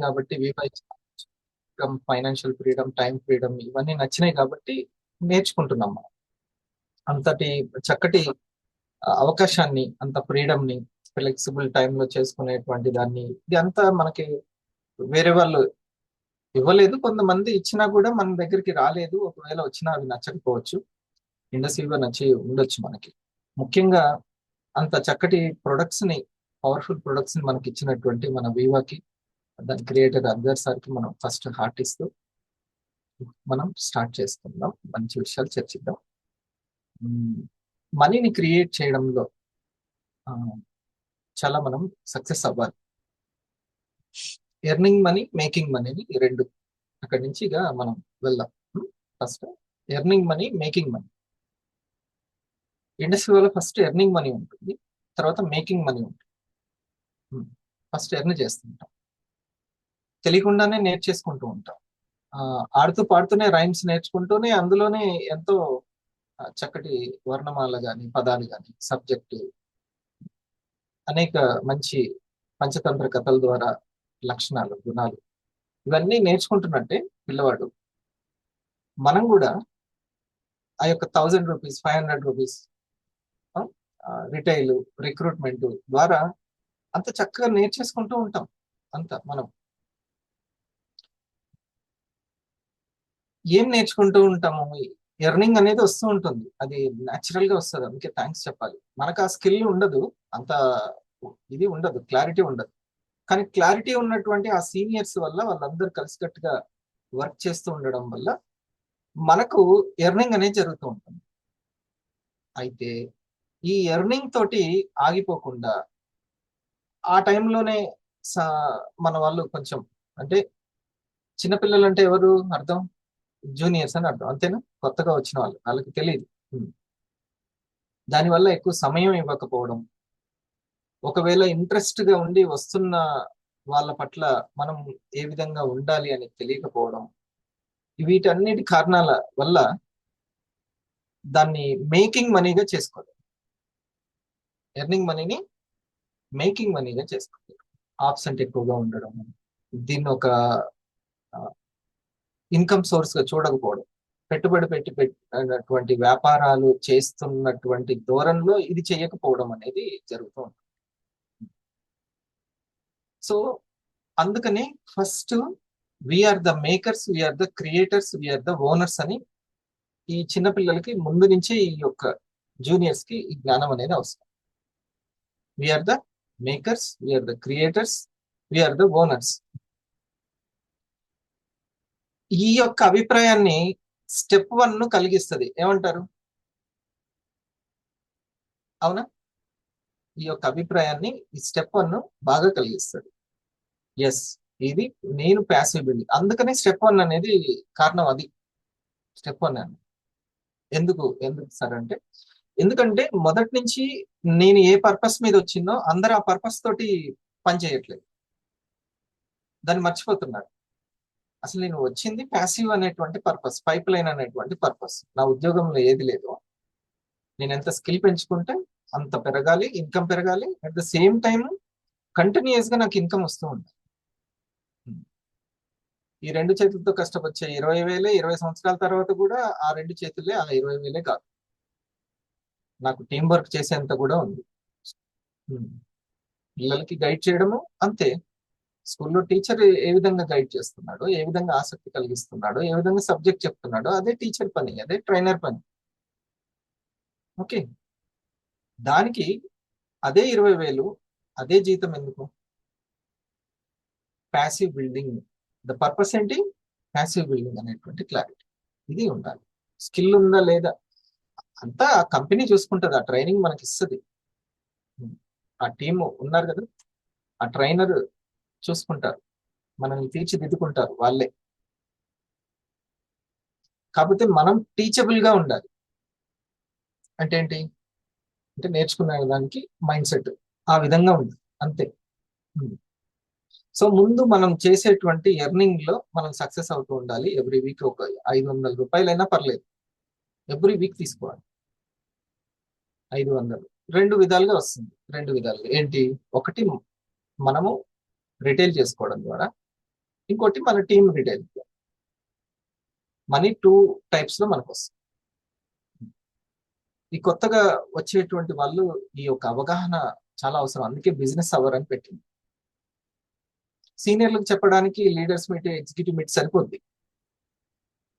నచ్చింది కాబట్టి freedom, financial freedom, time freedom ఇవన్నీ నచ్చినాయి కాబట్టి నేర్చుకుంటున్నాం మనం. అంతటి చక్కటి అవకాశాన్ని, అంత ఫ్రీడమ్ ని ఫ్లెక్సిబుల్ టైంలో చేసుకునేటువంటి దాన్ని, ఇది అంతా మనకి వేరే వాళ్ళు ఇవ్వలేదు. కొంతమంది ఇచ్చినా కూడా మన దగ్గరికి రాలేదు. ఒకవేళ వచ్చినా అవి నచ్చకపోవచ్చు, ఇండస్ట్రీలో నచ్చి ఉండొచ్చు మనకి. ముఖ్యంగా అంత చక్కటి ప్రొడక్ట్స్ ని, పవర్ఫుల్ ప్రొడక్ట్స్ ని మనకి ఇచ్చినటువంటి మన వివాకి, దాని క్రియేటర్ అబ్జర్ సార్ కి మనం ఫస్ట్ హార్ట్ ఇస్తూ మనం స్టార్ట్ చేసుకుందాం. మంచి విషయాలు చర్చిద్దాం. మనీని క్రియేట్ చేయడంలో ఆ, చాలా మనం సక్సెస్ అవ్వాలి. ఎర్నింగ్ మనీ, మేకింగ్ మనీని ఈ రెండు, అక్కడి నుంచి ఇక మనం వెళ్దాం. First earning money, making money. ఇండస్ట్రీలో ఫస్ట్ ఎర్నింగ్ మనీ ఉంటుంది, తర్వాత మేకింగ్ మనీ ఉంటుంది. ఫస్ట్ ఎర్న్ చేస్తుంటాం, తెలియకుండానే నేర్చేసుకుంటూ ఉంటాం. ఆడుతూ పాడుతూనే రైమ్స్ నేర్చుకుంటూనే అందులోనే ఎంతో చక్కటి వర్ణమాల కానీ, పదాలు కానీ, సబ్జెక్టు, అనేక మంచి పంచతంత్ర కథల ద్వారా లక్షణాలు, గుణాలు ఇవన్నీ నేర్చుకుంటున్నట్టే పిల్లవాడు మనం కూడా ఆ యొక్క 1000 రూపీస్, 500 రూపీస్ రిటైల్, రిక్రూట్మెంట్ ద్వారా అంత చక్కగా నేర్చేసుకుంటూ ఉంటాం. అంత మనం ఏం నేర్చుకుంటూ ఉంటాము, ఎర్నింగ్ అనేది వస్తూ ఉంటుంది, అది న్యాచురల్ గా వస్తుంది. అందుకే థ్యాంక్స్ చెప్పాలి. మనకు ఆ స్కిల్ ఉండదు, అంత ఇది ఉండదు, క్లారిటీ ఉండదు. కానీ క్లారిటీ ఉన్నటువంటి ఆ సీనియర్స్ వల్ల, వాళ్ళందరూ కలిసికట్టుగా వర్క్ చేస్తూ ఉండడం వల్ల మనకు ఎర్నింగ్ అనేది జరుగుతూ ఉంటుంది. అయితే ఈ ఎర్నింగ్ తోటి ఆగిపోకుండా ఆ టైంలోనే మన వాళ్ళు కొంచెం, అంటే చిన్నపిల్లలు అంటే ఎవరు అర్థం, జూనియర్స్ అని అర్థం, అంతేనా? కొత్తగా వచ్చిన వాళ్ళు, వాళ్ళకి తెలియదు. దానివల్ల ఎక్కువ సమయం ఇవ్వకపోవడం, ఒకవేళ ఇంట్రెస్ట్ గా ఉండి వస్తున్న వాళ్ళ పట్ల మనం ఏ విధంగా ఉండాలి అని తెలియకపోవడం, వీటన్నిటి కారణాల వల్ల దాన్ని మేకింగ్ మనీగా చేసుకోవాలి. ఎర్నింగ్ మనీని మేకింగ్ మనీగా చేసుకోవాలి. ఆబ్సెంట్ ఎక్కువగా ఉండడం, దీన్ని ఒక ఇన్కమ్ సోర్స్ గా చూడకపోవడం, పెట్టుబడి పెట్టినటువంటి వ్యాపారాలు చేస్తున్నటువంటి ధోరణిలో ఇది చేయకపోవడం అనేది జరుగుతూ ఉంటుంది. సో అందుకని first we are the makers, we are the creators, we are the owners అని ఈ చిన్న పిల్లలకి ముందు నుంచి, ఈ యొక్క జూనియర్స్ కి ఈ జ్ఞానం అనేది అవసరం. We are the makers, we are the creators, we are the owners. ఈ యొక్క అభిప్రాయాన్ని స్టెప్ 1 కలిగిస్తుంది. ఏమంటారు? అవునా? ఈ యొక్క అభిప్రాయాన్ని ఈ స్టెప్ 1 బాగా కలిగిస్తుంది. ఎస్, ఇది నేను ప్యాసివ్ బిల్డింగ్. అందుకనే స్టెప్ 1 అనేది కారణం. అది స్టెప్ 1 అని ఎందుకు సార్ అంటే, ఎందుకంటే మొదటి నుంచి నేను ఏ పర్పస్ మీద వచ్చిందో అందరూ ఆ పర్పస్ తోటి పని చేయట్లేదు, దాన్ని మర్చిపోతున్నారు. అసలు నేను వచ్చింది ప్యాసివ్ అనేటువంటి పర్పస్, పైప్ లైన్ అనేటువంటి పర్పస్. నా ఉద్యోగంలో ఏది లేదు, నేను ఎంత స్కిల్ పెంచుకుంటే అంత పెరగాలి, ఇన్కమ్ పెరగాలి, at the same time continuous గా నాకు ఇన్కమ్ వస్తూ ఉంటుంది. ఈ 2 చేతులతో కష్టపచ్చే 20,000 20 సంవత్సరాల తర్వాత కూడా ఆ 2 చేతులే ఆ 20,000 కాదు, నాకు టీం వర్క్ చేసేంత కూడా ఉంది. పిల్లలకి గైడ్ చేయడము అంతే. స్కూల్లో టీచర్ ఏ విధంగా గైడ్ చేస్తున్నాడో, ఏ విధంగా ఆసక్తి కలిగిస్తున్నాడో, ఏ విధంగా సబ్జెక్ట్ చెప్తున్నాడో, అదే టీచర్ పని, అదే ట్రైనర్ పని. ఓకే, దానికి అదే 20,000, అదే జీతం ఎందుకు? Passive building. ద పర్పస్ ఏంటి? ప్యాసివ్ బిల్డింగ్ అనేటువంటి క్లారిటీ ఇది ఉండాలి. స్కిల్ ఉందా లేదా అంతా ఆ కంపెనీ చూసుకుంటుంది, ఆ ట్రైనింగ్ మనకి ఇస్తుంది. ఆ టీము ఉన్నారు కదా, ఆ ట్రైనర్ చూసుకుంటారు, మనల్ని తీర్చిదిద్దుకుంటారు వాళ్ళే. కాకపోతే మనం టీచబుల్ గా ఉండాలి. అంటే ఏంటి అంటే, నేర్చుకునే దానికి మైండ్ సెట్ ఆ విధంగా ఉంది, అంతే. సో ముందు మనం చేసేటువంటి ఎర్నింగ్ లో మనం సక్సెస్ అవుతూ ఉండాలి. ఎవ్రీ వీక్ ఒక 500 రూపాయలైనా పర్లేదు, ఎవ్రీ వీక్ తీసుకోవాలి. 500 2 విధాలుగా వస్తుంది. 2 విధాలుగా ఏంటి? ఒకటి, మనము రిటైల్ చేసుకోవడం ద్వారా, ఇంకోటి మన team retail. Money two types లో మనకు వస్తుంది. ఈ కొత్తగా వచ్చేటువంటి వాళ్ళు ఈ యొక్క అవగాహన చాలా అవసరం, అందుకే బిజినెస్ అవర్ అని పెట్టింది. సీనియర్లకు చెప్పడానికి లీడర్స్ మీట్, ఎగ్జిక్యూటివ్ మీట్ సరిపోద్ది,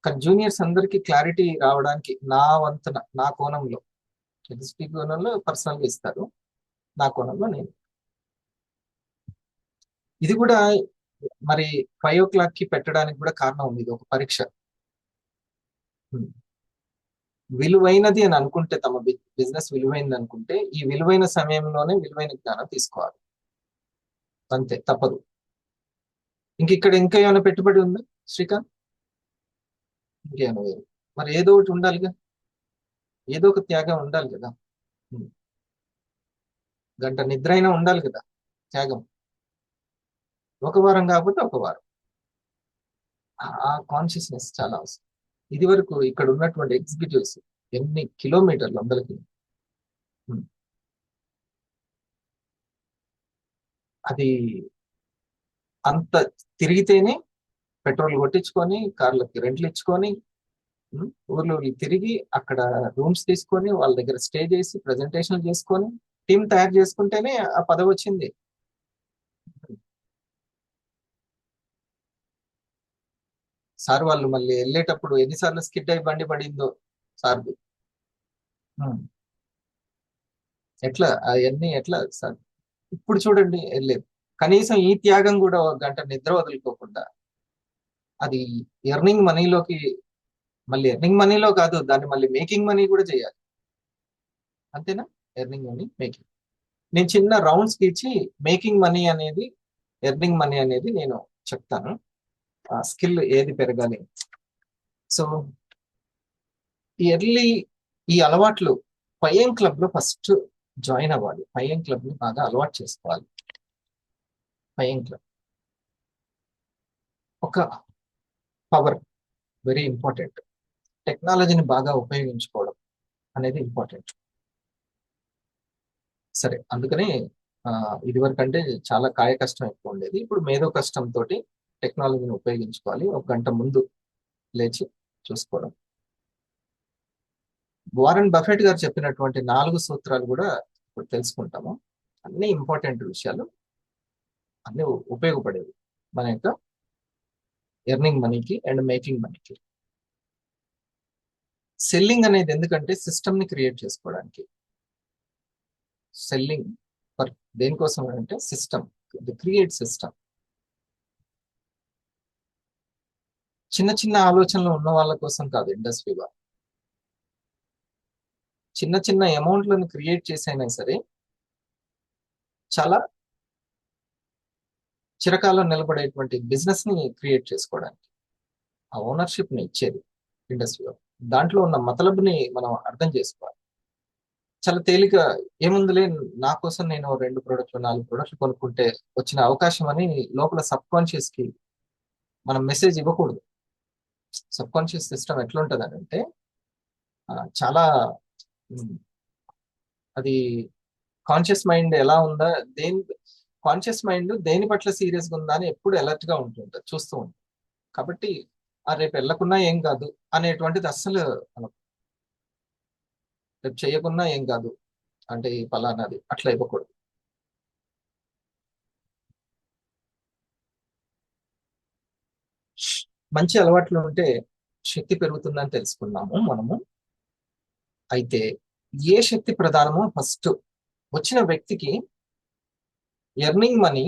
కానీ జూనియర్స్ అందరికీ క్లారిటీ రావడానికి నా వంతున, నా కోణంలో, ఎగ్జిక్యూటివ్ కోణంలో పర్సనల్ గా ఇస్తారు, నా కోణంలో నేను. ఇది కూడా మరి 5 o'clock కి పెట్టడానికి కూడా కారణం ఉంది, ఇది ఒక పరీక్ష. విలువైనది అని అనుకుంటే, తమ బిజినెస్ విలువైనది అనుకుంటే, ఈ విలువైన సమయంలోనే విలువైన జ్ఞానం తీసుకోవాలి, అంతే, తప్పదు. ఇక్కడ ఇంకా ఏమైనా పెట్టుబడి ఉందా శ్రీకాంత్? ఇంకేమైనా వేరు? మరి ఏదో ఒకటి ఉండాలిగా, ఏదో ఒక త్యాగం ఉండాలి కదా. గంట నిద్ర అయినా ఉండాలి కదా, త్యాగం. ఒక వారం కాకపోతే ఒక వారం, ఆ కాన్షియస్నెస్ చాలా అవసరం. ఇది వరకు ఇక్కడ ఉన్నటువంటి ఎగ్జిక్యూటివ్స్ ఎన్ని కిలోమీటర్లు, 100 కిలోమీటర్లు, అది అంత తిరిగితేనే, పెట్రోల్ కొట్టించుకొని, కార్లకి రెంట్లు ఇచ్చుకొని, ఊర్లో తిరిగి అక్కడ రూమ్స్ తీసుకొని వాళ్ళ దగ్గర స్టే చేసి ప్రజెంటేషన్లు చేసుకొని టీం తయారు చేసుకుంటేనే ఆ పదవి వచ్చింది. సార్ వాళ్ళు మళ్ళీ వెళ్ళేటప్పుడు ఎన్నిసార్లు స్కిడ్ అయి బండి పడిందో సార్ది. ఎట్లా అవన్నీ ఎట్లా సార్ ఇప్పుడు చూడండి వెళ్ళలేదు. కనీసం ఈ త్యాగం కూడా ఒక గంట నిద్ర వదులుకోకుండా, అది ఎర్నింగ్ మనీలోకి, మళ్ళీ ఎర్నింగ్ మనీలో కాదు, దాన్ని మళ్ళీ మేకింగ్ మనీ కూడా చేయాలి, అంతేనా? Earning money, making. నేను చిన్న రౌండ్స్ ఇచ్చి మేకింగ్ మనీ అనేది, ఎర్నింగ్ మనీ అనేది నేను చెప్తాను, స్కిల్ ఏది పెరగాలి. సో ఎర్లీ ఈ అలవాట్లు, పైఎం క్లబ్ లో ఫస్ట్ జాయిన్ అవ్వాలి, పైఎం క్లబ్ ని బాగా అలవాటు చేసుకోవాలి. పైఎం క్లబ్ ఒక పవర్, వెరీ ఇంపార్టెంట్. టెక్నాలజీని బాగా ఉపయోగించుకోవడం అనేది ఇంపార్టెంట్. సరే, అందుకనే ఇదివరకు అంటే చాలా కాయ కష్టం ఎక్కువ ఉండేది, ఇప్పుడు మేధో కష్టంతో టెక్నాలజీని ఉపయోగించుకోవాలి. ఒక గంట ముందు లేచి చూసుకోవడం. వారెన్ బఫెట్ గారు చెప్పినటువంటి 4 సూత్రాలు కూడా ఇప్పుడు తెలుసుకుంటాము. అన్ని ఇంపార్టెంట్ విషయాలు, అన్ని ఉపయోగపడేవి మన యొక్క ఎర్నింగ్ మనీకి అండ్ మేకింగ్ మనీకి. సెల్లింగ్ అనేది ఎందుకంటే సిస్టమ్ ని క్రియేట్ చేసుకోవడానికి. సెల్లింగ్ ఫర్ దేనికోసం అంటే సిస్టమ్, క్రియేట్ సిస్టమ్. చిన్న చిన్న ఆలోచనలు ఉన్న వాళ్ళ కోసం కాదు ఇండస్ట్రీగా, చిన్న చిన్న అమౌంట్లను క్రియేట్ చేసైనా సరే చాలా చిరకాలం నిలబడేటువంటి బిజినెస్ ని క్రియేట్ చేసుకోవడానికి ఆ ఓనర్షిప్ ని ఇచ్చేది ఇండస్ట్రీలో. దాంట్లో ఉన్న మతలబుని మనం అర్థం చేసుకోవాలి. చాలా తేలిక, ఏముందిలే నా కోసం నేను 2 ప్రోడక్ట్లు 4 ప్రోడక్ట్లు కొనుక్కుంటే వచ్చిన అవకాశం అని లోపల సబ్ కాన్షియస్ కి మనం మెసేజ్ ఇవ్వకూడదు. సబ్ కాన్షియస్ సిస్టమ్ ఎట్లుంటది అంటే చాలా అది కాన్షియస్ మైండ్ ఎలా ఉందా, కాన్షియస్ మైండ్ దేని పట్ల సీరియస్ గా ఉందా అని ఎప్పుడు అలర్ట్ గా ఉంటుంటుంది, చూస్తూ ఉంటుంది. కాబట్టి రేపు వెళ్ళకున్నా ఏం కాదు అనేటువంటిది అస్సలు, రేపు చేయకున్నా ఏం కాదు అంటే ఈ ఫలానాది అట్లా ఇవ్వకూడదు. మంచి అలవాట్లు ఉంటే శక్తి పెరుగుతుందని తెలుసుకున్నాము మనము. అయితే ఏ శక్తి ప్రధానమో ఫస్ట్ వచ్చిన వ్యక్తికి ఎర్నింగ్ మనీ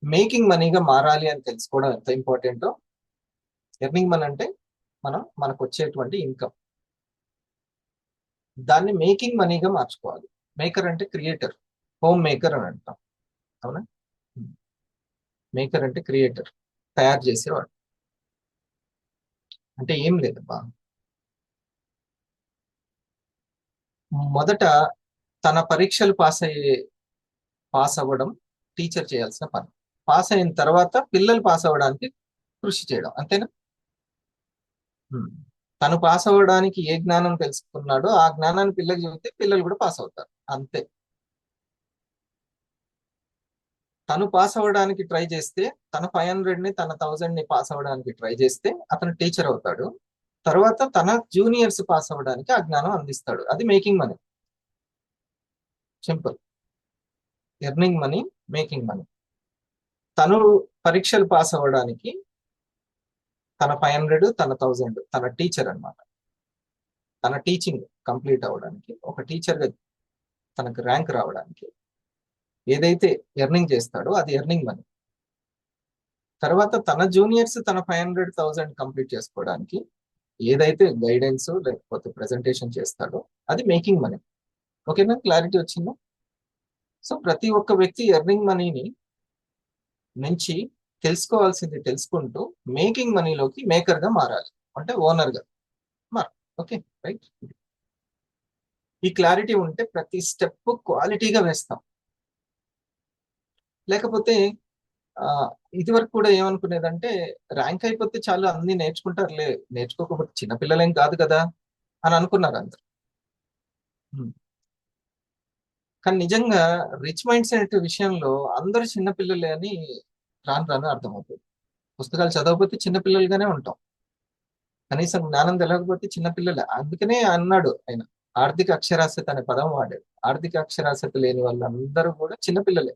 మేకింగ్ మనీగా మారాలి అని తెలుసుకోవడం ఎంత ఇంపార్టెంటో. ఎర్నింగ్ మనీ అంటే మనకు వచ్చేటువంటి ఇన్కమ్, దాన్ని మేకింగ్ మనీగా మార్చుకోవాలి. మేకర్ అంటే క్రియేటర్, హోమ్ మేకర్ అని అంటాం, అవునా? మేకర్ అంటే క్రియేటర్, తయారు చేసేవాడు. అంటే ఏం లేదబ్బా, మొదట తన పరీక్షలు పాస్ అవ్వడం టీచర్ చేయాల్సిన పని. పాస్ అయిన తర్వాత పిల్లలు పాస్ అవ్వడానికి కృషి చేయడం, అంతేనా? తను పాస్ అవ్వడానికి ఏ జ్ఞానం తెలుసుకున్నాడో ఆ జ్ఞానాన్ని పిల్లలకు చెబితే పిల్లలు కూడా పాస్ అవుతారు, అంతే. తను పాస్ అవ్వడానికి ట్రై చేస్తే, తన 500ని తన 1000ని పాస్ అవ్వడానికి ట్రై చేస్తే అతను టీచర్ అవుతాడు. తర్వాత తన జూనియర్స్ పాస్ అవ్వడానికి ఆ జ్ఞానం అందిస్తాడు. అది making money. Simple. Earning money, making money. తను పరీక్షలు పాస్ అవ్వడానికి తన 500, తన 1000, తన టీచర్ అన్నమాట. తన టీచింగ్ కంప్లీట్ అవ్వడానికి, ఒక టీచర్ గా తనకు ర్యాంక్ రావడానికి ఏదైతే ఎర్నింగ్ చేస్తాడో అది ఎర్నింగ్ మనీ. తర్వాత తన జూనియర్స్ తన 500, 1000 కంప్లీట్ చేసుకోవడానికి ఏదైతే గైడెన్స్ లేకపోతే ప్రెజెంటేషన్ చేస్తాడో అది మేకింగ్ మనీ. ఓకేనా? క్లారిటీ వచ్చిందా? సో ప్రతి ఒక్క వ్యక్తి ఎర్నింగ్ మనీని నుంచి తెలుసుకోవాల్సింది తెలుసుకుంటూ మేకింగ్ మనీలోకి మేకర్ గా మారాలి, అంటే ఓనర్ గా మారాలి. Okay, right. ఈ క్లారిటీ ఉంటే ప్రతి స్టెప్ క్వాలిటీగా వేస్తాం. లేకపోతే ఇది వరకు కూడా ఏమనుకునేదంటే ర్యాంక్ అయిపోతే చాలు అన్ని నేర్చుకుంటారులే, నేర్చుకోకపోతే చిన్నపిల్లలేం కాదు కదా అని అనుకున్నారు అందరు. కానీ నిజంగా రిచ్ మైండ్ సెట్ విషయంలో అందరూ చిన్నపిల్లలే అని రాను రాను అర్థమవుతుంది. పుస్తకాలు చదవకపోతే చిన్నపిల్లలుగానే ఉంటాం, కనీసం జ్ఞానం తెలియకపోతే చిన్నపిల్లలే. అందుకనే అన్నాడు ఆయన, ఆర్థిక అక్షరాస్యత అనే పదం వాడాడు. ఆర్థిక అక్షరాస్యత లేని వాళ్ళందరూ కూడా చిన్నపిల్లలే,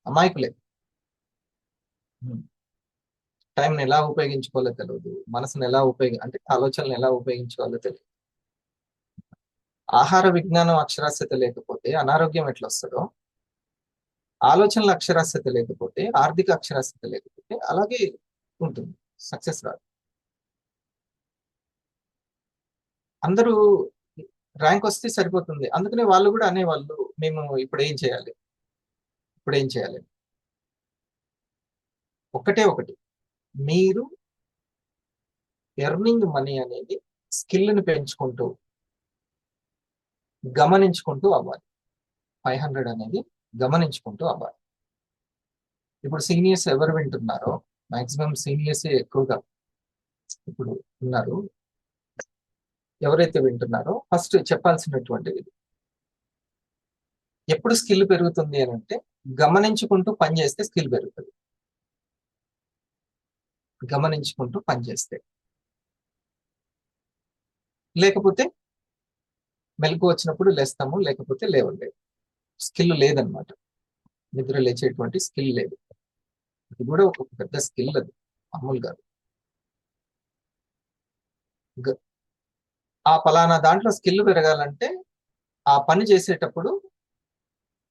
అమాయకులే. టైంని ఎలా ఉపయోగించుకోవాలో తెలియదు, మనసుని ఎలా అంటే ఆలోచనలు ఎలా ఉపయోగించుకోవాలో తెలియదు. ఆహార విజ్ఞానం అక్షరాస్యత లేకపోతే అనారోగ్యం ఎట్లా వస్తుందో, ఆలోచనల అక్షరాస్యత లేకపోతే, ఆర్థిక అక్షరాస్యత లేకపోతే అలాగే ఉంటుంది, సక్సెస్ రాదు. అందరూ ర్యాంక్ వస్తే సరిపోతుంది, అందుకనే వాళ్ళు కూడా అనేవాళ్ళు, మేము ఇప్పుడు ఏం చేయాలి, ఇప్పుడు ఏం చేయాలి. ఒకటే ఒకటి, మీరు ఎర్నింగ్ మనీ అనేది స్కిల్ని పెంచుకుంటూ గమనించుకుంటూ అవ్వాలి. 500 అనేది గమనించుకుంటూ అవ్వాలి. ఇప్పుడు సీనియర్స్ ఎవరు వింటున్నారో, మాక్సిమం సీనియర్స్ ఎక్కువగా ఇప్పుడు ఉన్నారు. ఎవరైతే వింటున్నారో ఫస్ట్ చెప్పాల్సినటువంటిది, ఎప్పుడు స్కిల్ పెరుగుతుంది అని అంటే గమనించుకుంటూ పని చేస్తే స్కిల్ పెరుగుతుంది. గమనించుకుంటూ పని చేస్తే, లేకపోతే మెలకు వచ్చినప్పుడు లేస్తాము, లేకపోతే లేవలేదు. స్కిల్ లేదనమాట, నిద్ర లేచేటువంటి స్కిల్ లేదు. ఇది కూడా ఒక పెద్ద స్కిల్, అది మామూలు కాదు. ఆ పలానా దాంట్లో స్కిల్ పెరగాలంటే ఆ పని చేసేటప్పుడు,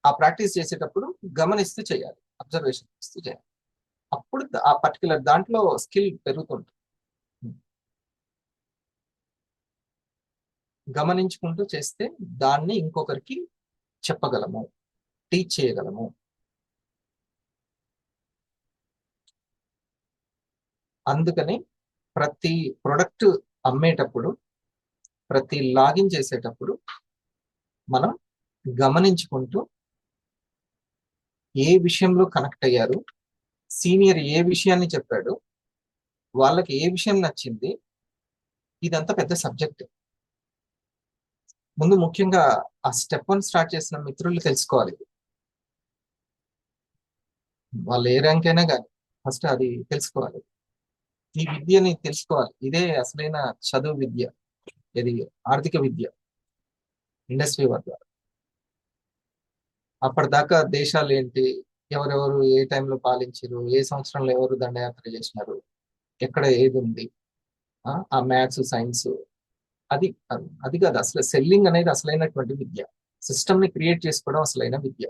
ఆ ప్రాక్టీస్ చేసేటప్పుడు గమనిస్తూ చేయాలి, అబ్జర్వేషన్ ఇస్తూ చేయాలి. అప్పుడు ఆ పర్టికులర్ దాంట్లో స్కిల్ పెరుగుతుంటుంది. గమనించుకుంటూ చేస్తే దాన్ని ఇంకొకరికి చెప్పగలము, టీచ్ చేయగలము. అందుకని ప్రతి ప్రొడక్ట్ అమ్మేటప్పుడు, ప్రతి లాగిన్ చేసేటప్పుడు మనం గమనించుకుంటూ ఏ విషయంలో కనెక్ట్ అయ్యారు, సీనియర్ ఏ విషయాన్ని చెప్పాడు, వాళ్ళకి ఏ విషయం నచ్చింది, ఇదంతా పెద్ద సబ్జెక్ట్. ముందు ముఖ్యంగా ఆ స్టెప్ 1 స్టార్ట్ చేసిన మిత్రులు తెలుసుకోవాలి. వాళ్ళు ఏ ర్యాంక్ అయినా కానీ ఫస్ట్ అది తెలుసుకోవాలి, ఈ విద్యని తెలుసుకోవాలి. ఇదే అసలైన చదువు విద్య, ఇది ఆర్థిక విద్య, ఇండస్ట్రీ వర్క్. అప్పటిదాకా దేశాలు ఏంటి, ఎవరెవరు ఏ టైంలో పాలించారు, ఏ సంవత్సరంలో ఎవరు దండయాత్ర చేసినారు, ఎక్కడ ఏది ఉంది, ఆ మ్యాథ్స్ సైన్స్, అది అది కాదు అసలు. సెల్లింగ్ అనేది అసలైనటువంటి విద్య, సిస్టమ్ ని క్రియేట్ చేసుకోవడం అసలైన విద్య.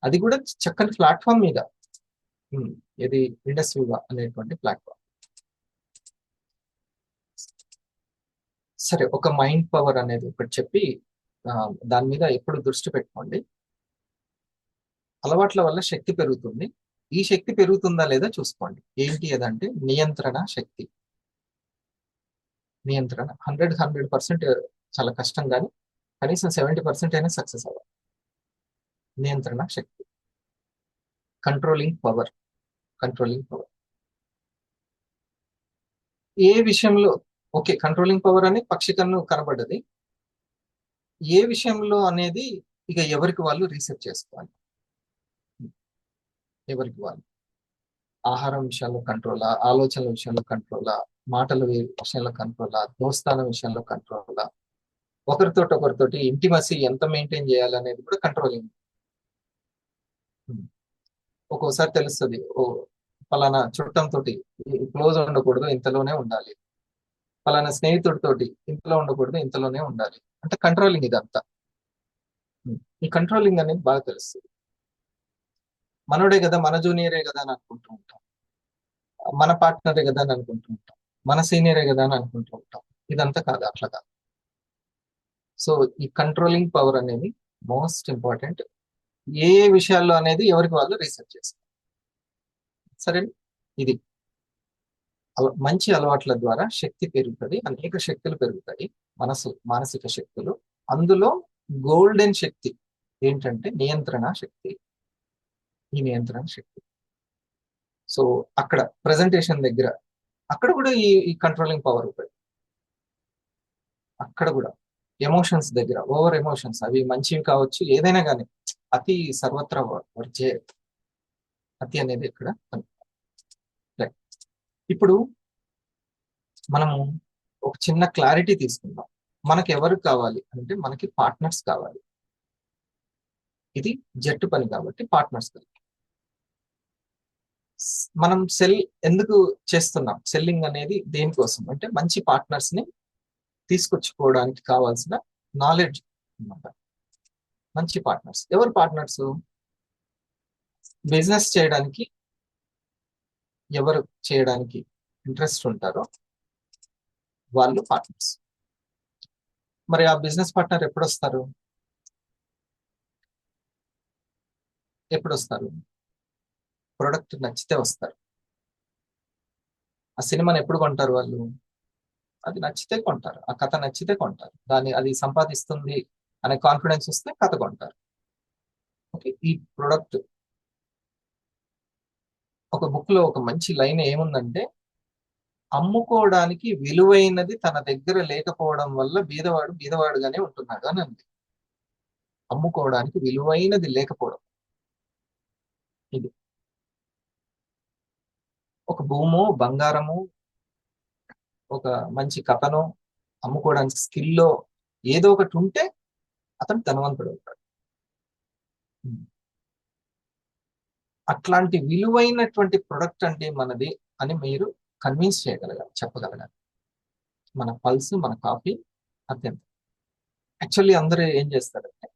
అది కూడా చక్కని ప్లాట్ఫామ్ మీద, ఇది ఇండస్ట్రీ అనేటువంటి ప్లాట్ఫామ్. సరే, ఒక మైండ్ పవర్ అనేది ఒకటి చెప్పి దాని మీద ఎప్పుడు దృష్టి పెట్టుకోండి. అలవాట్ల వల్ల శక్తి పెరుగుతుంది. ఈ శక్తి పెరుగుతుందా లేదా చూసుకోండి. ఏంటి అదంటే నియంత్రణ శక్తి. నియంత్రణ 100% చాలా కష్టం, కానీ కనీసం 70% అయినా సక్సెస్ అవ్వాలి. నియంత్రణ శక్తి, కంట్రోలింగ్ పవర్. కంట్రోలింగ్ పవర్ ఏ విషయంలో, ఓకే, కంట్రోలింగ్ పవర్ అని పక్షి కన్ను కనబడ్డది. ఏ విషయంలో అనేది ఇక ఎవరికి వాళ్ళు రీసెర్చ్ చేసుకోవాలి. ఎవరికి వాళ్ళు. ఆహారం విషయంలో కంట్రోలా, ఆలోచనల విషయంలో కంట్రోలా, మాటల విషయంలో కంట్రోలా, దోస్తాన విషయంలో కంట్రోలా, ఒకరితోటి ఇంటిమసీ ఎంత మెయింటైన్ చేయాలనేది కూడా కంట్రోలింగ్. ఒక్కోసారి తెలుస్తుంది, ఓ పలానా చుట్టంతో క్లోజ్ ఉండకూడదు, ఇంతలోనే ఉండాలి. పలానా స్నేహితుడితోటి ఇంతలో ఉండకూడదు, ఇంతలోనే ఉండాలి. అంటే కంట్రోలింగ్ ఇదంతా. ఈ కంట్రోలింగ్ అనేది బాగా తెలుస్తుంది. మనోడే కదా, మన జూనియరే కదా అని అనుకుంటూ ఉంటాం, మన పార్ట్నరే కదా అని అనుకుంటూ ఉంటాం, మన సీనియరే కదా అని అనుకుంటూ ఉంటాం. ఇదంతా కాదు, అట్లా కాదు. సో ఈ కంట్రోలింగ్ పవర్ అనేది మోస్ట్ ఇంపార్టెంట్. ఏ ఏ విషయాల్లో అనేది ఎవరికి వాళ్ళు రీసెర్చ్ చేస్తారు. సరే, ఇది మంచి అలవాట్ల ద్వారా శక్తి పెరుగుతుంది, అనేక శక్తులు పెరుగుతాయి, మానసిక శక్తులు. అందులో గోల్డెన్ శక్తి ఏంటంటే నియంత్రణ శక్తి. ఈ నియంత్రణ శక్తి, సో అక్కడ ప్రజెంటేషన్ దగ్గర అక్కడ కూడా ఈ కంట్రోలింగ్ పవర్ ఉంటుంది. అక్కడ కూడా ఎమోషన్స్ దగ్గర, ఓవర్ ఎమోషన్స్, అవి మంచివి కావచ్చు, ఏదైనా కానీ అతి సర్వత్రా వర్జే. అతి అనేది ఇక్కడ right. ఇప్పుడు మనము ఒక చిన్న క్లారిటీ తీసుకుందాం. మనకి ఎవరు కావాలి అంటే మనకి పార్ట్నర్స్ కావాలి. ఇది జట్టు పని కాబట్టి పార్ట్నర్స్ కావాలి. మనం సెల్ ఎందుకు చేస్తున్నాం? సెల్లింగ్ అనేది దేనికోసం అంటే మంచి పార్ట్నర్స్ ని తీసుకొచ్చుకోవడానికి కావాల్సిన నాలెడ్జ్ అన్నమాట. మంచి పార్ట్నర్స్ ఎవరు? పార్ట్నర్స్ బిజినెస్ చేయడానికి ఎవరు చేయడానికి ఇంట్రెస్ట్ ఉంటారో వాళ్ళు పార్ట్నర్స్. మరి ఆ బిజినెస్ పార్ట్నర్ ఎప్పుడు వస్తారు? ఎప్పుడు వస్తారు? ప్రొడక్ట్ నచ్చితే వస్తారు. ఆ సినిమాని ఎప్పుడు కొంటారు వాళ్ళు? అది నచ్చితే కొంటారు, ఆ కథ నచ్చితే కొంటారు, అది సంపాదిస్తుంది అనే కాన్ఫిడెన్స్ వస్తే కథ కొంటారు. ఓకే, ఈ ప్రొడక్ట్ ఒక బుక్ లో ఒక మంచి లైన్ ఏముందంటే, అమ్ముకోవడానికి విలువైనది తన దగ్గర లేకపోవడం వల్ల బీదవాడు బీదవాడుగానే ఉంటున్నాడు అని అంది. అమ్ముకోవడానికి విలువైనది లేకపోవడం. ఇది ఒక భూమో, బంగారము, ఒక మంచి కథనో, అమ్ముకోవడానికి స్కిల్లో ఏదో ఒకటి ఉంటే అతను ధనవంతుడు అవుతాడు. అట్లాంటి విలువైనటువంటి ప్రొడక్ట్ అంటే మనది అని మీరు కన్విన్స్ చేయగలగాలి, చెప్పగలగాలి. మన పల్స్, మన కాఫీ అత్యంత. యాక్చువల్లీ అందరూ ఏం చేస్తారంటే,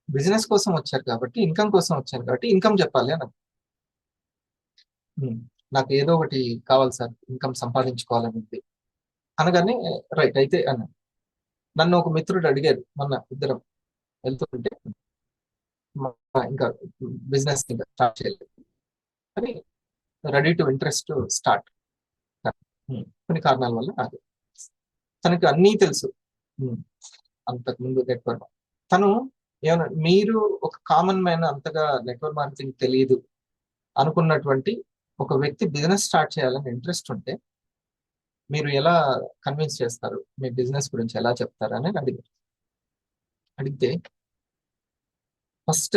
బిజినెస్ కోసం వచ్చారు కాబట్టి, ఇన్కమ్ కోసం వచ్చారు కాబట్టి ఇన్కమ్ చెప్పాలి అని. నాకు ఏదో ఒకటి కావాలి సార్, ఇన్కమ్ సంపాదించుకోవాలని ఉంది అనగానే, రైట్ అయితే అని. నన్ను ఒక మిత్రుడు అడిగారు మొన్న, ఇద్దరం వెళ్తుంటే, ఇంకా బిజినెస్ ఇంకా స్టార్ట్ చేయలేదు కానీ రెడీ టు ఇంట్రెస్ట్ స్టార్ట్. కొన్ని కారణాల వల్ల నాకు, తనకి అన్నీ తెలుసు అంతకుముందు నెట్వర్క్. తను ఏమన్నా, మీరు ఒక కామన్ మ్యాన్ అంతగా నెట్వర్క్ మార్కెటింగ్ తెలియదు అనుకున్నటువంటి ఒక వ్యక్తి బిజినెస్ స్టార్ట్ చేయాలని ఇంట్రెస్ట్ ఉంటే మీరు ఎలా కన్విన్స్ చేస్తారు, మీ బిజినెస్ గురించి ఎలా చెప్తారు అని అడిగితే ఫస్ట్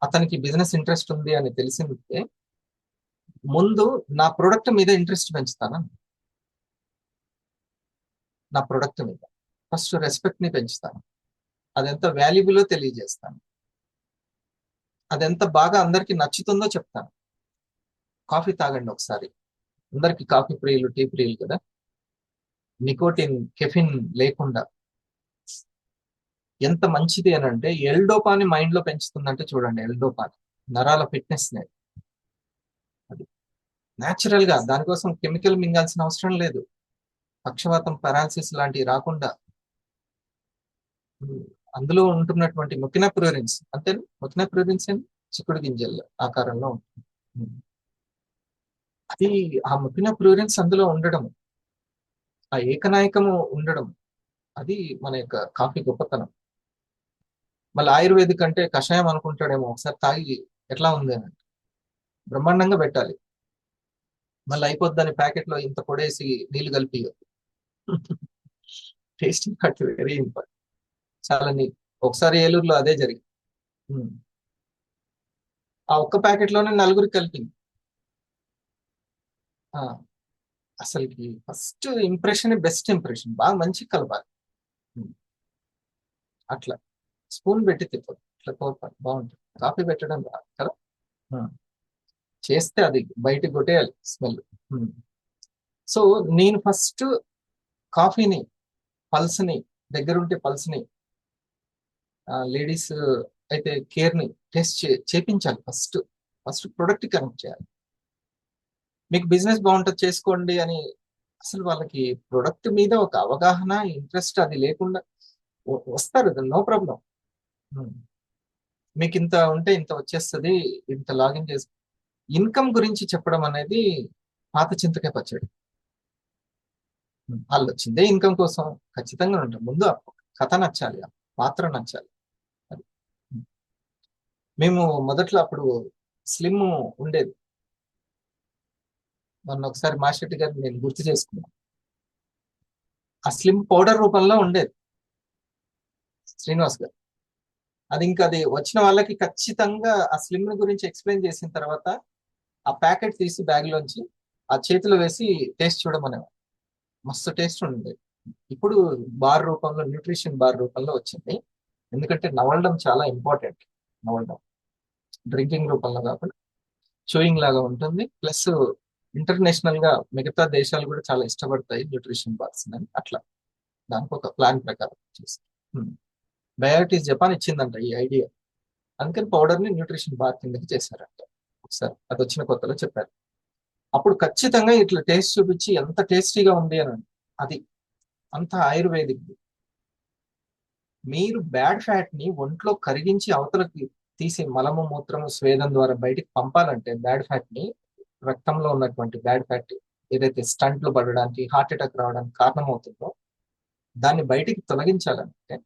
అతనికి బిజినెస్ ఇంట్రెస్ట్ ఉంది అని తెలిసిందే ముందు నా ప్రొడక్ట్ మీద ఇంట్రెస్ట్ పెంచుతాను. నా ప్రొడక్ట్ మీద ఫస్ట్ రెస్పెక్ట్ ని పెంచుతాను, అదెంత వాల్యుబుల్లో తెలియజేస్తాను, అదెంత బాగా అందరికి నచ్చుతుందో చెప్తాను. కాఫీ తాగండి ఒకసారి, అందరికి కాఫీ ప్రియులు, టీ ప్రియులు కదా, నికోటిన్, కెఫిన్ లేకుండా ఎంత మంచిది అని అంటే, ఎల్డోపాని మైండ్ లో పెంచుతుందంటే చూడండి. ఎల్డోపాని నరాల ఫిట్నెస్ నే, అది న్యాచురల్ గా, దానికోసం కెమికల్ మింగాల్సిన అవసరం లేదు. పక్షవాతం, పారాలసిస్ లాంటివి రాకుండా అందులో ఉంటున్నటువంటి మొకినాప్రోరిన్స్, అంతేనా? మొకినాప్రోరిన్స్ అని చిక్కుడు గింజల ఆకారంలో ఉంటుంది. అది ఆ మొకినాప్రోరిన్స్ అందులో ఉండడం, ఆ ఏకనాయకము ఉండడం, అది మన యొక్క కాఫీ గొప్పతనం. మళ్ళీ ఆయుర్వేదిక్ అంటే కషాయం అనుకుంటాడేమో, ఒకసారి తాగి ఎట్లా ఉంది అని. బ్రహ్మాండంగా పెట్టాలి, మళ్ళీ అయిపోద్దని ప్యాకెట్ లో ఇంత పొడేసి నీళ్లు కలిపి. టేస్టింగ్ బట్ వెరీ ఇంపార్టెంట్, చాలా నీట్. ఒకసారి ఏలూరులో అదే జరిగింది. ఆ ఒక్క ప్యాకెట్ లోనే నలుగురికి కలిపింది. ఆ, అసలుకి ఫస్ట్ ఇంప్రెషన్ బెస్ట్ ఇంప్రెషన్, బాగా మంచి కలపాలి. ఉమ్, అట్లా స్పూన్ పెట్టి తిప్పదు, ఇట్లా కోపాలి బాగుంటుంది. కాఫీ పెట్టడం రాదు కదా. ఉమ్, చేస్తే అది బయటకు కొట్టేయాలి స్మెల్. సో నేను ఫస్ట్ కాఫీని, పల్స్ని, దగ్గరుంటే పల్స్ని, లేడీస్ అయితే కేర్ని టెస్ట్ చేపించాలి ఫస్ట్. ఫస్ట్ ప్రొడక్ట్ కనెక్ట్ చేయాలి. మీకు బిజినెస్ బాగుంటుంది చేసుకోండి అని, అసలు వాళ్ళకి ప్రొడక్ట్ మీద ఒక అవగాహన, ఇంట్రెస్ట్ అది లేకుండా వస్తారు, నో ప్రాబ్లం. మీకు ఇంత ఉంటే ఇంత వచ్చేస్తుంది, ఇంత లాగిన్ చేసి ఇన్కమ్ గురించి చెప్పడం అనేది పాత చింతకాయ పచ్చడి. వాళ్ళు వచ్చిందే ఇన్కమ్ కోసం, ఖచ్చితంగా ఉంటాం. ముందు ఆ కథ నచ్చాలి, ఆ పాత్ర నచ్చాలి. అది. మేము మొదట్లో అప్పుడు స్లిమ్ ఉండేది. మొన్న ఒకసారి మాస్టర్ గారిని నేను గుర్తు చేసుకున్నాను. ఆ స్లిమ్ పౌడర్ రూపంలో ఉండేది శ్రీనివాస్ గారు. అది ఇంకా అది వచ్చిన వాళ్ళకి ఖచ్చితంగా ఆ స్లిమ్ గురించి ఎక్స్ప్లెయిన్ చేసిన తర్వాత ఆ ప్యాకెట్ తీసి బ్యాగ్ లోంచి ఆ చేతిలో వేసి టేస్ట్ చూడమనేవారు. మస్తు టేస్ట్ ఉండేది. ఇప్పుడు బార్ రూపంలో, న్యూట్రిషన్ బార్ రూపంలో వచ్చింది. ఎందుకంటే నవలడం చాలా ఇంపార్టెంట్. నవలడం డ్రింకింగ్ రూపంలో కాకుండా చూయింగ్ లాగా ఉంటుంది. ప్లస్ ఇంటర్నేషనల్ గా మిగతా దేశాలు కూడా చాలా ఇష్టపడతాయి న్యూట్రిషన్ బార్స్ అని. అట్లా దానికి ఒక ప్లాన్ ప్రకారం చేసి డయాబెటీస్ జపాన్ ఇచ్చిందంట ఈ ఐడియా. అందుకని పౌడర్ ని న్యూట్రిషన్ బార్ కిందకి చేశారంట. ఒకసారి అది వచ్చిన కొత్తలో చెప్పారు. అప్పుడు ఖచ్చితంగా ఇట్లా టేస్ట్ చూపించి ఎంత టేస్టీగా ఉంది అని. అది అంత ఆయుర్వేదిక్. మీరు బ్యాడ్ ఫ్యాట్ ని ఒంట్లో కరిగించి అవతలకి తీసి మలము, మూత్రము, స్వేదం ద్వారా బయటికి పంపాలంటే బ్యాడ్ ఫ్యాట్ ని, రక్తంలో ఉన్నటువంటి బ్యాడ్ ఫ్యాట్ ఏదైతే స్టంట్లు పడడానికి, హార్ట్ అటాక్ రావడానికి కారణం అవుతుందో దాన్ని బయటికి తొలగించాలంటే,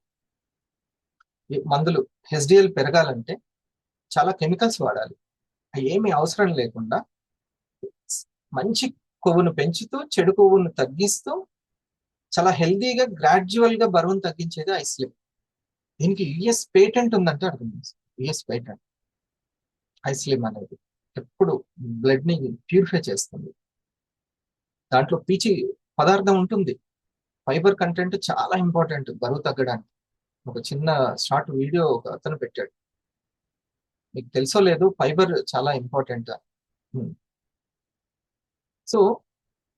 ఈ మందులు హెచ్డిఎల్ పెరగాలంటే చాలా కెమికల్స్ వాడాలి. అవి ఏమీ అవసరం లేకుండా మంచి కొవ్వును పెంచుతూ చెడు కొవ్వును తగ్గిస్తూ చాలా హెల్దీగా గ్రాడ్యువల్ గా బరువును తగ్గించేది ఐస్లిమ్. దీనికి యుఎస్ పేటెంట్ ఉందంటే అర్థం చేసుకోండి. యుఎస్ పేటెంట్ ఐస్లిమ్ అనేది ఎప్పుడు బ్లడ్ ని ప్యూరిఫై చేస్తుంది. దాంట్లో పీచి పదార్థం ఉంటుంది. ఫైబర్ కంటెంట్ చాలా ఇంపార్టెంట్ బరువు తగ్గడానికి. ఒక చిన్న షార్ట్ వీడియో ఒక అతను పెట్టాడు. మీకు తెలుసో లేదు, ఫైబర్ చాలా ఇంపార్టెంట్. సో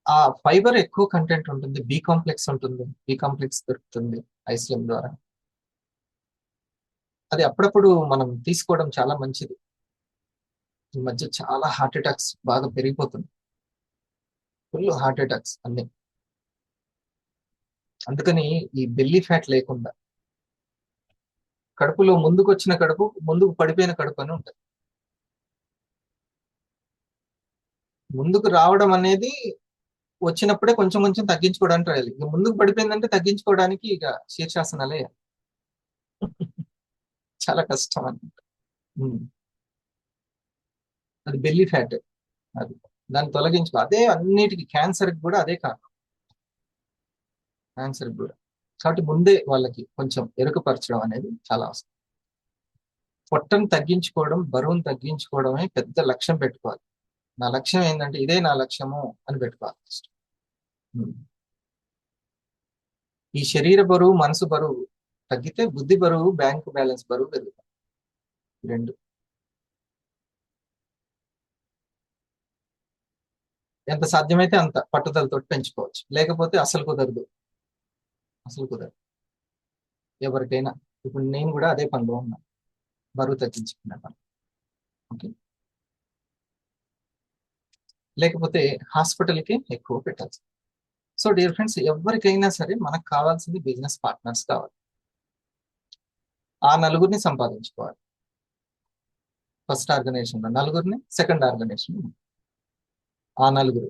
ఆ ఫైబర్ ఎక్కువ కంటెంట్ ఉంటుంది, బి కాంప్లెక్స్ ఉంటుంది, బి కాంప్లెక్స్ దొరుకుతుంది ఐస్లిమ్ ద్వారా. అది అప్పుడప్పుడు మనం తీసుకోవడం చాలా మంచిది. ఈ మధ్య చాలా హార్ట్ అటాక్స్ బాగా పెరిగిపోతుంది, ఫుల్ హార్ట్ అటాక్స్ అన్ని. అందుకని ఈ బెల్లీ ఫ్యాట్ లేకుండా, కడుపులో ముందుకు వచ్చిన కడుపు, ముందుకు పడిపోయిన కడుపు అని ఉంటుంది. ముందుకు రావడం అనేది వచ్చినప్పుడే కొంచెం కొంచెం తగ్గించుకోవడానికి ట్రయల్. ఇక ముందుకు పడిపోయిందంటే తగ్గించుకోవడానికి ఇక శీర్షాసనాలే. చాలా కష్టం అన్నమాట. ఉమ్. అది బెల్లీ ఫ్యాట్. అది దాన్ని తొలగించుకో. అదే అన్నిటికీ, క్యాన్సర్ కూడా అదే కారణం. క్యాన్సర్ కూడా. కాబట్టి ముందే వాళ్ళకి కొంచెం ఎరుకపరచడం అనేది చాలా అవసరం. పొట్టను తగ్గించుకోవడం, బరువును తగ్గించుకోవడమే పెద్ద లక్ష్యం పెట్టుకోవాలి. నా లక్ష్యం ఏంటంటే ఇదే నా లక్ష్యము అని పెట్టుకోవాలి ఫస్ట్. ఉమ్. ఈ శరీర బరువు, మనసు బరువు తగ్గితే బుద్ధి బరువు, బ్యాంకు బ్యాలెన్స్ బరువు పెరుగుతాయి. ఈ రెండు ఎంత సాధ్యమైతే అంత పట్టుదలతో పెంచుకోవచ్చు. లేకపోతే అసలు కుదరదు, అసలు కుదరదు ఎవరికైనా. ఇప్పుడు నేను కూడా అదే పనిలో ఉన్నాను, బరువు తగ్గించుకునే పని. ఓకే. లేకపోతే హాస్పిటల్కి ఎక్కువ పెట్టాల్సి. సో డియర్ ఫ్రెండ్స్, ఎవరికైనా సరే మనకు కావాల్సింది బిజినెస్ పార్ట్నర్స్ కావాలి. ఆ నలుగురిని సంపాదించుకోవాలి. ఫస్ట్ ఆర్గనైజేషన్ నలుగురిని, సెకండ్ ఆర్గనైజేషన్ ఆ నలుగురు,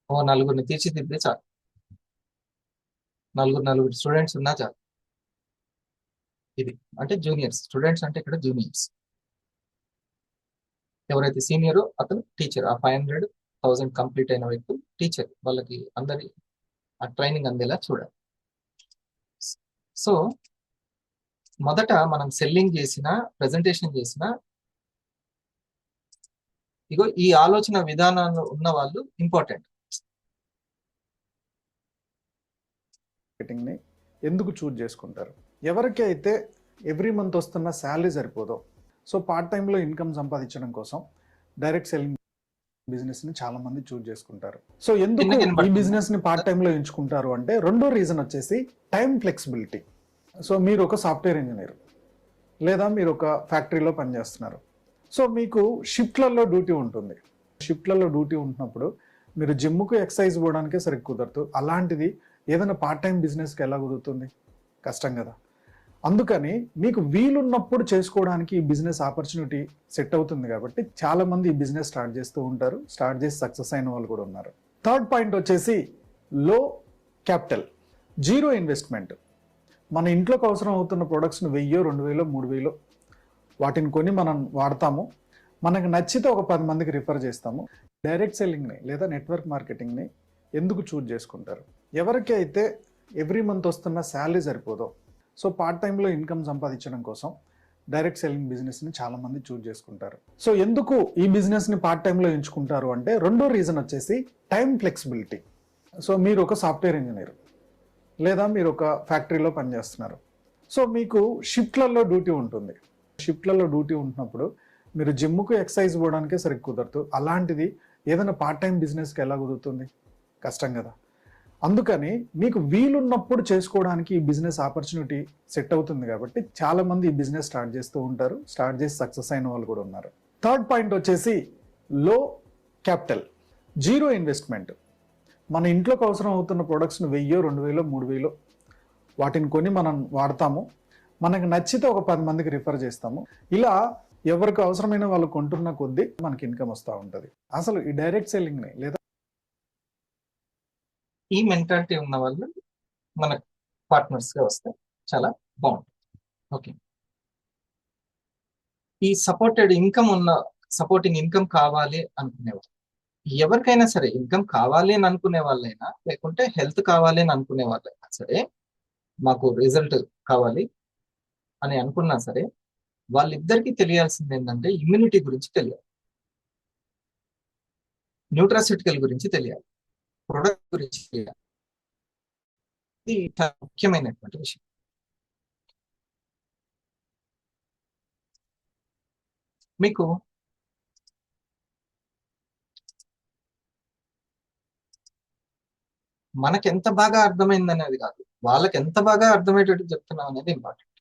ఓ నలుగురిని తీర్చిదిద్దే చాలు. నలుగురు నలుగురు స్టూడెంట్స్ ఉన్నా చాలు. ఇది అంటే జూనియర్స్. స్టూడెంట్స్ అంటే ఇక్కడ జూనియర్స్. ఎవరైతే సీనియరో అతను టీచర్. ఆ 500,000 కంప్లీట్ అయిన వ్యక్తులు టీచర్. వాళ్ళకి అందరి ఆ ట్రైనింగ్ అందేలా చూడాలి. సో మొదట మనం సెల్లింగ్ చేసిన, ప్రెజెంటేషన్ చేసిన ఇగో ఈ ఆలోచన విధానాలు ఉన్న వాళ్ళు ఇంపార్టెంట్. మార్కెటింగ్ని ఎందుకు చూజ్ చేసుకుంటారు? ఎవరికి అయితే ఎవ్రీ మంత్ వస్తున్న శాలరీ సరిపోదో, సో పార్ట్ టైంలో ఇన్కమ్ సంపాదించడం కోసం డైరెక్ట్ సెల్లింగ్ బిజినెస్ని చాలా మంది చూజ్ చేసుకుంటారు. సో ఎందుకు ఈ బిజినెస్ని పార్ట్ టైంలో ఎంచుకుంటారు అంటే రెండో రీజన్ వచ్చేసి టైం ఫ్లెక్సిబిలిటీ. సో మీరు ఒక సాఫ్ట్వేర్ ఇంజనీర్ లేదా మీరు ఒక ఫ్యాక్టరీలో పనిచేస్తున్నారు. సో మీకు షిఫ్ట్లలో డ్యూటీ ఉంటుంది. షిఫ్ట్లలో డ్యూటీ ఉంటున్నప్పుడు మీరు జిమ్కు ఎక్సర్సైజ్ పోవడానికే సరిగ్గా కుదరదు. అలాంటిది ఏదైనా పార్ట్ టైం బిజినెస్కి ఎలా కుదురుతుంది? కష్టం కదా. అందుకని మీకు వీలున్నప్పుడు చేసుకోవడానికి ఈ బిజినెస్ ఆపర్చునిటీ సెట్ అవుతుంది కాబట్టి చాలా మంది ఈ బిజినెస్ స్టార్ట్ చేస్తూ ఉంటారు. స్టార్ట్ చేసి సక్సెస్ అయిన వాళ్ళు కూడా ఉన్నారు. థర్డ్ పాయింట్ వచ్చేసి లో క్యాపిటల్, జీరో ఇన్వెస్ట్మెంట్. మన ఇంట్లోకి అవసరం అవుతున్న ప్రొడక్ట్స్ని 1000, 2000, 3000 వాటిని కొని మనం వాడతాము. మనకు నచ్చితే ఒక 10 మందికి రిఫర్ చేస్తాము. డైరెక్ట్ సెల్లింగ్ని లేదా నెట్వర్క్ మార్కెటింగ్ని ఎందుకు చూజ్ చేసుకుంటారు? ఎవరికి అయితే ఎవ్రీ మంత్ వస్తున్న శాలరీ సరిపోదో, సో పార్ట్ టైంలో ఇన్కమ్ సంపాదించడం కోసం డైరెక్ట్ సెల్లింగ్ బిజినెస్ని చాలా మంది చూజ్ చేసుకుంటారు. సో ఎందుకు ఈ బిజినెస్ని పార్ట్ టైంలో ఎంచుకుంటారు అంటే రెండో రీజన్ వచ్చేసి టైం ఫ్లెక్సిబిలిటీ. సో మీరు ఒక సాఫ్ట్వేర్ ఇంజనీర్ లేదా మీరు ఒక ఫ్యాక్టరీలో పనిచేస్తున్నారు. సో మీకు షిఫ్ట్లలో డ్యూటీ ఉంటుంది. షిఫ్ట్లలో డ్యూటీ ఉంటున్నప్పుడు మీరు జిమ్కు ఎక్సర్సైజ్ పోవడానికే సరిగ్గా కుదరదు. అలాంటిది ఏదైనా పార్ట్ టైం బిజినెస్కి ఎలా కుదురుతుంది? కష్టం కదా. అందుకని మీకు వీలున్నప్పుడు చేసుకోవడానికి ఈ బిజినెస్ ఆపర్చునిటీ సెట్ అవుతుంది కాబట్టి చాలా మంది ఈ బిజినెస్ స్టార్ట్ చేస్తూ ఉంటారు. స్టార్ట్ చేసి సక్సెస్ అయిన వాళ్ళు కూడా ఉన్నారు. థర్డ్ పాయింట్ వచ్చేసి లో క్యాపిటల్, జీరో ఇన్వెస్ట్మెంట్. మన ఇంట్లోకి అవసరం అవుతున్న ప్రొడక్ట్స్ని 1000, 2000, 3000 వాటిని కొని మనం వాడతాము. మనకు నచ్చితే ఒక 10 మందికి రిఫర్ చేస్తాము. ఇలా ఎవరికి అవసరమైన వాళ్ళు కొంటున్న కొద్దీ మనకి ఇన్కమ్ వస్తూ ఉంటుంది. అసలు ఈ డైరెక్ట్ సెల్లింగ్ని లేదా ఈ మెంటాలిటీ ఉన్న వాళ్ళు మన పార్ట్నర్స్గా వస్తే చాలా బాగుంటుంది. ఓకే, ఈ సపోర్టింగ్ ఇన్కమ్ కావాలి అనుకునేవాళ్ళు, ఎవరికైనా సరే ఇన్కమ్ కావాలి అని అనుకునే వాళ్ళైనా లేకుంటే హెల్త్ కావాలి అని అనుకునే వాళ్ళైనా సరే, మాకు రిజల్ట్ కావాలి అని అనుకున్నా సరే, వాళ్ళిద్దరికీ తెలియాల్సింది ఏంటంటే ఇమ్యూనిటీ గురించి తెలియాలి, న్యూట్రాసిటికల్ గురించి తెలియాలి, ప్రొడక్ట్ గురించి తెలియాలి. ఇది చాలా ముఖ్యమైనటువంటి విషయం. మీకు మనకి ఎంత బాగా అర్థమైంది అనేది కాదు, వాళ్ళకి ఎంత బాగా అర్థమయ్యేటట్టు చెప్తున్నాం అనేది ఇంపార్టెంట్.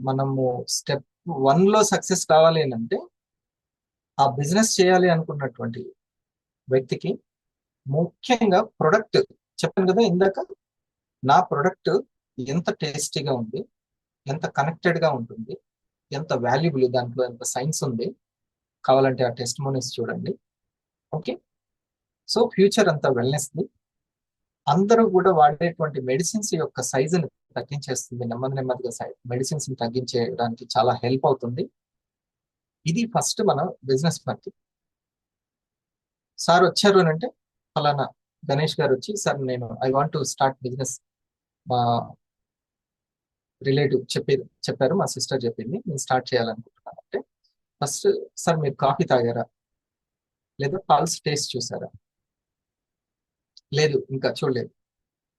మనము స్టెప్ 1లో సక్సెస్ కావాలి అంటే ఆ బిజినెస్ చేయాలి అనుకున్నటువంటి వ్యక్తికి ముఖ్యంగా ప్రొడక్ట్, చెప్పాను కదా ఇందాక, నా ప్రొడక్ట్ ఎంత టేస్టీగా ఉంది, ఎంత కనెక్టెడ్గా ఉంటుంది, ఎంత వాల్యుబుల్, దాంట్లో ఎంత సైన్స్ ఉంది, కావాలంటే ఆ టెస్టిమోనీస్ చూడండి. ఓకే, సో ఫ్యూచర్ అంతా వెల్నెస్ది. అందరూ కూడా వాడేటువంటి మెడిసిన్స్ యొక్క సైజుని తగ్గించేస్తుంది, నెమ్మదిగా మెడిసిన్స్ ని తగ్గించేయడానికి చాలా హెల్ప్ అవుతుంది. ఇది ఫస్ట్ మన బిజినెస్ పద్ధతి. సార్ వచ్చారు అని అంటే ఫలానా గణేష్ గారు వచ్చి, సార్ నేను I want to start business, మా రిలేటివ్ చెప్పారు, మా సిస్టర్ చెప్పింది, నేను స్టార్ట్ చేయాలనుకుంటున్నాను అంటే ఫస్ట్, సార్ మీరు కాఫీ తాగారా, లేదా పల్స్ టేస్ట్ చూసారా, లేదు ఇంకా చూడలేదు,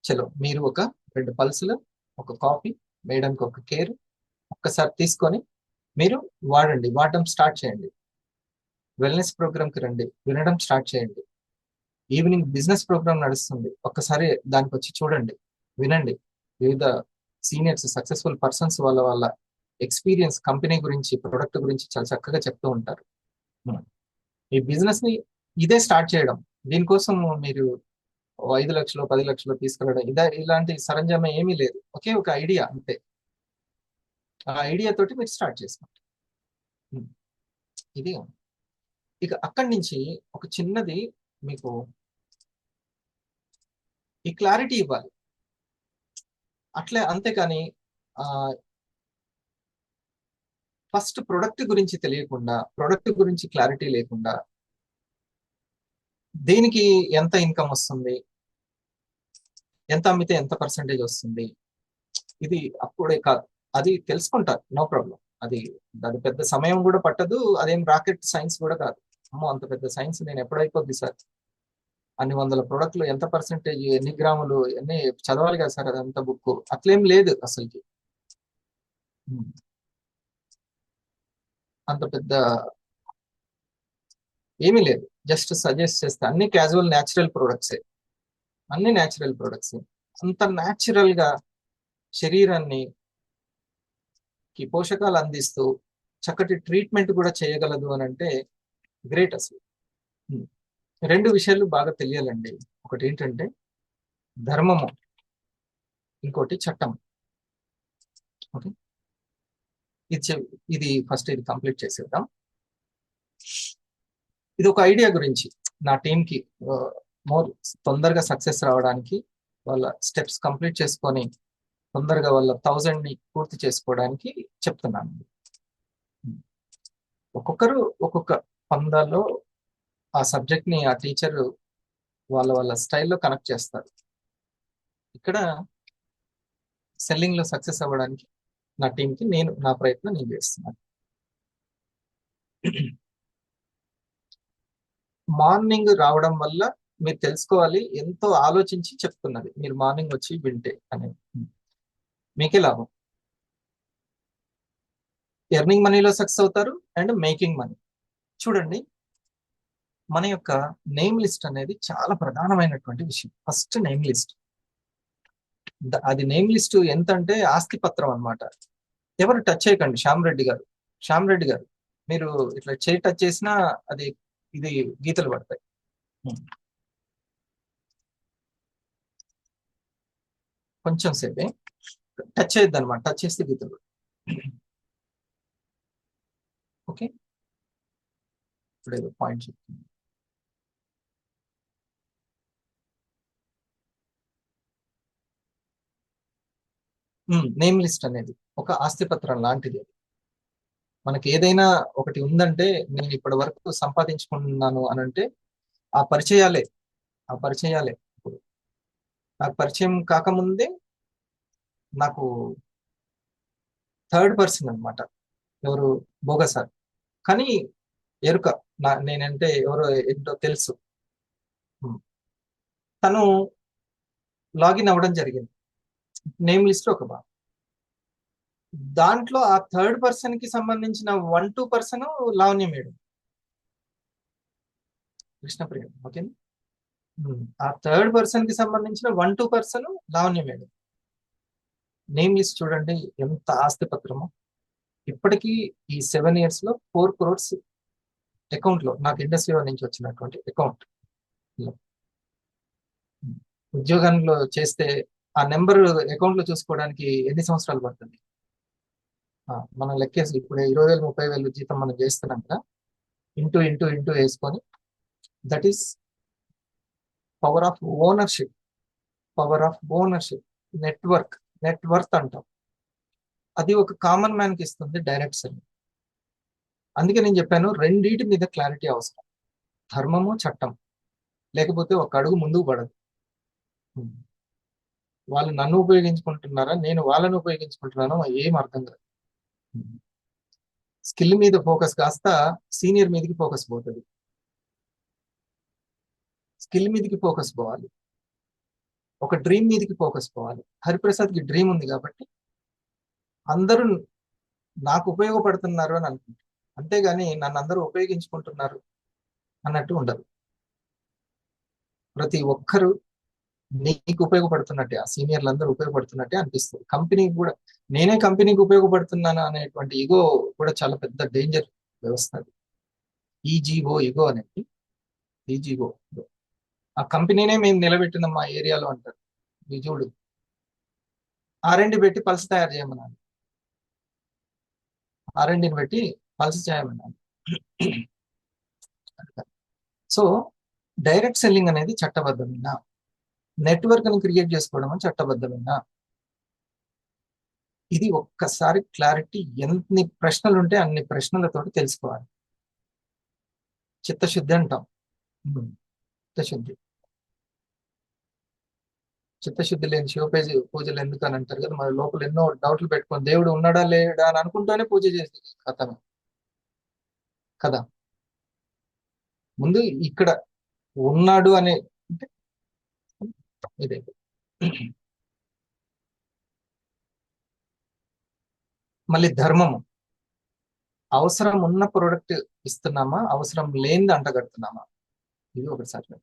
చలో మీరు ఒక 2 పల్సులు, ఒక కాఫీ వేయడానికి ఒక కేర్ ఒక్కసారి తీసుకొని మీరు వాడడం స్టార్ట్ చేయండి. వెల్నెస్ ప్రోగ్రామ్కి రండి, వినడం స్టార్ట్ చేయండి. ఈవినింగ్ బిజినెస్ ప్రోగ్రామ్ నడుస్తుంది, ఒక్కసారి దానికి వచ్చి చూడండి, వినండి. వివిధ సీనియర్స్, సక్సెస్ఫుల్ పర్సన్స్ వాళ్ళ ఎక్స్పీరియన్స్, కంపెనీ గురించి, ప్రొడక్ట్ గురించి చాలా చక్కగా చెప్తూ ఉంటారు. ఈ బిజినెస్ ని ఇదే స్టార్ట్ చేయడం, దీనికోసం మీరు 5 లక్షలు 10 లక్షలు తీసుకెళ్ళడం ఇలాంటి సరంజామా ఏమీ లేదు. ఒకే ఒక ఐడియా అంతే, ఆ ఐడియా తోటి మీరు స్టార్ట్ చేసుకోండి. ఇది ఇక అక్కడి నుంచి ఒక చిన్నది మీకు ఈ క్లారిటీ ఇవ్వాలి అట్లే, అంతేకాని ఫస్ట్ ప్రొడక్ట్ గురించి తెలియకుండా, ప్రొడక్ట్ గురించి క్లారిటీ లేకుండా దేనికి ఎంత ఇన్కమ్ వస్తుంది, ఎంత అమ్మితే ఎంత పర్సంటేజ్ వస్తుంది, ఇది అప్పుడే కాదు. అది తెలుసుకుంటారు, నో ప్రాబ్లం. అది అది పెద్ద సమయం కూడా పట్టదు, అదేం రాకెట్ సైన్స్ కూడా కాదు. అమ్మో అంత పెద్ద సైన్స్ నేను ఎప్పుడైపోద్ది సార్, అన్ని వందల ప్రోడక్ట్లు ఎంత పర్సెంటేజ్ ఎన్ని గ్రాములు ఎన్ని చదవాలి కదా సార్, అదంతా బుక్ అట్లేం లేదు అసలుకి. ఉమ్. అంత పెద్ద ఏమీ లేదు, జస్ట్ సజెస్ట్ చేస్తే అన్ని క్యాజువల్ న్యాచురల్ ప్రొడక్ట్సే, అన్ని న్యాచురల్ ప్రొడక్ట్స్. అంత న్యాచురల్ గా శరీరాన్ని పోషకాలు అందిస్తూ చక్కటి ట్రీట్మెంట్ కూడా చేయగలదు అని అంటే గ్రేట్ అసలు. ఉమ్. రెండు విషయాలు బాగా తెలియాలండి. ఒకటి ఏంటంటే ధర్మము, ఇంకోటి చట్టం. ఓకే, ఇది ఫస్ట్ ఇది కంప్లీట్ చేసేద్దాం. ఇది ఒక ఐడియా గురించి నా టీంకి మోర్ తొందరగా సక్సెస్ రావడానికి, వాళ్ళ స్టెప్స్ కంప్లీట్ చేసుకొని తొందరగా వాళ్ళ 1000 ని పూర్తి చేసుకోవడానికి చెప్తున్నాను. ఒక్కొక్కరు ఒక్కొక్క పందాల్లో ఆ సబ్జెక్ట్ ని ఆ టీచర్ వాళ్ళ వాళ్ళ స్టైల్లో కనెక్ట్ చేస్తారు. ఇక్కడ సెల్లింగ్ లో సక్సెస్ అవ్వడానికి నా టీంకి నా ప్రయత్నం నేను చేస్తున్నాను. మార్నింగ్ రావడం వల్ల మీరు తెలుసుకోవాలి, ఎంతో ఆలోచించి చెప్తున్నది మీరు మార్నింగ్ వచ్చి వింటే అనేది. మీకే లాభం, ఎర్నింగ్ మనీలో సక్సెస్ అవుతారు అండ్ మేకింగ్ మనీ. చూడండి, మన యొక్క నేమ్ లిస్ట్ అనేది చాలా ప్రధానమైనటువంటి విషయం. ఫస్ట్ నేమ్ లిస్ట్, అది నేమ్ లిస్ట్ ఎంత అంటే ఆస్తి పత్రం అన్నమాట. ఎవరు టచ్ చేయకండి. శ్యామ్ రెడ్డి గారు మీరు ఇట్లా చేయి టచ్ చేసినా అది ఇది గీతలు పడతాయి. కొంచెం సేపే టచ్ చేయొద్దు అనమాట, టచ్ చేస్తే గీతలు పడతాయి. ఓకే, ఇప్పుడు ఏదో పాయింట్ చెప్తుంది. నేమ్ లిస్ట్ అనేది ఒక ఆస్తి పత్రం లాంటిది. మనకి ఏదైనా ఒకటి ఉందంటే, నేను ఇప్పటి వరకు సంపాదించుకున్నాను అని అంటే ఆ పరిచయాలే, ఆ పరిచయాలే. ఇప్పుడు నాకు పరిచయం కాకముందే నాకు థర్డ్ పర్సన్ అన్నమాట. ఎవరు? భోగ సార్. కానీ ఎరుక, నేనంటే ఎవరో ఏంటో తెలుసు. ఉమ్. తను లాగిన్ అవ్వడం జరిగింది నేమ్ లిస్ట్ ఒక భాగం. దాంట్లో ఆ థర్డ్ పర్సన్ కి సంబంధించిన 1-2% లావణ్య మేడం, కృష్ణప్రియ. ఓకే, ఆ థర్డ్ పర్సన్ కి సంబంధించిన 1-2% లావణ్య మేడం. నేమ్ లిస్ట్ చూడండి ఎంత ఆస్తి పత్రమో. ఇప్పటికీ ఈ 7 years లో 4 crores అకౌంట్ లో, నాకు ఇండస్ట్రీలో నుంచి వచ్చినటువంటి అకౌంట్ లో. ఉద్యోగంలో చేస్తే ఆ నెంబర్ అకౌంట్ లో చూసుకోవడానికి ఎన్ని సంవత్సరాలు పడుతుంది? మనం లెక్కేసి ఇప్పుడు 20,000 30,000 జీతం మనం చేస్తున్నాం కదా, ఇంటూ ఇంటూ ఇంటూ వేసుకొని, that is power of ownership. Power of ownership, net worth అంటాం. అది ఒక కామన్ మ్యాన్ కి ఇస్తుంది డైరెక్ట్ సెల్లింగ్. అందుకే నేను చెప్పాను రెండింటి మీద క్లారిటీ అవసరం, ధర్మము చట్టం. లేకపోతే ఒక అడుగు ముందుకు పడదు. వాళ్ళు నన్ను ఉపయోగించుకుంటున్నారా, నేను వాళ్ళని ఉపయోగించుకుంటున్నానో ఏం అర్థం కాదు. స్కిల్ మీద ఫోకస్ కాస్త సీనియర్ మీదకి ఫోకస్ పోతుంది. స్కిల్ మీదకి ఫోకస్ పోవాలి, ఒక డ్రీమ్ మీదకి ఫోకస్ పోవాలి. హరిప్రసాద్కి డ్రీమ్ ఉంది కాబట్టి అందరూ నాకు ఉపయోగపడుతున్నారు అని అనుకుంటారు, అంతేగాని నన్ను అందరూ ఉపయోగించుకుంటున్నారు అన్నట్టు ఉండదు. ప్రతి ఒక్కరూ నీకు ఉపయోగపడుతున్నట్టే, ఆ సీనియర్లు అందరూ ఉపయోగపడుతున్నట్టే అనిపిస్తుంది. కంపెనీకి కూడా నేనే కంపెనీకి ఉపయోగపడుతున్నాను అనేటువంటి ఈగో కూడా చాలా పెద్ద డేంజర్ వ్యవస్థ. అది ఈజీఓ, ఈగో అనేది ఈజీఓ. ఆ కంపెనీనే మేము నిలబెట్టిన మా ఏరియాలో అంటారు. చూడు, R&D పెట్టి పల్స్ తయారు చేయమన్నాను, R&Dని పెట్టి పల్స్ చేయమన్నాను. సో డైరెక్ట్ సెల్లింగ్ అనేది చట్టబద్ధమైన, నెట్వర్క్ ని క్రియేట్ చేసుకోవడం అని చట్టబద్ధమైన. ఇది ఒక్కసారి క్లారిటీ, ఎన్ని ప్రశ్నలు ఉంటే అన్ని ప్రశ్నలతోటి తెలుసుకోవాలి. చిత్తశుద్ధి అంటాం. చిత్తశుద్ధి. చిత్తశుద్ధి లేని పూజలు ఎందుకు అని అంటారు కదా, మన లోపల ఎన్నో డౌట్లు పెట్టుకొని దేవుడు ఉన్నాడా లేడా అని అనుకుంటూనే పూజ చేసి కథను కదా. ముందు ఇక్కడ ఉన్నాడు అనే అంటే ఇదే. మళ్ళీ ధర్మము, అవసరం ఉన్న ప్రోడక్ట్ ఇస్తున్నామా, అవసరం లేనిది అంటగడుతున్నామా, ఇది ఒకసారి.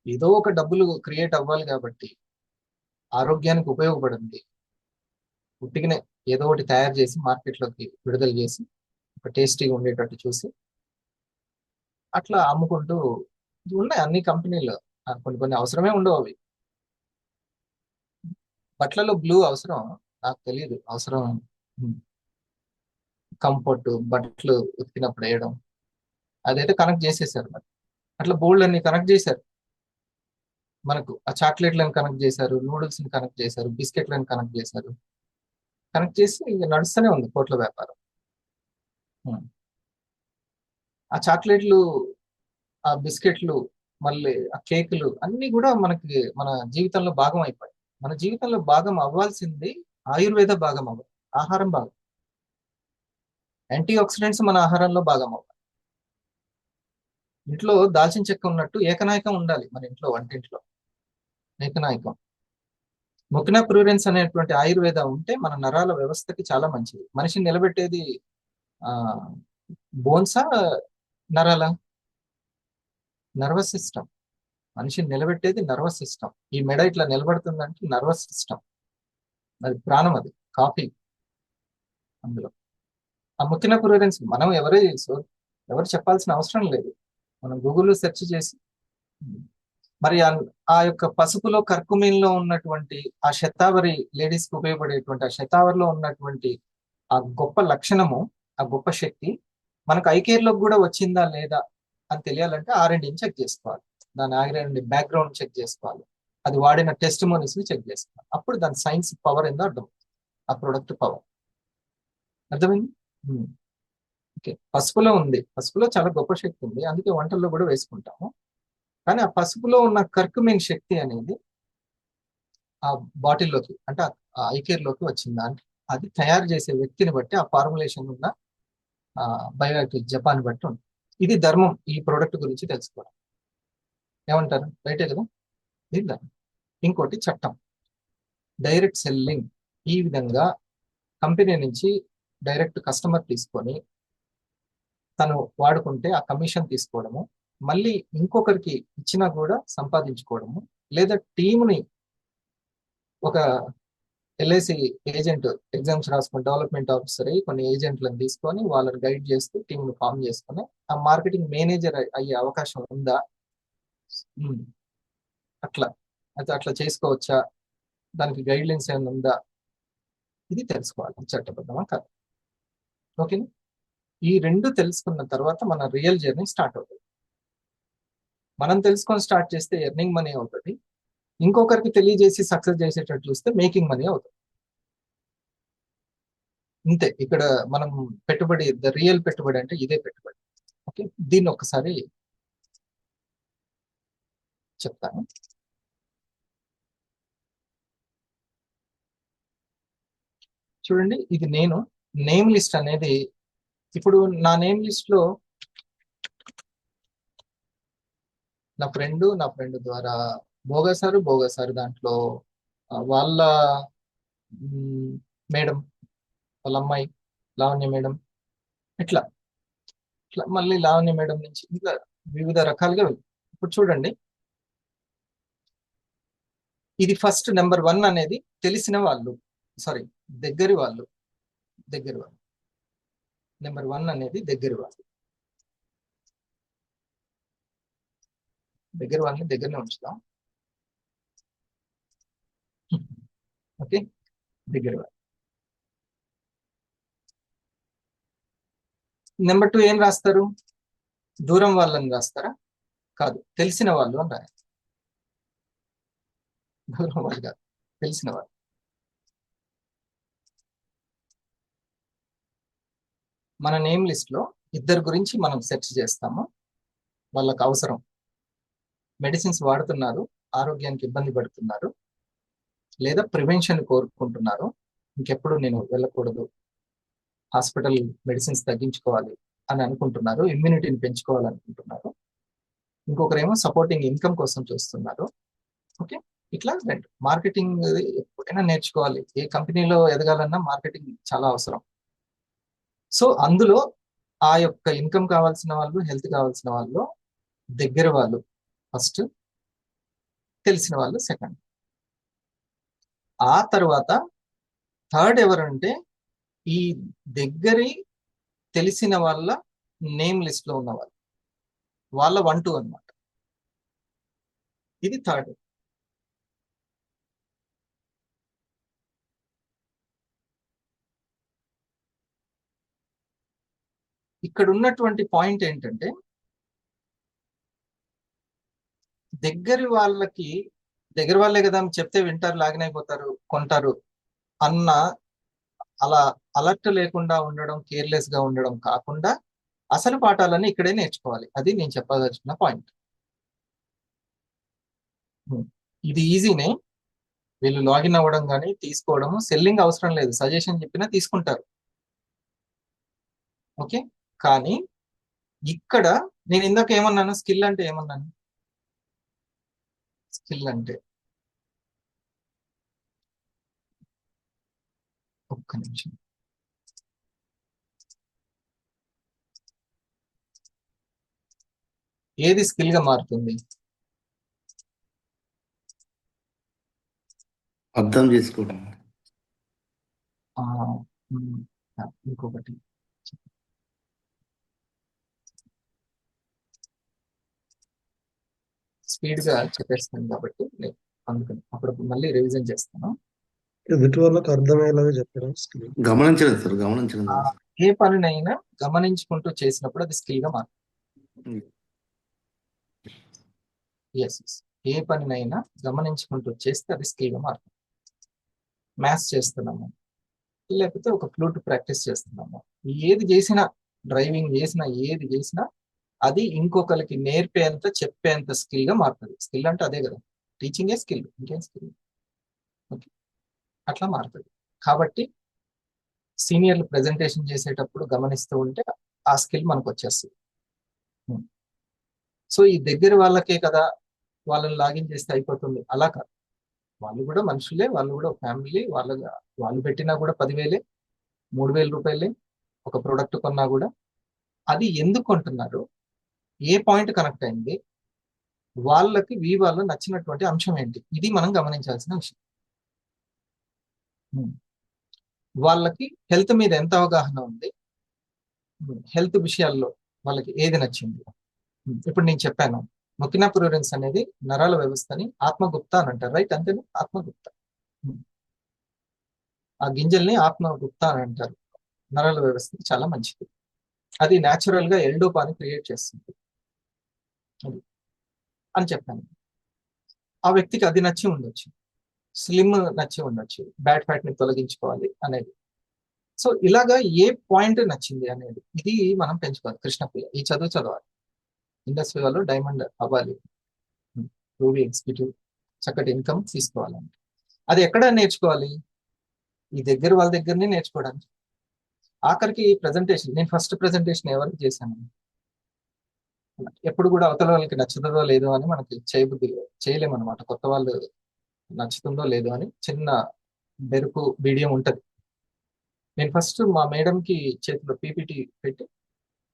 ఏదో ఒక డబ్బులు క్రియేట్ అవ్వాలి కాబట్టి ఆరోగ్యానికి ఉపయోగపడింది ఉట్టిగానే ఏదో ఒకటి తయారు చేసి మార్కెట్లోకి విడుదల చేసి ఒక టేస్టీగా ఉండేటట్టు చూసి అట్లా అమ్ముకుంటూ ఉన్నాయి అన్ని కంపెనీలు. కొన్ని కొన్ని అవసరమే ఉండవు అవి. బట్టలలో బ్లూ అవసరం నాకు తెలియదు, అవసరం. కంఫర్ట్, బట్టలు ఉతికినప్పుడు వేయడం, అదైతే కనెక్ట్ చేసేసారు. మరి అట్లా బోల్డ్ అన్ని కనెక్ట్ చేశారు. మనకు ఆ చాక్లెట్లను కనెక్ట్ చేశారు, నూడిల్స్ ని కనెక్ట్ చేశారు, బిస్కెట్లను కనెక్ట్ చేశారు. కనెక్ట్ చేసి ఇక నడుస్తూనే ఉంది కోట్ల వ్యాపారం. ఆ చాక్లెట్లు, ఆ బిస్కెట్లు, మళ్ళీ ఆ కేకులు అన్ని కూడా మనకి మన జీవితంలో భాగం అయిపోయాయి. మన జీవితంలో భాగం అవ్వాల్సింది ఆయుర్వేద భాగం అవ్వాలి, ఆహారం భాగం. యాంటీ ఆక్సిడెంట్స్ మన ఆహారంలో భాగం అవ్వాలి. ఇంట్లో దాల్చిన చెక్క ఉన్నట్టు ఏకనాయకం ఉండాలి మన ఇంట్లో, వంటింట్లో ఏకనాయకం. మొకినా ప్రూరెన్స్ అనేటువంటి ఆయుర్వేద ఉంటే మన నరాల వ్యవస్థకి చాలా మంచిది. మనిషిని నిలబెట్టేది ఆ బోన్సా, నరాల, నర్వస్ సిస్టమ్. మనిషిని నిలబెట్టేది నర్వస్ సిస్టమ్. ఈ మెడ ఇట్లా నిలబడుతుందంటే నర్వస్ సిస్టమ్, అది ప్రాణం, అది కాఫీ అందులో. ఆ మొకినా ప్రూరెన్స్ మనం ఎవరు చెప్పాల్సిన అవసరం లేదు, మనం గూగుల్లో సెర్చ్ చేసి. మరి ఆ యొక్క పసుపులో కర్కుమిన్లో ఉన్నటువంటి ఆ శతావరి, లేడీస్ కి ఉపయోగపడేటువంటి ఆ శతావరిలో ఉన్నటువంటి ఆ గొప్ప లక్షణము, ఆ గొప్ప శక్తి మనకు ఐకేర్లోకి కూడా వచ్చిందా లేదా అని తెలియాలంటే R&D చెక్ చేసుకోవాలి, దాని R&D బ్యాక్గ్రౌండ్ చెక్ చేసుకోవాలి, అది వాడిన టెస్టిమోనీస్ ని చెక్ చేసుకోవాలి. అప్పుడు దాని సైన్స్ పవర్ ఏందో అర్థం, ఆ ప్రొడక్ట్ పవర్ అర్థమైంది. ఓకే, పసుపులో ఉంది, పసుపులో చాలా గొప్ప శక్తి ఉంది, అందుకే వంటల్లో కూడా వేసుకుంటాము. కానీ ఆ పసుపులో ఉన్న కర్కుమిన్ శక్తి అనేది ఆ బాటిల్లోకి అంటే ఆ ఐకేర్లోకి వచ్చిందా అంటే అది తయారు చేసే వ్యక్తిని బట్టి, ఆ ఫార్ములేషన్ ఉన్న బయోయాక్టివ్ జపాన్ బట్టి ఉంది. ఇది ధర్మం ఈ ప్రోడక్ట్ గురించి తెలుసుకోవడం. ఏమంటారు, రైటే కదా, ఇది ధర్మం. ఇంకోటి చట్టం, డైరెక్ట్ సెల్లింగ్. ఈ విధంగా కంపెనీ నుంచి డైరెక్ట్ కస్టమర్ తీసుకొని తను వాడుకుంటే ఆ కమిషన్ తీసుకోవడము, మళ్ళీ ఇంకొకరికి ఇచ్చినా కూడా సంపాదించుకోవడము, లేదా టీముని ఒక LIC ఏజెంట్ ఎగ్జామ్స్ రాసుకుని డెవలప్మెంట్ ఆఫీసర్ అయ్యి కొన్ని ఏజెంట్లను తీసుకొని వాళ్ళని గైడ్ చేస్తూ టీంను ఫామ్ చేసుకుని ఆ మార్కెటింగ్ మేనేజర్ అయ్యే అవకాశం ఉందా, అట్లా అయితే అట్లా చేసుకోవచ్చా, దానికి గైడ్ లైన్స్ ఏమైనా ఉందా, ఇది తెలుసుకోవాలి చట్టబద్ధమా కాదు. ఓకేనా, ఈ రెండు తెలుసుకున్న తర్వాత మన రియల్ జర్నీ స్టార్ట్ అవుతుంది. మనం తెలుసుకొని స్టార్ట్ చేస్తే ఎర్నింగ్ మనీ అవుతుంది, ఇంకొకరికి తెలియజేసి సక్సెస్ చేసేటట్టు చూస్తే మేకింగ్ మనీ అవుతుంది. ఇంతే, ఇక్కడ మనం పెట్టుబడి, ద రియల్ పెట్టుబడి అంటే ఇదే పెట్టుబడి. ఓకే, దీన్ని ఒకసారి చెప్తాను. చూడండి, ఇది నేను నేమ్ లిస్ట్ అనేది, ఇప్పుడు నా నేమ్ లిస్ట్ లో నా ఫ్రెండ్ ద్వారా భోగసారు దాంట్లో వాళ్ళ మేడం, వాళ్ళ అమ్మాయి లావణ్య మేడం, ఇట్లా ఇట్లా మళ్ళీ లావణ్య మేడం నుంచి ఇంకా వివిధ రకాలుగా. ఇప్పుడు చూడండి, ఇది ఫస్ట్ నెంబర్ 1 అనేది తెలిసిన వాళ్ళు, సారీ దగ్గర వాళ్ళు. నెంబర్ 1 అనేది దగ్గర వాళ్ళు. దగ్గర వాళ్ళని దగ్గరనే ఉంచుతాం. ఓకే, దగ్గర వాళ్ళు. నెంబర్ 2 ఏం రాస్తారు, దూరం వాళ్ళని రాస్తారా, కాదు, తెలిసిన వాళ్ళు అని రాయాలి. దూరం వాళ్ళు కాదు, తెలిసిన వాళ్ళు. మన నేమ్ లిస్ట్ లో ఇద్దరు గురించి మనం సెర్చ్ చేస్తాము, వాళ్ళకి అవసరం, మెడిసిన్స్ వాడుతున్నారు, ఆరోగ్యానికి ఇబ్బంది పడుతున్నారు, లేదా ప్రివెన్షన్ కోరుకుంటున్నారు, ఇంకెప్పుడు నేను వెళ్ళకూడదు, హాస్పిటల్ మెడిసిన్స్ తగ్గించుకోవాలి అని అనుకుంటున్నారు, ఇమ్యూనిటీని పెంచుకోవాలనుకుంటున్నారు, ఇంకొకరేమో సపోర్టింగ్ ఇన్కమ్ కోసం చూస్తున్నారు. ఓకే, ఇట్లా రెండు మార్కెటింగ్ ఎప్పుడైనా నేర్చుకోవాలి. ఏ కంపెనీలో ఎదగాలన్నా మార్కెటింగ్ చాలా అవసరం. సో అందులో ఆ యొక్క ఇన్కమ్ కావాల్సిన వాళ్ళు, హెల్త్ కావాల్సిన వాళ్ళు, దగ్గర వాళ్ళు ఫస్ట్, తెలిసిన వాళ్ళు సెకండ్. ఆ తర్వాత థర్డ్ ఎవరంటే ఈ దగ్గరి తెలిసిన వాళ్ళ నేమ్ లిస్ట్ లో ఉన్న వాళ్ళు, వాళ్ళ 1-2 అన్నమాట. ఇది థర్డ్. ఇక్కడ ఉన్నటువంటి పాయింట్ ఏంటంటే దగ్గర వాళ్ళే కదా అని చెప్తే వింటారు, లాగిన్ అయిపోతారు, కొంటారు అన్న అలా అలర్ట్ లేకుండా ఉండడం, కేర్లెస్ గా ఉండడం కాకుండా అసలు పాఠాలన్నీ ఇక్కడే నేర్చుకోవాలి. అది నేను చెప్పదలుచుకున్న పాయింట్. ఇది ఈజీనే, వీళ్ళు లాగిన్ అవ్వడం కానీ తీసుకోవడం, సెల్లింగ్ అవసరం లేదు, సజెషన్ చెప్పినా తీసుకుంటారు. ఓకే, కానీ ఇక్కడ నేను ఇందాక ఏమన్నాను, స్కిల్ అంటే ఏమన్నాను? స్కిల్ అంటే ఒక్క నిమిషం, ఏది స్కిల్ గా మారుతుంది? అర్థం చేసుకోవడం. ఆ, ఉమ్, ఇంకొకటి స్పీడ్ గా చెప్పేస్తాను కాబట్టి అందుకని అప్పుడు మళ్ళీ రివిజన్ చేస్తాను. ఎదుటి వాళ్ళకి అర్థమయ్యేలాగా చెప్పడం స్కిల్. గమనించలేదు సార్, గమనించలేదు. ఏ పనినైనా గమనించుకుంటూ చేసినప్పుడు అది స్కిల్ గా మారుతుంది. ఎస్, ఏ పనినైనా గమనించుకుంటూ చేస్తే అది స్కిల్ గా మారుతుంది. మ్యాథ్స్ చేస్తున్నాము, లేకపోతే ఒక ఫ్లూట్ ప్రాక్టీస్ చేస్తున్నాము, ఏది చేసినా, డ్రైవింగ్ చేసినా, ఏది చేసినా అది ఇంకొకరికి నేర్పేంత, చెప్పేంత స్కిల్ గా మారుతుంది. స్కిల్ అంటే అదే కదా, టీచింగే స్కిల్, ఇంకేం స్కిల్. ఓకే, అట్లా మారుతుంది. కాబట్టి సీనియర్లు ప్రెజెంటేషన్ చేసేటప్పుడు గమనిస్తూ ఉంటే ఆ స్కిల్ మనకు వచ్చేస్తుంది. సో ఈ దగ్గర వాళ్ళకే కదా వాళ్ళని లాగిన్ చేస్తే అయిపోతుంది, అలా కాదు. వాళ్ళు కూడా మనుషులే, వాళ్ళు కూడా ఫ్యామిలీ, వాళ్ళు పెట్టినా కూడా 10,000 3,000 రూపాయలే ఒక ప్రోడక్ట్ కొన్నా కూడా. అది ఎందుకు కొంటున్నారు, ఏ పాయింట్ కనెక్ట్ అయింది, వాళ్ళకి వాళ్ళు నచ్చినటువంటి అంశం ఏంటి, ఇది మనం గమనించాల్సిన విషయం. వాళ్ళకి హెల్త్ మీద ఎంత అవగాహన ఉంది, హెల్త్ విషయాల్లో వాళ్ళకి ఏది నచ్చింది. ఇప్పుడు నేను చెప్పాను, మొకినాపురరెన్స్ అనేది నరాల వ్యవస్థని ఆత్మగుప్త అని అంటారు, రైట్? అంతేనా? ఆత్మగుప్త, ఆ గింజల్ని ఆత్మగుప్త అని అంటారు. నరాల వ్యవస్థకి చాలా మంచిది. అది న్యాచురల్ గా ఎల్డోపాని క్రియేట్ చేస్తుంది అది అని చెప్పాను. ఆ వ్యక్తికి అది నచ్చి ఉండొచ్చు, స్లిమ్ నచ్చి ఉండొచ్చు, బ్యాడ్ ఫ్యాట్ ని తొలగించుకోవాలి అనేది. సో ఇలాగా ఏ పాయింట్ నచ్చింది అనేది, ఇది మనం పెంచుకోవాలి. కృష్ణప్రియ ఈ చదువు చదవాలి, ఇండస్ట్రీ వాళ్ళు డైమండ్ అవ్వాలి, రూబీ ఎగ్జిక్యూటివ్, చక్కటి ఇన్కమ్ తీసుకోవాలంటే అది ఎక్కడ నేర్చుకోవాలి? ఈ దగ్గర వాళ్ళ దగ్గరనే నేర్చుకోవడానికి. ఆఖరికి ప్రెజెంటేషన్, నేను ఫస్ట్ ప్రెజెంటేషన్ ఎవరికి చేశాను, ఎప్పుడు కూడా అవతల వాళ్ళకి నచ్చుతుందో లేదో అని మనకి చేయలేము అనమాట. కొత్త వాళ్ళు నచ్చుతుందో లేదో అని చిన్న బెరుకు బిడియం ఉంటది. నేను ఫస్ట్ మా మేడంకి చేతిలో పీపీటీ పెట్టి,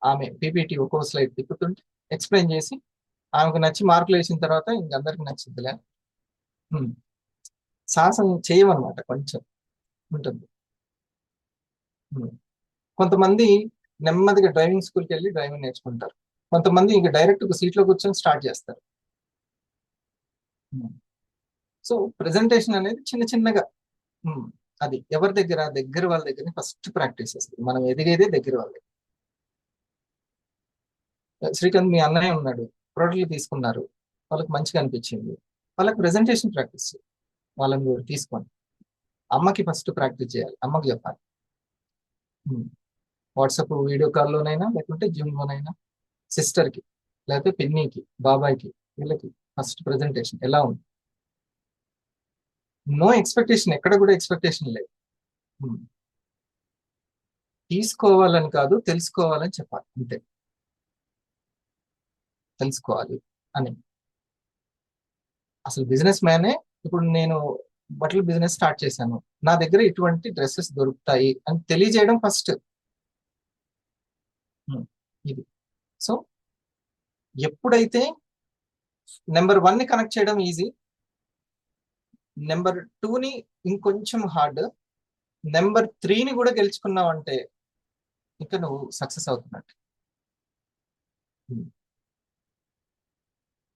ఆమె పీపీటీ ఒక్కో స్లైడ్ తిప్పుతుంటే ఎక్స్ప్లెయిన్ చేసి, ఆమెకు నచ్చి మార్కులు వేసిన తర్వాత ఇంకందరికి నచ్చిందిలే, సాహసం చేయమన్నమాట, కొంచెం ఉంటుంది. కొంతమంది నెమ్మదిగా డ్రైవింగ్ స్కూల్కి వెళ్ళి డ్రైవింగ్ నేర్చుకుంటారు, కొంతమంది ఇంక డైరెక్ట్ సీట్లో కూర్చొని స్టార్ట్ చేస్తారు. సో ప్రెజెంటేషన్ అనేది చిన్న చిన్నగా, అది ఎవరి దగ్గర వాళ్ళ దగ్గర ఫస్ట్ ప్రాక్టీస్ చేస్తుంది. మనం ఎదిగేదే దగ్గర వాళ్ళ దగ్గర. శ్రీకాంత్ మీ అన్నయ్య ఉన్నాడు, ప్రోడక్ట్లు తీసుకున్నారు, వాళ్ళకి మంచిగా అనిపించింది, వాళ్ళకి ప్రెజెంటేషన్ ప్రాక్టీస్ వాళ్ళని కూడా తీసుకొని అమ్మకి ఫస్ట్ ప్రాక్టీస్ చేయాలి, అమ్మకి చెప్పాలి. వాట్సాప్ వీడియో కాల్లోనైనా, లేకుంటే జూమ్లోనైనా, సిస్టర్కి, లేకపోతే పిన్నికి, బాబాయ్కి, వీళ్ళకి ఫస్ట్ ప్రెజెంటేషన్ ఎలా ఉంది? నో ఎక్స్పెక్టేషన్, ఎక్కడ కూడా ఎక్స్పెక్టేషన్ లేదు. తీసుకోవాలని కాదు, తెలుసుకోవాలని చెప్పాలి అంతే. తెలుసుకోవాలి అని. అసలు బిజినెస్ మ్యానే ఇప్పుడు నేను బట్టల బిజినెస్ స్టార్ట్ చేశాను, నా దగ్గర ఇటువంటి డ్రెస్సెస్ దొరుకుతాయి అని తెలియజేయడం ఫస్ట్. ఇది. సో ఎప్పుడైతే నెంబర్ 1 ని కనెక్ట్ చేయడం ఈజీ, నెంబర్ 2ని ఇంకొంచెం హార్డ్, నెంబర్ 3ని కూడా గెలుచుకున్నావంటే ఇక నువ్వు సక్సెస్ అవుతున్నట్టు.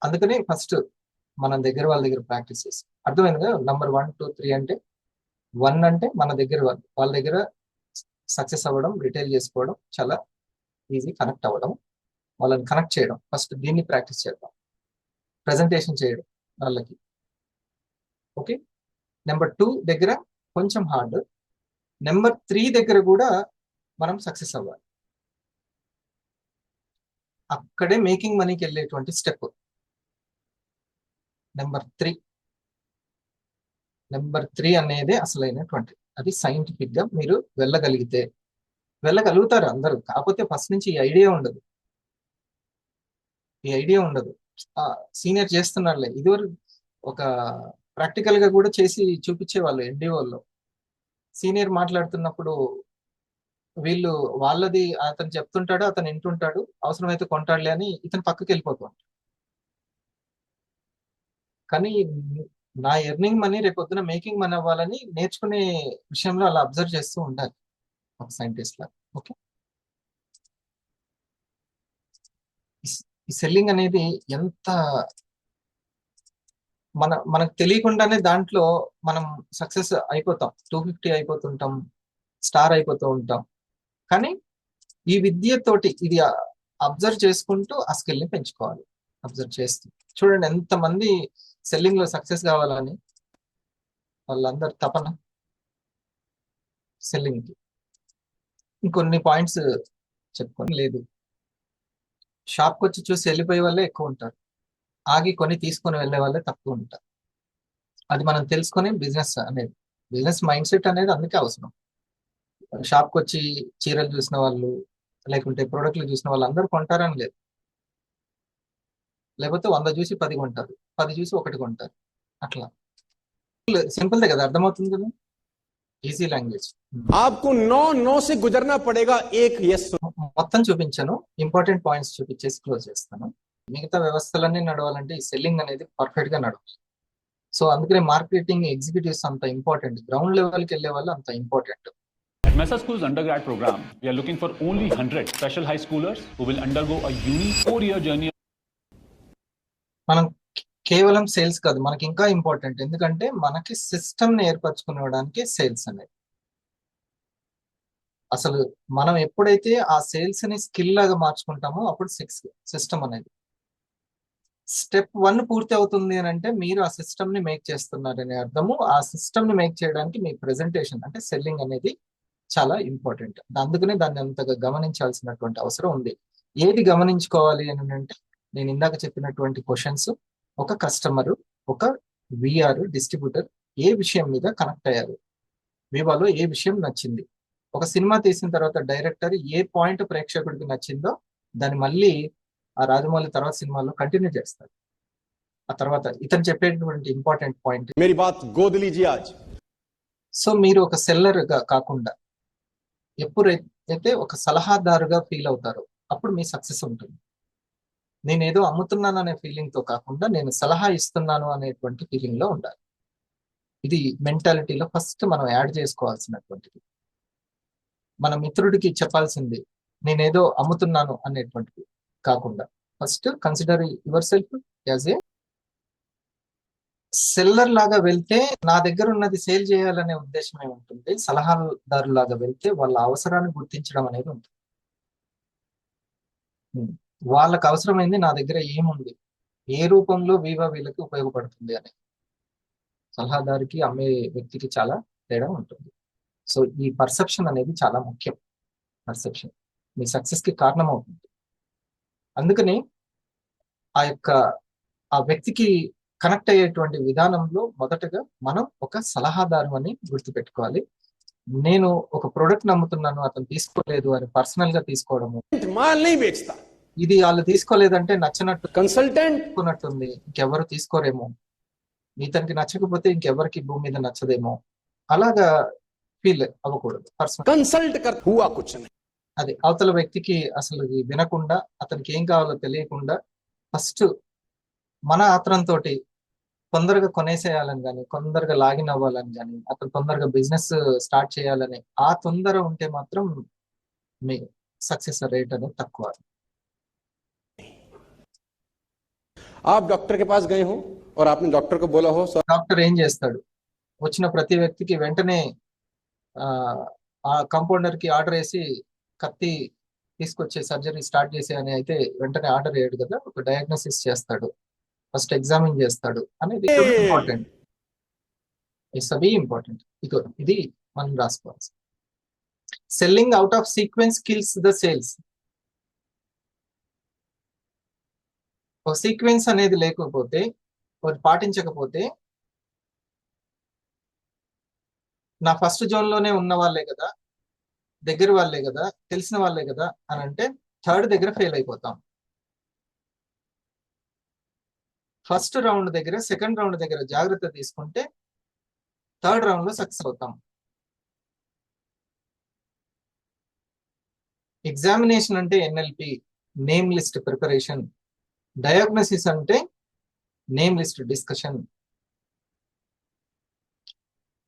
అందుకని ఫస్ట్ మన దగ్గర వాళ్ళ దగ్గర ప్రాక్టీస్ చేసి అర్థమైంది కదా. నంబర్ 1, 2, 3 అంటే 1 అంటే మన దగ్గర వాళ్ళ దగ్గర సక్సెస్ అవ్వడం, రిటైల్ చేసుకోవడం చాలా ఈజీ. కనెక్ట్ అవ్వడం, వాళ్ళని కనెక్ట్ చేయడం, ఫస్ట్ దీన్ని ప్రాక్టీస్ చేద్దాం. ప్రజెంటేషన్ చేయడం వాళ్ళకి. ఓకే. నెంబర్ 2 దగ్గర కొంచెం హార్డ్, నెంబర్ 3 దగ్గర కూడా మనం సక్సెస్ అవ్వాలి. అక్కడే మేకింగ్ మనీకి వెళ్ళేటువంటి స్టెప్ నెంబర్ 3 అనేది అసలైనటువంటి, అది సైంటిఫిక్ గా మీరు వెళ్ళగలుగుతారు అందరూ. కాకపోతే ఫస్ట్ నుంచి ఈ ఐడియా ఉండదు. సీనియర్ చేస్తున్నారులే, ఇదివరకు ఒక ప్రాక్టికల్ గా కూడా చేసి చూపించేవాళ్ళు ఎన్డీఓలో. సీనియర్ మాట్లాడుతున్నప్పుడు వీళ్ళు వాళ్ళది అతను చెప్తుంటాడు, అతను వింటుంటాడు, అవసరమైతే కొంటాడులే అని ఇతను పక్కకి వెళ్ళిపోతాడు. కానీ నా ఎర్నింగ్ మనీ రేపొద్దున మేకింగ్ మనీ అవ్వాలని నేర్చుకునే విషయంలో అలా అబ్జర్వ్ చేస్తూ ఉండాలి ఒక సైంటిస్ట్ లా. ఓకే. ఈ సెల్లింగ్ అనేది ఎంత మనకు తెలియకుండానే దాంట్లో మనం సక్సెస్ అయిపోతాం, 250 అయిపోతుంటాం, స్టార్ అయిపోతూ ఉంటాం. కానీ ఈ విద్యతోటి ఇది అబ్జర్వ్ చేసుకుంటూ ఆ స్కిల్ ని పెంచుకోవాలి. అబ్జర్వ్ చేస్తూ చూడండి ఎంతమంది సెల్లింగ్ లో సక్సెస్ కావాలని వాళ్ళందరు తపన సెల్లింగ్ కి. ఇంకొన్ని పాయింట్స్ చెప్పుకొని లేదు, షాప్కి వచ్చి చూసి వెళ్ళిపోయే వాళ్ళే ఎక్కువ ఉంటారు, ఆగి కొని తీసుకొని వెళ్ళే వాళ్ళే తక్కువ ఉంటారు. అది మనం తెలుసుకొని బిజినెస్ మైండ్ సెట్ అనేది అందుకే అవసరం. షాప్కి వచ్చి చీరలు చూసిన వాళ్ళు లేకుంటే ప్రోడక్ట్లు చూసిన వాళ్ళు అందరూ కొంటారని లేదు. లేకపోతే 100 చూసి 10 కొంటారు, 10 చూసి 1 కొంటారు. అట్లా సింపుల్దే కదా, అర్థమవుతుంది కదా, ఈజీ లాంగ్వేజ్. आपको 9 से गुजरना पड़ेगा एक यस. మొత్తం చూపించాను, ఇంపార్టెంట్ పాయింట్స్ చూపించేసి క్లోజ్ చేస్తాను. మిగతా వ్యవస్థలన్నీ నడవాలంటే ఈ సెల్లింగ్ అనేది పర్ఫెక్ట్ గా నడవాలి. సో అందుకనే మార్కెటింగ్ ఎగ్జిక్యూటివ్స్ అంత ఇంపార్టెంట్, గ్రౌండ్ లెవెల్కి వెళ్ళే వాళ్ళు అంత important. At Mesa School's undergrad program, we are looking for only 100 special high schoolers who will undergo a unique 4-year journey. మనం కేవలం సేల్స్ కాదు, మనకి ఇంకా ఇంపార్టెంట్, ఎందుకంటే మనకి సిస్టమ్ ని ఏర్పరచుకునేడానికి సేల్స్ అనేది. అసలు మనం ఎప్పుడైతే ఆ సేల్స్ ని స్కిల్ లాగా మార్చుకుంటామో అప్పుడు సిస్టమ్ అనేది స్టెప్ 1 పూర్తి అవుతుంది అని అంటే మీరు ఆ సిస్టమ్ ని మేక్ చేస్తున్నారనే అర్థము. ఆ సిస్టమ్ ని మేక్ చేయడానికి మీ ప్రెజెంటేషన్ అంటే సెల్లింగ్ అనేది చాలా ఇంపార్టెంట్. అందుకనే దాన్ని అంతగా గమనించాల్సినటువంటి అవసరం ఉంది. ఏది గమనించుకోవాలి అని అంటే నేను ఇందాక చెప్పినటువంటి క్వశ్చన్స్, ఒక కస్టమర్, ఒక విఆర్ డిస్ట్రిబ్యూటర్ ఏ విషయం మీద కనెక్ట్ అయ్యారు, వివాలో ఏ విషయం నచ్చింది, ఒక సినిమా తీసిన తర్వాత డైరెక్టర్ ఏ పాయింట్ ప్రేక్షకుడికి నచ్చిందో దాన్ని మళ్ళీ ఆ రాజమౌళి తర్వాత సినిమాలో కంటిన్యూ చేస్తారు. ఆ తర్వాత ఇతను చెప్పేటువంటి ఇంపార్టెంట్ పాయింట్, मेरी बात गोद लीजिए आज. సో మీరు ఒక సెల్లర్ గా కాకుండా ఎప్పుడైతే ఒక సలహాదారుగా ఫీల్ అవుతారో అప్పుడు మీ సక్సెస్ ఉంటుంది. నేనేదో అమ్ముతున్నాను అనే ఫీలింగ్ తో కాకుండా నేను సలహా ఇస్తున్నాను అనేటువంటి ఫీలింగ్ లో ఉండాలి. ఇది మెంటాలిటీలో ఫస్ట్ మనం యాడ్ చేసుకోవాల్సినటువంటిది. మన మిత్రుడికి చెప్పాల్సింది నేనేదో అమ్ముతున్నాను అనేటువంటిది కాకుండా first consider your self as a seller లాగా వెళ్తే నా దగ్గర ఉన్నది సేల్ చేయాలనే ఉద్దేశమే ఉంటుంది. సలహాదారు లాగా వెళ్తే వాళ్ళ అవసరాన్ని గుర్తించడం అనేది ఉంటుంది. వాళ్ళకి అవసరమైంది నా దగ్గర ఏముంది, ఏ రూపంలో వీళ్ళకి ఉపయోగపడుతుంది అని. సలహాదారికి అమ్మే వ్యక్తికి చాలా తేడా ఉంటుంది. సో ఈ పర్సెప్షన్ అనేది చాలా ముఖ్యం. పర్సెప్షన్ మీ సక్సెస్ కి కారణం అవుతుంది. అందుకని ఆ యొక్క ఆ వ్యక్తికి కనెక్ట్ అయ్యేటువంటి విధానంలో మొదటగా మనం ఒక సలహాదారు అని గుర్తుపెట్టుకోవాలి. నేను ఒక ప్రోడక్ట్ నమ్ముతున్నాను, అతను తీసుకోలేదు అని పర్సనల్ గా తీసుకోవడము, माल नहीं बेचता, ఇది వాళ్ళు తీసుకోలేదంటే నచ్చినట్టు कंसल्टेंट అనుకున్నట్టుంది, ఇంకెవరు తీసుకోరేమో, ఇతనికి నచ్చకపోతే ఇంకెవరికి భూమి మీద నచ్చదేమో, అలాగా ఫీల్ అవ్వకూడదు. పర్సనల్ कंसल्ट कर हुआ कुछ नहीं. అది అవతల వ్యక్తికి అసలు ఇది వినకుండా, అతనికి ఏం కావాలో తెలియకుండా ఫస్ట్ మన ఆత్రంతో తొందరగా కొనేసేయాలని కానీ, తొందరగా లాగిన్ అవ్వాలని కానీ, అతను తొందరగా బిజినెస్ స్టార్ట్ చేయాలని ఆ తొందర ఉంటే మాత్రం మీ సక్సెస్ రేట్ అనేది తక్కువ. आप डॉक्टर के पास गए हो और आपने डॉक्टर को बोला हो డాక్టర్ ఏం చేస్తాడు, వచ్చిన ప్రతి వ్యక్తికి వెంటనే ఆ కంపౌండర్ కి ఆర్డర్ వేసి కత్తి తీసుకొచ్చే సర్జరీ స్టార్ట్ చేసే అని అయితే వెంటనే ఆర్డర్ వేయడు కదా. ఒక డయాగ్నోసిస్ చేస్తాడు, ఫస్ట్ ఎగ్జామిన్ చేస్తాడు అనేది ఇంపార్టెంట్. It's very important. ఇది మనం రాసుకోవాలి. Selling out of sequence kills the sales. ఒక సీక్వెన్స్ అనేది లేకపోతే, పాటించకపోతే, నా ఫస్ట్ జోన్ లోనే ఉన్న వాళ్ళే కదా, దగ్గర వాళ్ళే కదా, తెలిసిన వాళ్ళే కదా అని అంటే థర్డ్ దగ్గర ఫెయిల్ అయిపోతాం. ఫస్ట్ రౌండ్ దగ్గర, సెకండ్ రౌండ్ దగ్గర జాగ్రత్త తీసుకుంటే థర్డ్ రౌండ్ లో సక్సెస్ అవుతాం. ఎగ్జామినేషన్ అంటే NLP, name list preparation. Diagnosis అంటే నేమ్ లిస్ట్ డిస్కషన్.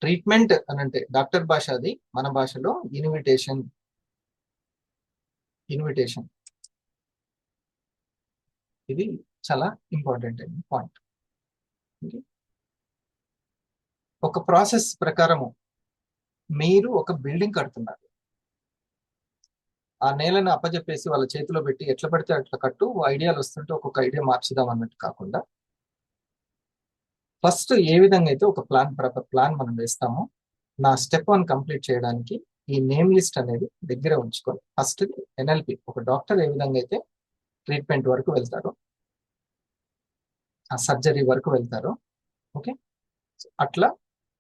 ట్రీట్మెంట్ అని అంటే డాక్టర్ భాష, అది మన భాషలో ఇన్విటేషన్. ఇది చాలా ఇంపార్టెంట్ అయిన పాయింట్. ఒక ప్రాసెస్ ప్రకారము మీరు ఒక బిల్డింగ్ కడుతున్నారు, ఆ నేలను అప్పచెప్పేసి వాళ్ళ చేతిలో పెట్టి ఎట్లా పడితే అట్లా కట్టు, ఐడియాలు వస్తుంటే ఒక్కొక్క ఐడియా మార్చుదాం అన్నట్టు కాకుండా, ఫస్ట్ ఏ విధంగా అయితే ఒక ప్రాపర్ ప్లాన్ మనం వేస్తామో, నా స్టెప్ 1 కంప్లీట్ చేయడానికి ఈ నేమ్ లిస్ట్ అనేది దగ్గర ఉంచుకొని, ఫస్ట్ ఎన్ఎల్పి, ఒక డాక్టర్ ఏ విధంగా అయితే ట్రీట్మెంట్ వరకు వెళ్తారో, ఆ సర్జరీ వరకు వెళ్తారో, ఓకే, అట్లా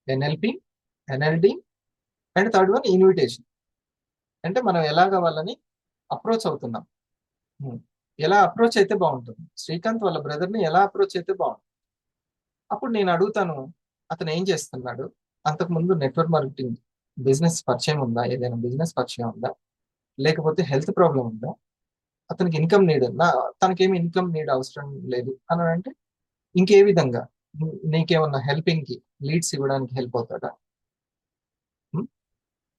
NLP, NLD and third one invitation. అంటే మనం ఎలాగ వాళ్ళని అప్రోచ్ అవుతున్నాం, ఎలా అప్రోచ్ అయితే బాగుంటుంది, శ్రీకాంత్ వాళ్ళ బ్రదర్ని ఎలా అప్రోచ్ అయితే బాగుంటుంది. అప్పుడు నేను అడుగుతాను, అతను ఏం చేస్తున్నాడు, అంతకుముందు నెట్వర్క్ మార్కెటింగ్ బిజినెస్ పరిచయం ఉందా, ఏదైనా బిజినెస్ పరిచయం ఉందా, లేకపోతే హెల్త్ ప్రాబ్లం ఉందా, అతనికి ఇన్కమ్ నీడ్ ఉందా, తనకేమి ఇన్కమ్ నీడ్ అవసరం లేదు అని అంటే ఇంకే విధంగా నీకేమన్నా హెల్పింగ్ కి లీడ్స్ ఇవ్వడానికి హెల్ప్ అవుతాడా,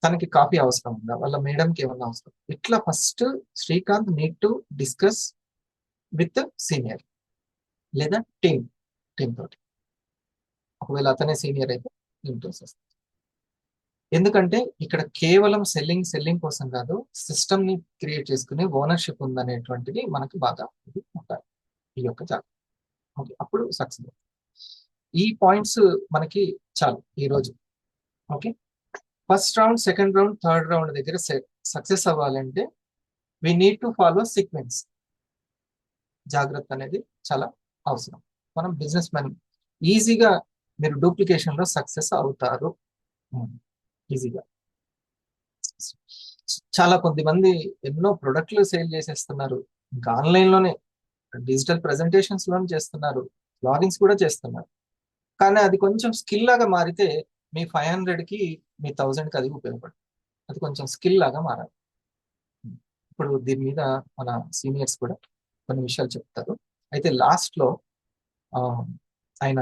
తనకి కాఫీ అవసరం ఉందా, వాళ్ళ మేడంకి ఏమన్నా అవసరం. ఇట్లా first Srikanth need to discuss with senior లేదా టీమ్ తోటి. ఒకవేళ అతనే సీనియర్ అయితే ఇంట్రెస్ట్ వస్తుంది. ఎందుకంటే ఇక్కడ కేవలం సెల్లింగ్ కోసం కాదు, సిస్టమ్ ని క్రియేట్ చేసుకునే ఓనర్షిప్ ఉందనేటువంటిది మనకు బాగా ఉంటాయి ఈ యొక్క జాగ్రత్త. ఓకే, అప్పుడు సక్సెస్. ఈ పాయింట్స్ మనకి చాలు ఈ రోజు. Okay, first round, second round, third round దగ్గర సక్సెస్ అవ్వాలంటే we need to follow sequence. జాగ్రత్త అనేది చాలా అవసరం. మనం బిజినెస్ మ్యాన్ ఈజీగా మీరు డూప్లికేషన్ లో సక్సెస్ అవుతారు ఈజీగా. చాలా కొద్దిమంది ఎన్నో ప్రొడక్ట్లు సేల్ చేసేస్తున్నారు, ఇంకా ఆన్లైన్ లోనే డిజిటల్ ప్రెజెంటేషన్స్ లోనే చేస్తున్నారు, లాగిన్స్ కూడా చేస్తున్నారు. కానీ అది కొంచెం స్కిల్ లాగా మారితే మీ 500కి మీ 1000కి అది ఉపయోగపడుతుంది. అది కొంచెం స్కిల్ లాగా మారాలి. ఇప్పుడు దీని మీద మన సీనియర్స్ కూడా కొన్ని విషయాలు చెప్తారు. అయితే లాస్ట్ లో ఆయన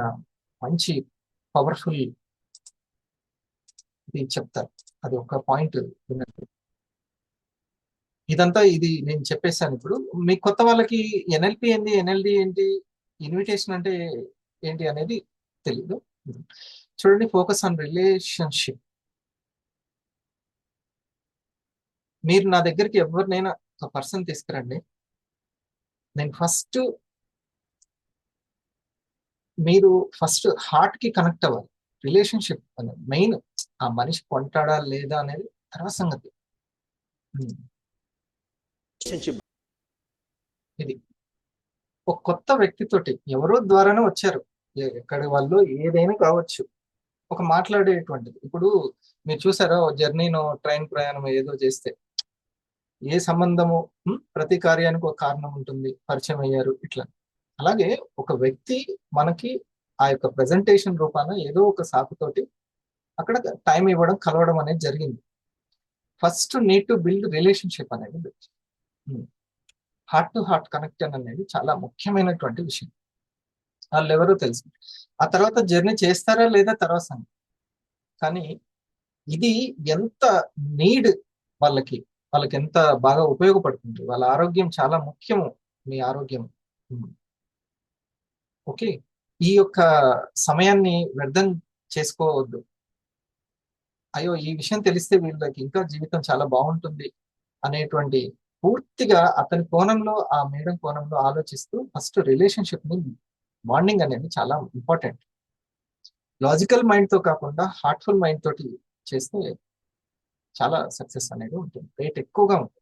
మంచి పవర్ఫుల్ ఇది చెప్తారు, అది ఒక పాయింట్ విన్నట్టు. ఇదంతా ఇది నేను చెప్పేశాను. ఇప్పుడు మీ కొత్త వాళ్ళకి ఎన్ఎల్పి ఏంటి, ఎన్ఎల్డి ఏంటి, ఇన్విటేషన్ అంటే ఏంటి అనేది తెలీదు. చూడండి, ఫోకస్ ఆన్ రిలేషన్షిప్. మీరు నా దగ్గరికి ఎవరినైనా ఒక పర్సన్ తీసుకురండి, నేను మీరు ఫస్ట్ హార్ట్ కి కనెక్ట్ అవ్వాలి. రిలేషన్షిప్ అనేది మెయిన్. ఆ మనిషి కొంటాడా లేదా అనేది తర్వాత సంగతి. ఇది ఒక కొత్త వ్యక్తితోటి ఎవరో ద్వారానే వచ్చారు, ఎక్కడి వాళ్ళు ఏదైనా కావచ్చు, ఒక మాట్లాడేటువంటిది. ఇప్పుడు మీరు చూసారా, జర్నీనో ట్రైన్ ప్రయాణం ఏదో చేస్తే ఏ సంబంధము, ప్రతి కార్యానికి ఒక కారణం ఉంటుంది, పరిచయం అయ్యారు ఇట్లా. అలాగే ఒక వ్యక్తి మనకి ఆ యొక్క ప్రెజెంటేషన్ రూపాన ఏదో ఒక సాకుతోటి అక్కడ టైం ఇవ్వడం, కలవడం అనేది జరిగింది. First need to build relationship అనేది, హార్ట్ టు హార్ట్ కనెక్షన్ అనేది చాలా ముఖ్యమైనటువంటి విషయం. వాళ్ళు ఎవరో తెలుసు, ఆ తర్వాత జర్నీ చేస్తారా లేదా తర్వాత సంగతి. కానీ ఇది ఎంత నీడ్ వాళ్ళకి, వాళ్ళకి ఎంత బాగా ఉపయోగపడుతుంది. వాళ్ళ ఆరోగ్యం చాలా ముఖ్యము, మీ ఆరోగ్యం. ఓకే, ఈ యొక్క సమయాన్ని వ్యర్థం చేసుకోవద్దు. అయ్యో ఈ విషయం తెలిస్తే వీళ్ళకి ఇంకా జీవితం చాలా బాగుంటుంది అనేటువంటి పూర్తిగా అతని కోణంలో, ఆ మేడం కోణంలో ఆలోచిస్తూ ఫస్ట్ రిలేషన్షిప్ ని, బాండింగ్ అనేది చాలా ఇంపార్టెంట్. లాజికల్ మైండ్ తో కాకుండా హార్ట్ఫుల్ మైండ్ తోటి చేస్తే చాలా సక్సెస్ అనేది ఉంటుంది, రేట్ ఎక్కువగా ఉంటుంది.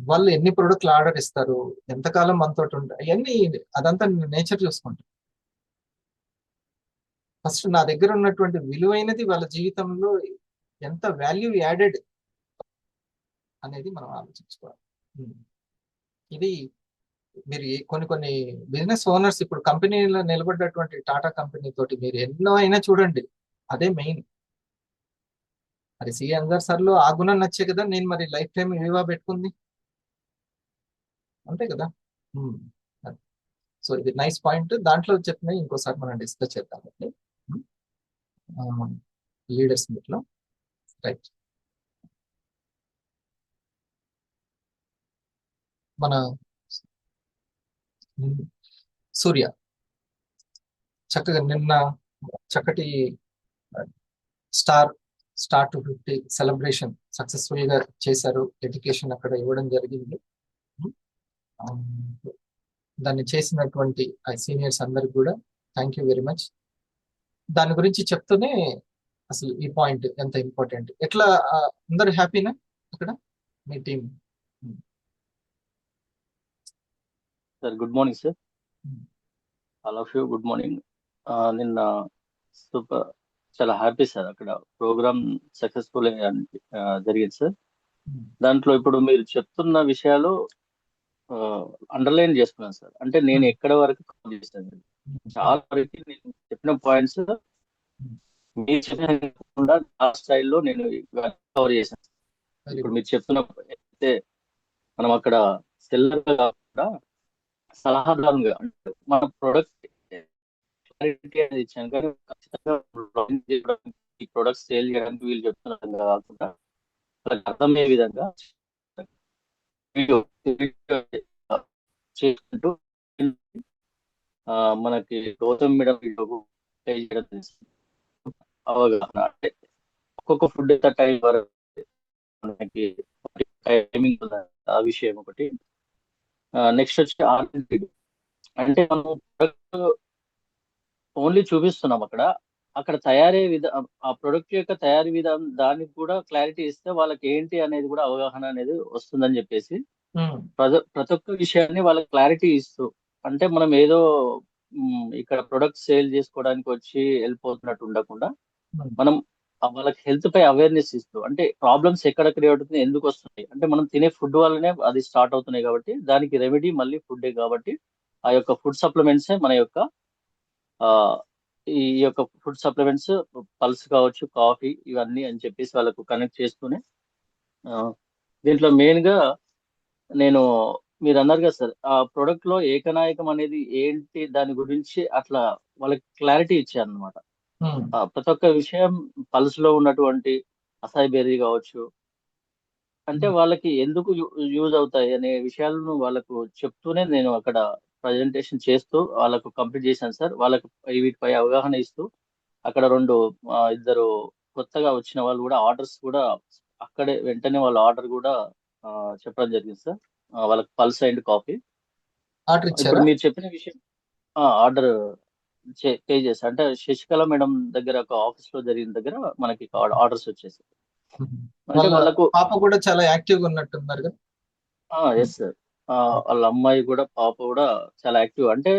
వాళ్ళు ఎన్ని ప్రొడక్ట్లు ఆర్డర్ ఇస్తారు, ఎంతకాలం మనతో ఉంటారు, అవన్నీ అదంతా నేచర్ చూసుకుంటారు. ఫస్ట్ నా దగ్గర ఉన్నటువంటి విలువైనది వాళ్ళ జీవితంలో ఎంత వాల్యూ యాడెడ్ అనేది మనం ఆలోచించుకోవాలి. ఇది మీరు కొన్ని బిజినెస్ ఓనర్స్, ఇప్పుడు కంపెనీలో నిలబడ్డటువంటి టాటా కంపెనీ తోటి మీరు ఎన్నో అయినా చూడండి, అదే మెయిన్. మరి సిఎన్ఆర్ సార్లో ఆ గుణం నచ్చే కదా నేను మరి లైఫ్ టైం వివా పెట్టుకుంది, అంతే కదా. సో ఇది నైస్ పాయింట్. దాంట్లో చెప్పిన ఇంకోసారి మనం డిస్కస్ చేద్దామండి లీడర్స్ మీట్లో. రైట్, మన సూర్య చక్కగా నిన్న చక్కటి స్టార్ టు 50 సెలబ్రేషన్ సక్సెస్ఫుల్ గా చేశారు. ఎడ్యుకేషన్ అక్కడ ఇవ్వడం జరిగింది. దాన్ని చేసినటువంటి సీనియర్స్ అందరికి కూడా థ్యాంక్ యూ వెరీ మచ్. దాని గురించి చెప్తూనే అసలు ఈ పాయింట్ ఎంత ఇంపార్టెంట్, ఎట్లా అందరు హ్యాపీనా అక్కడ మీ team? Sir good morning sir, all of you good morning. నిన్న సూపర్, చాలా హ్యాపీ సార్. అక్కడ ప్రోగ్రామ్ సక్సెస్ఫుల్ జరిగింది సార్. దాంట్లో ఇప్పుడు మీరు చెప్తున్న విషయాలు అండర్లైన్ చేసుకున్నాను సార్. అంటే నేను ఎక్కడ వరకు కవర్ చేశాను, చాలా వరకు నేను చెప్పిన పాయింట్స్ మీరు చెప్పకుండా ఆ స్టైల్లో నేను కవర్ చేశాను. ఇప్పుడు మీరు చెప్తున్న అయితే మనం అక్కడ సెల్లర్ గా కాకుండా సలహాదారుగా, అంటే మన ప్రొడక్ట్ క్లారిటీ అనేది ఇచ్చాను, కానీ ఖచ్చితంగా ఈ ప్రొడక్ట్ సేల్ చేయడానికి వీళ్ళు చెప్తున్నారు కాకుండా వాళ్ళకి అర్థమయ్యే విధంగా చేసుకుంటూ మనకి గౌతమ్ మేడం పే చేయడం అవగాహన, అంటే ఒక్కొక్క ఫుడ్ ఎంత టైం వరకు మనకి టైమింగ్ ఆ విషయం ఒకటి. నెక్స్ట్ వచ్చి ఆర్డర్, అంటే మనం ప్రొడక్ట్ ఓన్లీ చూపిస్తున్నాం అక్కడ తయారీ ఆ ప్రొడక్ట్ యొక్క తయారీ విధానం దానికి కూడా క్లారిటీ ఇస్తే వాళ్ళకి ఏంటి అనేది కూడా అవగాహన అనేది వస్తుందని చెప్పేసి ప్రతి ఒక్క విషయాన్ని వాళ్ళకి క్లారిటీ ఇస్తూ, అంటే మనం ఏదో ఇక్కడ ప్రొడక్ట్ సేల్ చేసుకోవడానికి వచ్చి వెళ్ళిపోతున్నట్టు ఉండకుండా మనం వాళ్ళకి హెల్త్ పై అవేర్నెస్ ఇస్తూ, అంటే ప్రాబ్లమ్స్ ఎక్కడ క్రియేట్ అవుతుంది, ఎందుకు వస్తున్నాయి, అంటే మనం తినే ఫుడ్ వల్లనే అది స్టార్ట్ అవుతున్నాయి కాబట్టి దానికి రెమెడీ మళ్ళీ ఫుడ్డే కాబట్టి ఆ యొక్క ఫుడ్ సప్లిమెంట్సే మన యొక్క ఈ యొక్క ఫుడ్ సప్లిమెంట్స్, పల్స్ కావచ్చు, కాఫీ, ఇవన్నీ అని చెప్పేసి వాళ్ళకు కనెక్ట్ చేస్తూనే దీంట్లో మెయిన్ గా నేను మీరు అన్నారు కదా సార్, ఆ ప్రొడక్ట్ లో ఏకనాయకం అనేది ఏంటి దాని గురించి అట్లా వాళ్ళకి క్లారిటీ ఇచ్చాను అనమాట. ప్రతి ఒక్క విషయం పల్స్ లో ఉన్నటువంటి అసాయి బెర్రీ కావచ్చు, అంటే వాళ్ళకి ఎందుకు యూజ్ అవుతాయి అనే విషయాలను వాళ్ళకు చెప్తూనే నేను అక్కడ ప్రజెంటేషన్ చేస్తూ వాళ్ళకు కంప్లీట్ చేశాను సార్. వాళ్ళకు వీటిపై అవగాహన ఇస్తూ అక్కడ ఇద్దరు కొత్తగా వచ్చిన వాళ్ళు కూడా ఆర్డర్స్ కూడా అక్కడే వెంటనే వాళ్ళ ఆర్డర్ కూడా చెప్పడం జరిగింది సార్. వాళ్ళకి పల్స్ అండ్ కాఫీ ఇప్పుడు మీరు చెప్పిన విషయం ఆర్డర్ పే చేశారు. అంటే శశికళ మేడం దగ్గర ఒక ఆఫీస్ లో జరిగిన దగ్గర మనకి ఆర్డర్స్ వచ్చేసాయి. అంటే వాళ్ళకు పాప కూడా చాలా యాక్టివ్ గా ఉన్నట్టున్నారు కదా. ఎస్ సార్, వాళ్ళ అమ్మాయి కూడా పాప కూడా చాలా యాక్టివ్. అంటే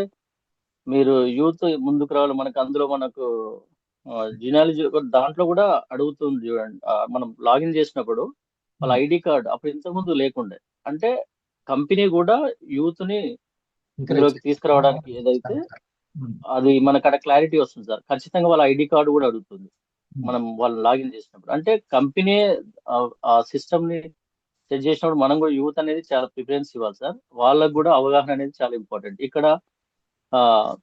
మీరు యూత్ ముందుకు రావాలి, మనకు అందులో మనకు జినాలజీ దాంట్లో కూడా అడుగుతుంది చూడండి. మనం లాగిన్ చేసినప్పుడు వాళ్ళ ఐడి కార్డ్ అప్పుడు ఇంతకుముందు లేకుండే. అంటే కంపెనీ కూడా యూత్ ని ఎంకరేజ్ ఇందులోకి తీసుకురావడానికి ఏదైతే అది మనకు అక్కడ క్లారిటీ వస్తుంది సార్. ఖచ్చితంగా వాళ్ళ ఐడి కార్డు కూడా అడుగుతుంది మనం వాళ్ళు లాగిన్ చేసినప్పుడు. అంటే కంపెనీ ఆ సిస్టమ్ ని సెట్ చేసినప్పుడు మనం కూడా యూత్ అనేది చాలా ప్రిఫరెన్స్ ఇవ్వాలి సార్. వాళ్ళకు కూడా అవగాహన అనేది చాలా ఇంపార్టెంట్. ఇక్కడ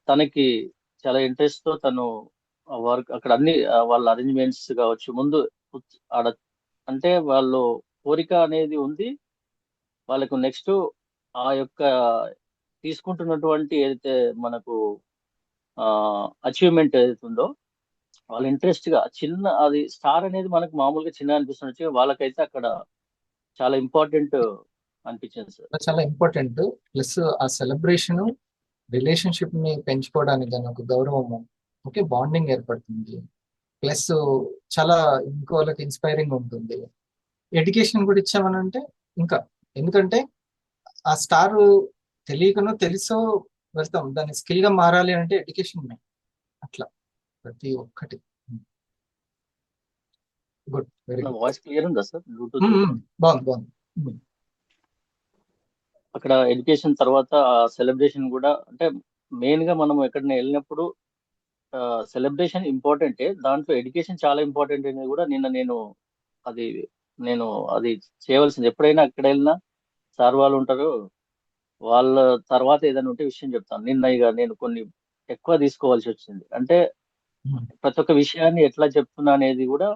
తనకి చాలా ఇంట్రెస్ట్ తో తను వర్క్ అక్కడ అన్ని వాళ్ళ అరేంజ్మెంట్స్ కావచ్చు ముందు ఆడ, అంటే వాళ్ళు కోరిక అనేది ఉంది వాళ్ళకు. నెక్స్ట్ ఆ యొక్క తీసుకుంటున్నటువంటి ఏదైతే మనకు అచీవ్మెంట్ ఏదైతే ఉందో వాళ్ళ ఇంట్రెస్ట్ గా చిన్న అది స్టార్ అనేది మనకు మామూలుగా చిన్న అనిపిస్తుంది, వాళ్ళకైతే అక్కడ చాలా ఇంపార్టెంట్ అనిపించింది సార్. చాలా ఇంపార్టెంట్. ప్లస్ ఆ సెలబ్రేషన్ రిలేషన్షిప్ ని పెంచుకోవడానికి కానీ ఒక గౌరవము, ఓకే, బాండింగ్ ఏర్పడుతుంది. ప్లస్ చాలా ఇంకో వాళ్ళకి ఇన్స్పైరింగ్ ఉంటుంది. ఎడ్యుకేషన్ కూడా ఇచ్చామనంటే ఇంకా, ఎందుకంటే ఆ స్టార్ తెలియకనో తెలుసో వెళ్తాం, దాన్ని స్కిల్ గా మారాలి అంటే ఎడ్యుకేషన్ మెయిన్. అట్లా ప్రతి ఒక్కటి. Good, very good. Voice clear ఉందా సార్? బ్లూటూత్ బాగుంది బాగుంది. అక్కడ ఎడ్యుకేషన్ తర్వాత సెలబ్రేషన్ కూడా, అంటే మెయిన్ గా మనం ఎక్కడైనా వెళ్ళినప్పుడు సెలబ్రేషన్ ఇంపార్టెంటే, దాంట్లో ఎడ్యుకేషన్ చాలా ఇంపార్టెంట్ అనేది కూడా అది నేను అది చేయవలసింది. ఎప్పుడైనా అక్కడ వెళ్ళినా సార్ వాళ్ళు ఉంటారు, వాళ్ళ తర్వాత ఏదైనా ఉంటే విషయం చెప్తాను. ఇక నేను కొన్ని ఎక్కువ తీసుకోవాల్సి వచ్చింది. అంటే ప్రతి ఒక్క విషయాన్ని ఎట్లా చెప్తున్నా అనేది కూడా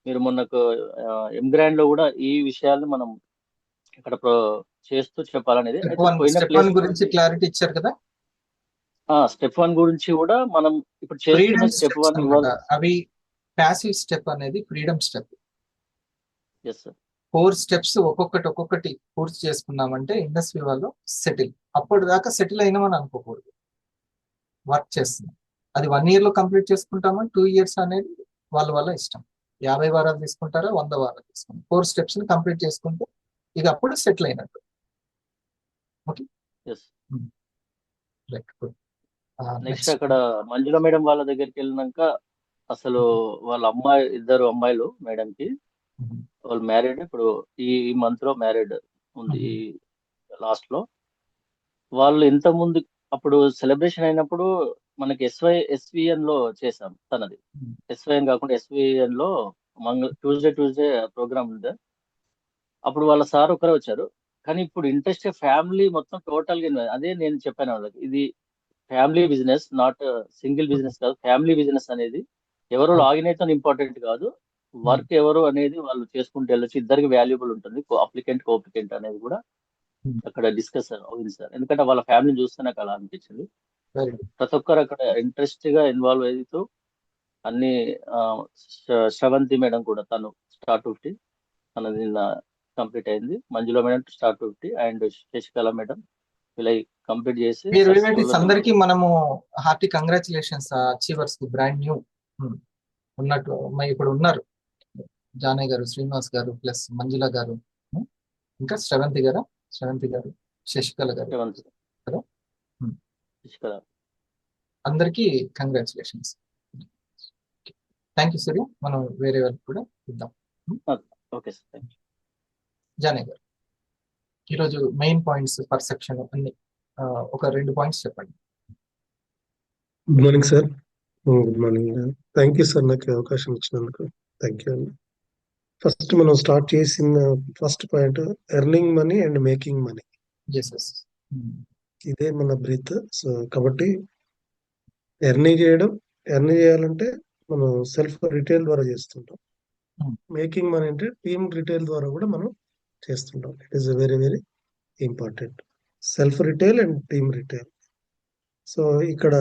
మీరు మొన్నకు ఎంగ్రాండ్ లో కూడా ఈ విషయాలను మనం ఇక్కడ చేస్తూ చెప్పాలనేది. అయితే పోయిన స్టెప్ ప్లేస్ 1 గురించి క్లారిటీ ఇచ్చారు కదా. స్టెప్ 1 గురించి కూడా మనం ఇప్పుడు చేస్తున్న ఫ్రీడమ్ స్టెప్ స్టెప్స్ 1 అన్నమాట. అవి ప్యాసివ్ స్టెప్ అనేది freedom step. Yes sir. 4 steps ఒక్కొక్కటి పూర్తి చేసుకున్నామంటే ఇండస్ట్రీ వాళ్ళు సెటిల్. అప్పటిదాకా సెటిల్ అయినామని అనుకోకూడదు, వర్క్ చేస్తున్నాం. అది 1 year లో కంప్లీట్ చేసుకుంటామా 2 years అనేది వాళ్ళ ఇష్టం. 50 వారాలు తీసుకుంటారా 100 వారాలు తీసుకుంటారు. 4 steps ని కంప్లీట్ చేసుకుంటే ఇక అప్పుడు సెటిల్ అయినట్టు. Okay, yes. Right, good. Next అక్కడ మంజుల మేడం వాళ్ళ దగ్గరికి వెళ్ళినాక అసలు వాళ్ళ ఇద్దరు అమ్మాయిలు మేడంకి, వాళ్ళు మ్యారీడ్. ఇప్పుడు ఈ మంత్ లో మ్యారీడ్ ఉంది, ఈ లాస్ట్ లో. వాళ్ళు ఇంత ముందు అప్పుడు సెలబ్రేషన్ అయినప్పుడు మనకి ఎస్విఎన్ లో చేసాం తనది. ఎస్వైఎన్ కాకుండా ఎస్విఎన్ లో ట్యూస్డే ప్రోగ్రామ్ ఉంది. అప్పుడు వాళ్ళ సార్ ఒకరే వచ్చారు. కానీ ఇప్పుడు ఇంట్రెస్ట్ ఫ్యామిలీ మొత్తం టోటల్ గా, అదే నేను చెప్పాను వాళ్ళకి, ఇది family business, not single business కాదు. ఫ్యామిలీ బిజినెస్ అనేది ఎవరు లాగిన్ అయితే ఇంపార్టెంట్ కాదు, వర్క్ ఎవరు అనేది వాళ్ళు చేసుకుంటూ వెళ్ళొచ్చు. ఇద్దరికి వాల్యుబుల్ ఉంటుంది. అప్లికెంట్ కోఅప్లికెంట్ అనేది కూడా అక్కడ డిస్కస్ అవుతుంది సార్. ఎందుకంటే వాళ్ళ ఫ్యామిలీని చూస్తే నాకు అలా అనిపించింది. ప్రతి ఒక్కరు అక్కడ ఇంట్రెస్ట్ గా ఇన్వాల్వ్ అవుతూ అన్ని శ్రవంతి మేడం కూడా తను స్టార్ 50 తనది నిన్న కంప్లీట్ అయింది. Manjula madam star 50 and Sasikala madam ఇలా కంప్లీట్ చేసి అందరికి మనము hearty congratulations. Achievers brand new ఉన్నట్టు ఇప్పుడు ఉన్నారు. జానయ్య గారు, శ్రీనివాస్ గారు, ప్లస్ మంజుల గారు, ఇంకా శ్రవంతి గారు, శశికళ గారు కదా. అందరికీ కంగ్రాచులేషన్స్. థ్యాంక్ యూ సూర్య. మనం వేరే వాళ్ళకి కూడా ఇద్దాం. Okay sir, thank you. Janaiah garu, ఈరోజు మెయిన్ పాయింట్స్ పర్సెప్షన్ అన్ని ఒక 2 పాయింట్స్ చెప్పండి. Good morning sir. Good morning. Thank you sir, నాకు అవకాశం ఇచ్చినందుకు థ్యాంక్ యూ అండి. ఫస్ట్ మనం స్టార్ట్ చేసిన first point earning money and making money. ఇదే మన బ్రీత్. సో కాబట్టి ఎర్నింగ్ చేయాలంటే మనం సెల్ఫ్ రిటైల్ ద్వారా చేస్తుంటాం. మేకింగ్ మనీ అంటే టీమ్ రిటైల్ ద్వారా కూడా మనం చేస్తుంటాం. It is very very important. Self retail and team retail. So ఇక్కడ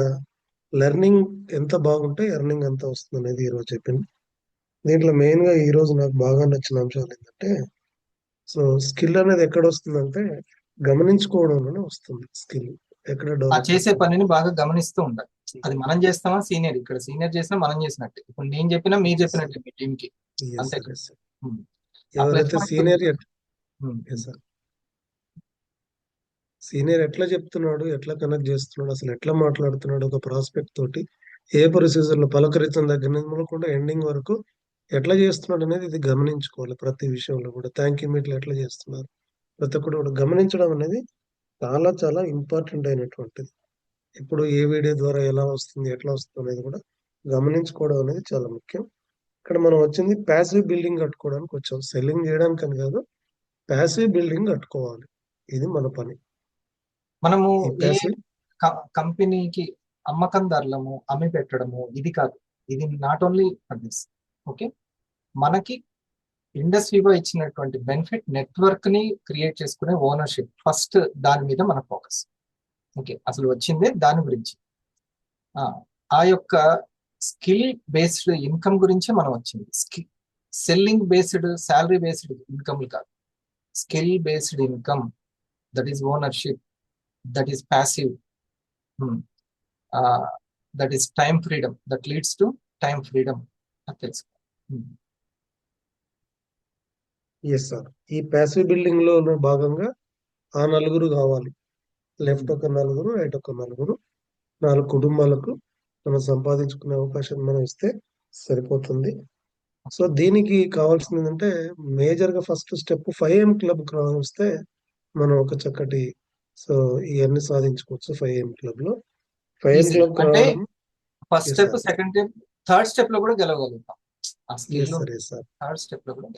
లెర్నింగ్ ఎంత బాగుంటే ఎర్నింగ్ ఎంత వస్తుంది అనేది ఈరోజు చెప్పింది. దీంట్లో మెయిన్గా ఈరోజు నాకు బాగా నచ్చిన అంశాలు ఏంటంటే, సో స్కిల్ అనేది ఎక్కడ వస్తుందంటే గమనించుకోవడంలోనే వస్తుంది. స్కిల్ ఎక్కడ చేసే పనిని బాగా గమనిస్తూ ఉండాలి. అది మనం చేస్తామా సీనియర్, ఇక్కడ సీనియర్ చేసినా మనం చేసినట్టు. ఇప్పుడు నేను చెప్పినా మీరు చెప్పినట్టు మీ టీమ్ కి అంతే. ఎవరైతే సీనియర్ సీనియర్ ఎట్లా చెప్తున్నాడు, ఎట్లా కనెక్ట్ చేస్తున్నాడు, అసలు ఎట్లా మాట్లాడుతున్నాడు ఒక ప్రాస్పెక్ట్ తోటి, ఏ ప్రొసీజర్లో పలకరించిన దగ్గర నుంచి మొదలుకుంటే ఎండింగ్ వరకు ఎట్లా చేస్తున్నాడు అనేది ఇది గమనించుకోవాలి. ప్రతి విషయంలో కూడా థ్యాంక్ యూ మీట్లు ఎట్లా చేస్తున్నారు, ప్రతి ఒక్కటి కూడా గమనించడం అనేది చాలా చాలా ఇంపార్టెంట్ అయినటువంటిది. ఇప్పుడు ఏ వీడియో ద్వారా ఎలా వస్తుంది, ఎట్లా వస్తుంది అనేది కూడా గమనించుకోవడం అనేది చాలా ముఖ్యం. ఇక్కడ మనం వచ్చింది ప్యాసివ్ బిల్డింగ్ కట్టుకోవడానికి వచ్చాం, సెల్లింగ్ చేయడానికి అని కాదు, ప్యాసివ్ బిల్డింగ్ కట్టుకోవాలి. ఇది మన పని. మనము ఈ ఏ ప్యాసివ్ కంపెనీకి అమ్మకందారులము అమ్మి పెట్టడము ఇది కాదు. ఇది not only for this. Okay, మనకి ఇండస్ట్రీలో ఇచ్చినటువంటి బెనిఫిట్ నెట్వర్క్ ని క్రియేట్ చేసుకునే ఓనర్షిప్, ఫస్ట్ దాని మీద మన ఫోకస్. ఓకే, అసలు వచ్చిందే దాని గురించి. ఆ యొక్క స్కిల్ బేస్డ్ ఇన్కమ్ గురించే మనం వచ్చింది. Selling based, salary based income కాదు. Skill based income, that is ownership, that is passive, that is time freedom, that leads to time freedom అని తెలుసు. Yes sir. ఈ ప్యాసివ్ బిల్డింగ్ లో భాగంగా ఆ నలుగురు కావాలి. లెఫ్ట్ ఒక నలుగురు, రైట్ ఒక నలుగురు, 4 కుటుంబాలకు మనం సంపాదించుకునే అవకాశం మనం ఇస్తే సరిపోతుంది. సో దీనికి కావాల్సింది ఏంటంటే మేజర్ గా ఫస్ట్ స్టెప్ 5am క్లబ్ వస్తే మనం ఒక చక్కటి సో ఇవన్నీ సాధించుకోవచ్చు 5am క్లబ్ లో. 5am Easy. క్లబ్ అంటే రావడం first Yes, step, sir. Second step, third step లో కూడా గెలవగలుగుతాం. ఆ yes skill sir, yes sir. Third step లో కూడా.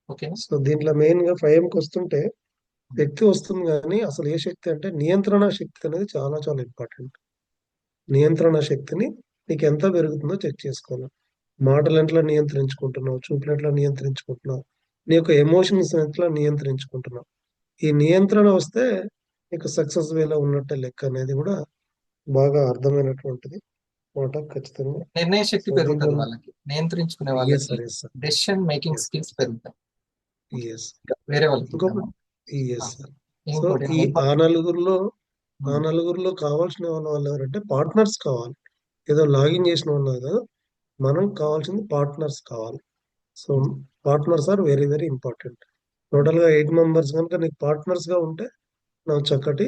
ఓకేనా? సో దీంట్లో మెయిన్ గా 5am కి వస్తుంటే శక్తి వస్తుంది, కానీ అసలు ఏ శక్తి అంటే నియంత్రణ శక్తి అనేది చాలా చాలా ఇంపార్టెంట్. నియంత్రణ శక్తిని నీకు ఎంత పెరుగుతుందో చెక్ చేసుకోవాలి. మాటలు ఎట్లా నియంత్రించుకుంటున్నావు, చూపులు ఎట్లా నియంత్రించుకుంటున్నావు, నీ యొక్క ఎమోషన్స్ ఎట్లా నియంత్రించుకుంటున్నావు. ఈ నియంత్రణ వస్తే నీకు సక్సెస్ వేలో ఉన్నట్టే లెక్క అనేది కూడా బాగా అర్థమైనటువంటిది మాట ఖచ్చితంగా. నిర్ణయ శక్తి సో పెరుగుతుంది దీంట్లో వాళ్ళకి, నియంత్రించుకునే ఎస్ వాళ్ళకి sir, yes sir, decision making yes skills పెరుగుతాయి. ఎస్. వేరే వాళ్ళకి ఇంకొకటి ఎస్ సార్. సో ఇంకోటి ఈ ఆ నలుగురిలో కావాల్సిన వాళ్ళు ఎవరంటే పార్ట్నర్స్ కావాలి. ఏదో లాగిన్ చేసిన వాళ్ళు కాదు, మనం కావాల్సింది పార్ట్నర్స్ కావాలి. So partners are very very important. Total గా 8 మెంబర్స్ కనుక నీకు పార్ట్నర్స్ గా ఉంటే మనం చక్కటి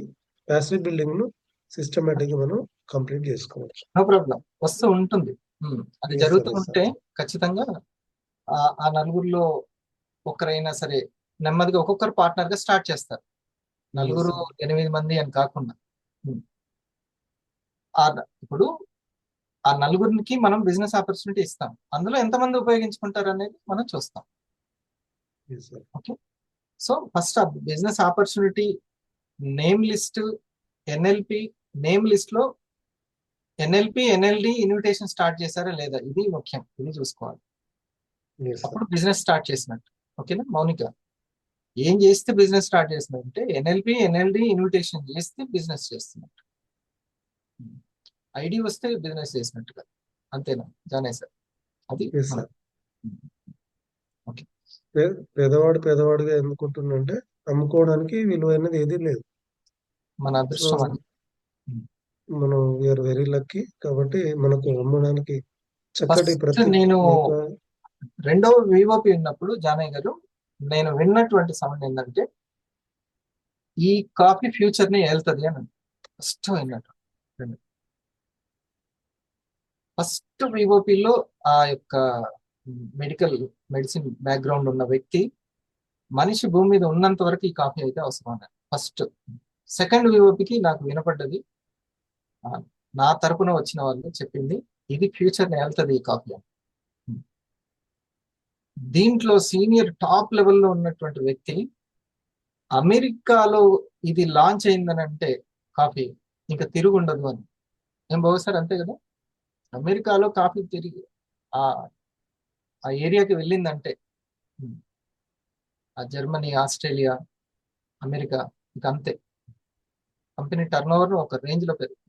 ప్యాసివ్ బిల్డింగ్ ను సిస్టమేటిక్ గా మనం కంప్లీట్ చేసుకోవచ్చు. నో ప్రాబ్లం, వస్తూ ఉంటుంది. అది Yes, జరుగుతూ sir, yes, ఉంటే ఖచ్చితంగా ఆ నలుగురిలో ఒకరైనా సరే నెమ్మదిగా ఒక్కొక్కరు పార్ట్నర్ గా స్టార్ట్ చేస్తారు. నలుగురు 8 మంది అని కాకుండా. ఇప్పుడు ఆ నలుగురికి మనం బిజినెస్ ఆపర్చునిటీ ఇస్తాం, అందులో ఎంతమంది ఉపయోగించుకుంటారు అనేది మనం చూస్తాం. Yes, sir. Okay, so first ఆ business opportunity name list, NLP name list లో ఎన్ఎల్పి ఎన్ఎల్డి ఇన్విటేషన్ స్టార్ట్ చేశారా లేదా, ఇది ముఖ్యం, ఇది చూసుకోవాలి. Yes, sir. అప్పుడు బిజినెస్ స్టార్ట్ చేసినట్టు. ఓకేనా మౌనిక, ఏం చేస్తే బిజినెస్ స్టార్ట్ చేసినట్టే, ఎన్ఎల్పి ఎన్ఎల్డి ఇన్విటేషన్ చేస్తే బిజినెస్ చేస్తున్నట్టు. ఐడి వస్తే బిజినెస్ చేసినట్టుగా, అంతేనా జానే సార్? అది Yes, sir. మన- ఓకే, పేదవాడుగా ఎందుకుంటుందంటే అమ్ముకోవడానికి విలువైనది ఏది లేదు. మన అదృష్టం అది. మనం వీఆర్ వెరీ లక్కీ కాబట్టి మనకు అమ్మడానికి చక్కటి ఫస్ట్ ప్రతి నేను ఒక రెండో వివోపి ఉన్నప్పుడు జానయ్య గారు, నేను విన్నటువంటి సమయం ఏంటంటే ఈ కాఫీ ఫ్యూచర్ ని వెళ్తుంది అని ఫస్ట్ విన్నట్టు. ఫస్ట్ వివోపిలో ఆ యొక్క మెడిసిన్ బ్యాక్గ్రౌండ్ ఉన్న వ్యక్తి, మనిషి భూమి మీద ఉన్నంత వరకు ఈ కాఫీ అయితే అవసరం అన్నారు ఫస్ట్. సెకండ్ వివోపికి నాకు వినపడ్డది, నా తరపున వచ్చిన వాళ్ళు చెప్పింది, ఇది ఫ్యూచర్ ని వెళ్తుంది ఈ కాఫీ అని. దీంట్లో సీనియర్ టాప్ లెవెల్లో ఉన్నటువంటి వ్యక్తి అమెరికాలో ఇది లాంచ్ అయిందని అంటే కాఫీ ఇంకా తిరుగుండదు అని. ఏం బాగుసారు, అంతే కదా? అమెరికాలో కాఫీ తిరిగి ఆ ఏరియాకి వెళ్ళిందంటే, ఆ జర్మనీ, ఆస్ట్రేలియా, అమెరికా, ఇక అంతే. కంపెనీ టర్న్ ఓవర్ ఒక రేంజ్ లో పెరుగుతుంది.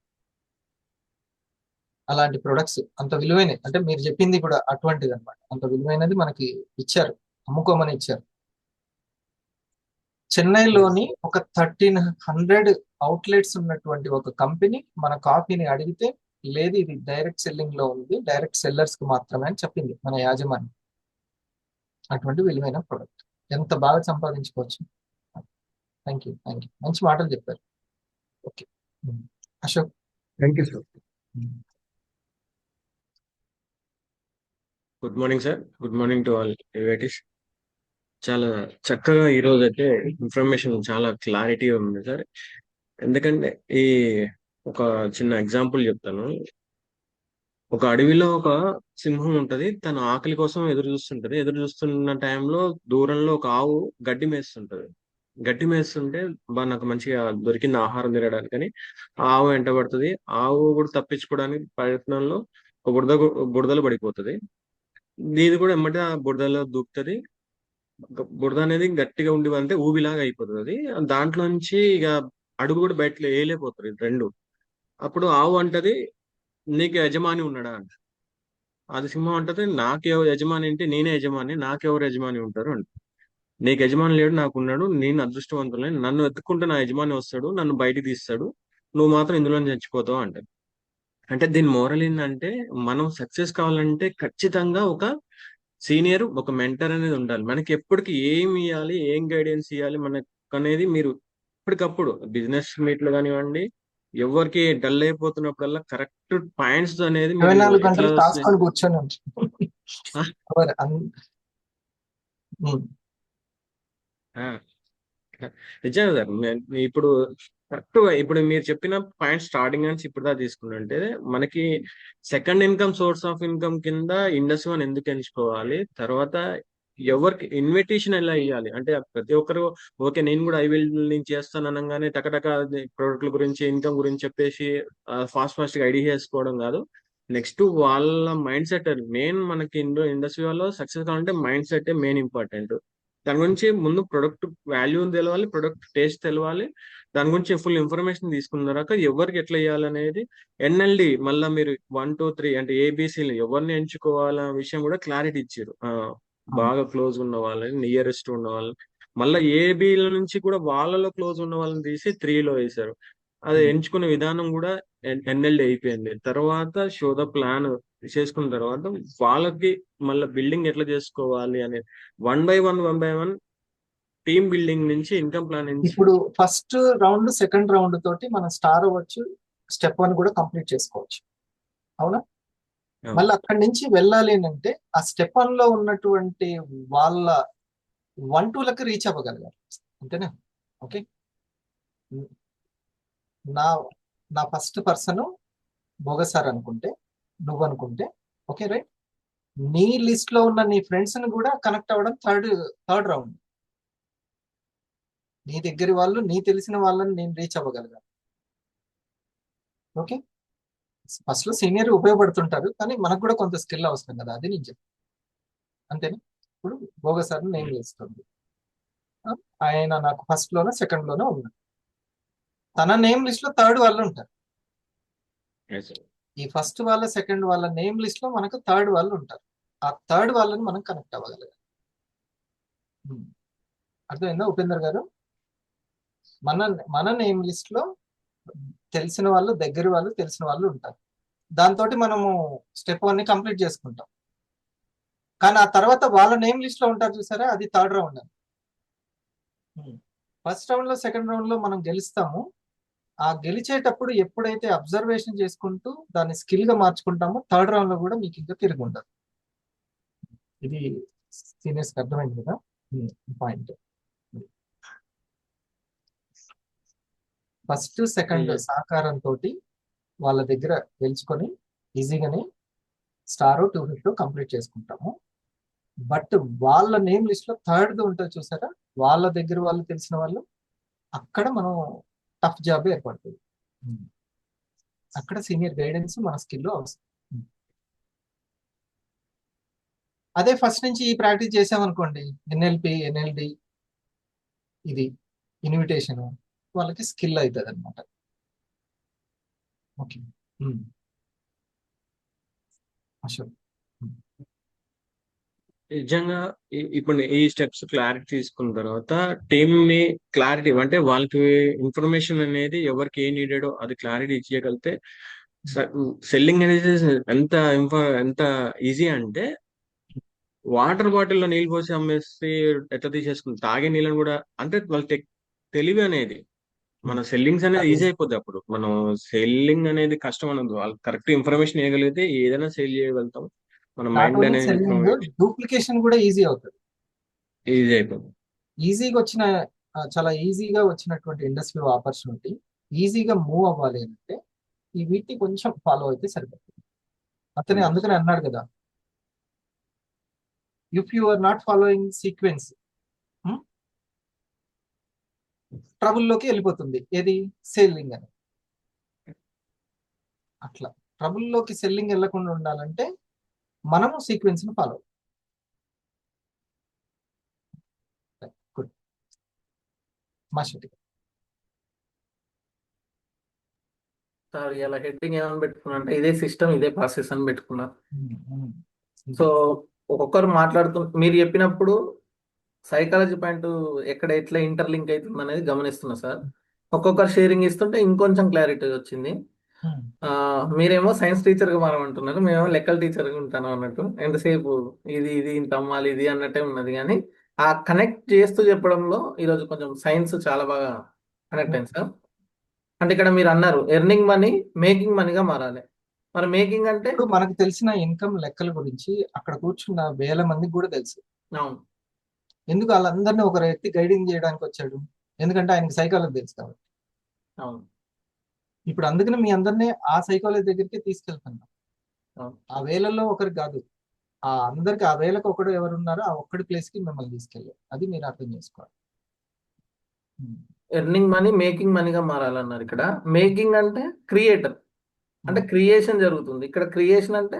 అలాంటి ప్రొడక్ట్స్ అంత విలువైనవి, అంటే మీరు చెప్పింది కూడా అటువంటిది అనమాట. అంత విలువైనది మనకి ఇచ్చారు, అమ్ముకోమని ఇచ్చారు. చెన్నైలోని ఒక 1300 అవుట్లెట్స్ ఉన్నటువంటి ఒక కంపెనీ మన కాఫీని అడిగితే, లేదు ఇది డైరెక్ట్ సెల్లింగ్ లో ఉంది, డైరెక్ట్ సెల్లర్స్ కి మాత్రమే అని చెప్పింది మన యాజమాన్యం. అటువంటి విలువైన ప్రొడక్ట్ ఎంత బాగా సంపాదించుకోవచ్చు. Thank you. మంచి మాటలు చెప్పారు. Okay. Ashok. Thank you sir. Good morning sir. Good morning to all డివైటీస్. చాలా చక్కగా ఈ రోజు అయితే ఇన్ఫర్మేషన్ చాలా క్లారిటీ ఉంది సార్. ఎందుకంటే ఈ ఒక చిన్న ఎగ్జాంపుల్ చెప్తాను. ఒక అడవిలో ఒక సింహం ఉంటది. తన ఆకలి కోసం ఎదురు చూస్తుంటది. ఎదురు చూస్తున్న టైంలో దూరంలో ఒక ఆవు గడ్డి మేస్తుంటది. గడ్డి మేస్తుంటే నాకు మంచిగా దొరికింది ఆహారం తినడానికని ఆవు వెంటబడుతుంది. ఆవు కూడా తప్పించుకోవడానికి ప్రయత్నంలో ఒక బురదలో పడిపోతుంది. ఇది కూడా ఎమ్మటే ఆ బురదలో దూకుతుంది. బురద అనేది గట్టిగా ఉండి అంటే ఊబిలాగా అయిపోతుంది. అది దాంట్లో నుంచి ఇక అడుగు కూడా బయట వేయలేకపోతుంది రెండు. అప్పుడు ఆవు అంటది, నీకు యజమాని ఉన్నాడా అంట. అది సింహం అంటది, నాకెవరు యజమాని అంటే నేనే యజమాని, నాకెవరు యజమాని ఉంటారు అంట. నీకు యజమాని లేడు, నాకున్నాడు, నేను అదృష్టవంతులే, నన్ను ఎత్తుకుంటే నా యజమాని వస్తాడు, నన్ను బయటికి తీస్తాడు, నువ్వు మాత్రం ఇందులో చచ్చిపోతావు అంట. అంటే దీని మోరల్ ఏంటంటే, మనం సక్సెస్ కావాలంటే ఖచ్చితంగా ఒక సీనియర్, ఒక మెంటర్ అనేది ఉండాలి. మనకి ఎప్పటికి ఏం ఇవ్వాలి, ఏం గైడెన్స్ ఇవ్వాలి మనకు అనేది మీరు ఎప్పటికప్పుడు బిజినెస్ మీట్ లో కానివ్వండి, ఎవరికి డల్ అయిపోతున్నప్పుడల్లా కరెక్ట్ పాయింట్స్ అనేది 24 గంటలు కాసుకొని కూర్చొని నిజంగా సార్. ఇప్పుడు కరెక్ట్ ఇప్పుడు మీరు చెప్పిన పాయింట్ స్టార్టింగ్ నుంచి ఇప్పుడు దాకా తీసుకుంటే మనకి second income source of income కింద ఇండస్ట్రీ వన్ ఎందుకు ఎంచుకోవాలి, తర్వాత ఎవరికి ఇన్విటేషన్ ఎలా ఇవ్వాలి అంటే ప్రతి ఒక్కరు ఓకే నేను కూడా ఐ విల్ నేను చేస్తాను అనగానే టకటక ప్రొడక్ట్ల గురించి ఇన్కమ్ గురించి చెప్పేసి ఫాస్ట్ గా ఐడియా చేసుకోవడం కాదు. నెక్స్ట్ వాళ్ళ మైండ్ సెట్ మెయిన్. మనకి ఇండస్ట్రీ వాళ్ళు సక్సెస్ కావాలంటే మైండ్ సెట్ మెయిన్ ఇంపార్టెంట్. దాని గురించి ముందు ప్రొడక్ట్ వాల్యూ తెలవాలి, ప్రొడక్ట్ టేస్ట్ తెలవాలి, దాని గురించి ఫుల్ ఇన్ఫర్మేషన్ తీసుకున్న తర్వాత ఎవరికి ఎట్లా చేయాలనేది ఎన్ఎల్డి మళ్ళీ మీరు 1 2 3 అంటే ఏబిసిలు ఎవరిని ఎంచుకోవాలనే విషయం కూడా క్లారిటీ ఇచ్చారు. బాగా క్లోజ్ ఉన్న వాళ్ళని, నియరెస్ట్ ఉన్న వాళ్ళని, మళ్ళీ ఏబిల నుంచి కూడా వాళ్ళలో క్లోజ్ ఉన్న వాళ్ళని తీసి 3లో వేశారు. అది ఎంచుకునే విధానం కూడా ఎన్ఎల్డి అయిపోయింది. తర్వాత షో ద ప్లాన్ చేసుకున్న తర్వాత వాళ్ళకి మళ్ళీ బిల్డింగ్ ఎట్లా చేసుకోవాలి అనేది 1 by 1 టీమ్ బిల్డింగ్ నుంచి ఇన్కమ్ ప్లాన్ నుంచి. ఇప్పుడు ఫస్ట్ రౌండ్ సెకండ్ రౌండ్ తోటి మనం స్టార్ అవ్వచ్చు, స్టెప్ 1 కూడా కంప్లీట్ చేసుకోవచ్చు. అవునా? మళ్ళీ అక్కడి నుంచి వెళ్ళాలి అంటే ఆ స్టెప్ 1 లో ఉన్నటువంటి వాళ్ళ 1 2 రీచ్ అవ్వగలగాలి. అంతేనా? ఓకే. నా ఫస్ట్ పర్సన్ బోగసార్ అనుకుంటే, నువ్వు అనుకుంటే ఓకే రైట్. నీ లిస్ట్ లో ఉన్న నీ ఫ్రెండ్స్ ని కూడా కనెక్ట్ అవ్వడం థర్డ్ రౌండ్. నీ దగ్గర వాళ్ళు, నీ తెలిసిన వాళ్ళని నేను రీచ్ అవ్వగలిగాను. ఓకే. ఫస్ట్ లో సీనియర్ ఉపయోగపడుతుంటారు, కానీ మనకు కూడా కొంత స్కిల్ అవసరం కదా, అది నేను చెప్తాను. అంతేనా? ఇప్పుడు బోగసార్ నేమ్ చేస్తుంది, ఆయన నాకు ఫస్ట్ లోనో సెకండ్ లోనో ఉన్నారు. తన నేమ్ లిస్ట్ లో థర్డ్ వాళ్ళు ఉంటారు. ఈ ఫస్ట్ వాళ్ళ సెకండ్ వాళ్ళ నేమ్ లిస్ట్ లో మనకు థర్డ్ వాళ్ళు ఉంటారు. ఆ థర్డ్ వాళ్ళని మనం కనెక్ట్ అవ్వగలగాలి. అర్థమైందా ఉపేందర్ గారు? మన నేమ్ లిస్ట్ లో తెలిసిన వాళ్ళు, దగ్గర వాళ్ళు, తెలిసిన వాళ్ళు ఉంటారు. దాంతో మనము స్టెప్ 1 ని కంప్లీట్ చేసుకుంటాం. కానీ ఆ తర్వాత వాళ్ళ నేమ్ లిస్ట్ లో ఉంటారు చూసారా, అది థర్డ్ రౌండ్. ఫస్ట్ రౌండ్ లో సెకండ్ రౌండ్ లో మనం గెలుస్తాము. ఆ గెలిచేటప్పుడు ఎప్పుడైతే అబ్జర్వేషన్ చేసుకుంటూ దాన్ని స్కిల్ గా మార్చుకుంటామో థర్డ్ రౌండ్ లో కూడా మీకు ఇంకా తిరిగి ఉండదు. ఇది సీనియర్స్ కి అర్థమైంది కదా పాయింట్. ఫస్ట్ సెకండ్ సహకారంతో వాళ్ళ దగ్గర గెలుచుకొని ఈజీగానే స్టార్ 250 కంప్లీట్ చేసుకుంటాము. బట్ వాళ్ళ నేమ్ లిస్ట్ లో థర్డ్ ఉంటుంది చూసారా, వాళ్ళ దగ్గర వాళ్ళు తెలిసిన వాళ్ళు, అక్కడ మనం టఫ్ జాబ్ ఏర్పడుతుంది. అక్కడ సీనియర్ గైడెన్స్ మన స్కిల్ అవసరం. అదే ఫస్ట్ నుంచి ఈ ప్రాక్టీస్ చేసామనుకోండి, ఎన్ఎల్డి ఇది ఇన్విటేషన్, వాళ్ళకి స్కిల్ అవుతుంది అనమాట. ఓకే. అశోక్. నిజంగా ఇప్పుడు ఈ స్టెప్స్ క్లారిటీ తీసుకున్న తర్వాత టీమ్ ని క్లారిటీ అంటే వాళ్ళకి ఇన్ఫర్మేషన్ అనేది ఎవరికి ఏం నీడెడో అది క్లారిటీ ఇచ్చేయగలిగితే సెల్లింగ్ అనేది ఎంత ఈజీ అంటే వాటర్ బాటిల్లో నీళ్ళు పోసి అమ్మేసి ఎట్లా తీసేసుకుంది, తాగే నీళ్ళని కూడా అంటే వాళ్ళు తెలివి అనేది మన సెల్లింగ్స్ అనేది అది ఈజీ అయిపోద్ది. అప్పుడు మనం సెల్లింగ్ అనేది కష్టం అనదు. వాళ్ళకి కరెక్ట్ ఇన్ఫర్మేషన్ ఇవ్వగలిగితే ఏదైనా సేల్ చేయగలుగుతాం. మన నాట్ మైండ్ ఓన్లీ అనేది సెల్లింగ్, డూప్లికేషన్ కూడా ఈజీ అవుతుంది. ఈజీ అయిపోద్ది. ఈజీగా వచ్చిన చాలా ఈజీగా వచ్చినటువంటి ఇండస్ట్రీ ఆపర్చునిటీ ఈజీగా మూవ్ అవ్వాలి అంటే ఈ వీటిని కొంచెం ఫాలో అయితే సరిపోతుంది. అతనే అందుకనే అన్నాడు కదా, if you are not following sequence ట్రబుల్లోకి వెళ్ళిపోతుంది. ఏది? సెల్లింగ్ అని. అట్లా ట్రబుల్లోకి సెల్లింగ్ వెళ్ళకుండా ఉండాలంటే మనము సీక్వెన్స్ ని ఫాలో. గుడ్. మాస్టర్ సార్ ఇలా హెడ్డింగ్ ఏమని పెట్టుకున్నా అంటే ఇదే సిస్టమ్ ఇదే ప్రాసెస్ అని పెట్టుకున్నా. సో ఒక్కొక్కరు మీరు చెప్పినప్పుడు సైకాలజీ పాయింట్ ఎక్కడ ఎట్లా ఇంటర్లింక్ అవుతుంది అనేది గమనిస్తున్నా సార్. ఒక్కొక్కరు షేరింగ్ ఇస్తుంటే ఇంకొంచెం క్లారిటీ వచ్చింది. మీరేమో సైన్స్ టీచర్ గా మారమంటున్నారు, మేమేమో లెక్కల టీచర్ గా ఉంటాను అన్నట్టు. ఎంతసేపు ఇది ఇది ఇంత అమ్మాలి ఇది అన్నట్టే ఉన్నది, కానీ ఆ కనెక్ట్ చేస్తూ చెప్పడంలో ఈరోజు కొంచెం సైన్స్ చాలా బాగా కనెక్ట్ అయింది సార్. అంటే ఇక్కడ మీరు అన్నారు ఎర్నింగ్ మనీ మేకింగ్ మనీగా మారాలి. మరి మేకింగ్ అంటే ఇప్పుడు మనకు తెలిసిన ఇన్కమ్ లెక్కల గురించి అక్కడ కూర్చున్న వేల మందికి కూడా తెలుసు. అవును ఎందుకు వాళ్ళందరినీ ఒక వ్యక్తి గైడింగ్ చేయడానికి వచ్చాడు? ఎందుకంటే ఆయనకి సైకాలజీ తెలుసు కాబట్టి. అవును ఇప్పుడు అందుకని మీ అందరినీ ఆ సైకాలజీ దగ్గరికి తీసుకెళ్తున్నాం. అవును. ఆ వేలలో ఒకరికి కాదు, ఆ అందరికి ఆ వేలకు ఒకడు ఎవరున్నారో ఆ ఒక్కడి ప్లేస్ కి మిమ్మల్ని తీసుకెళ్ళాలి. అది మీరు అర్థం చేసుకోవాలి. ఎర్నింగ్ మనీ మేకింగ్ మనీగా మారాలన్నారు. ఇక్కడ మేకింగ్ అంటే క్రియేటర్, అంటే క్రియేషన్ జరుగుతుంది. ఇక్కడ క్రియేషన్ అంటే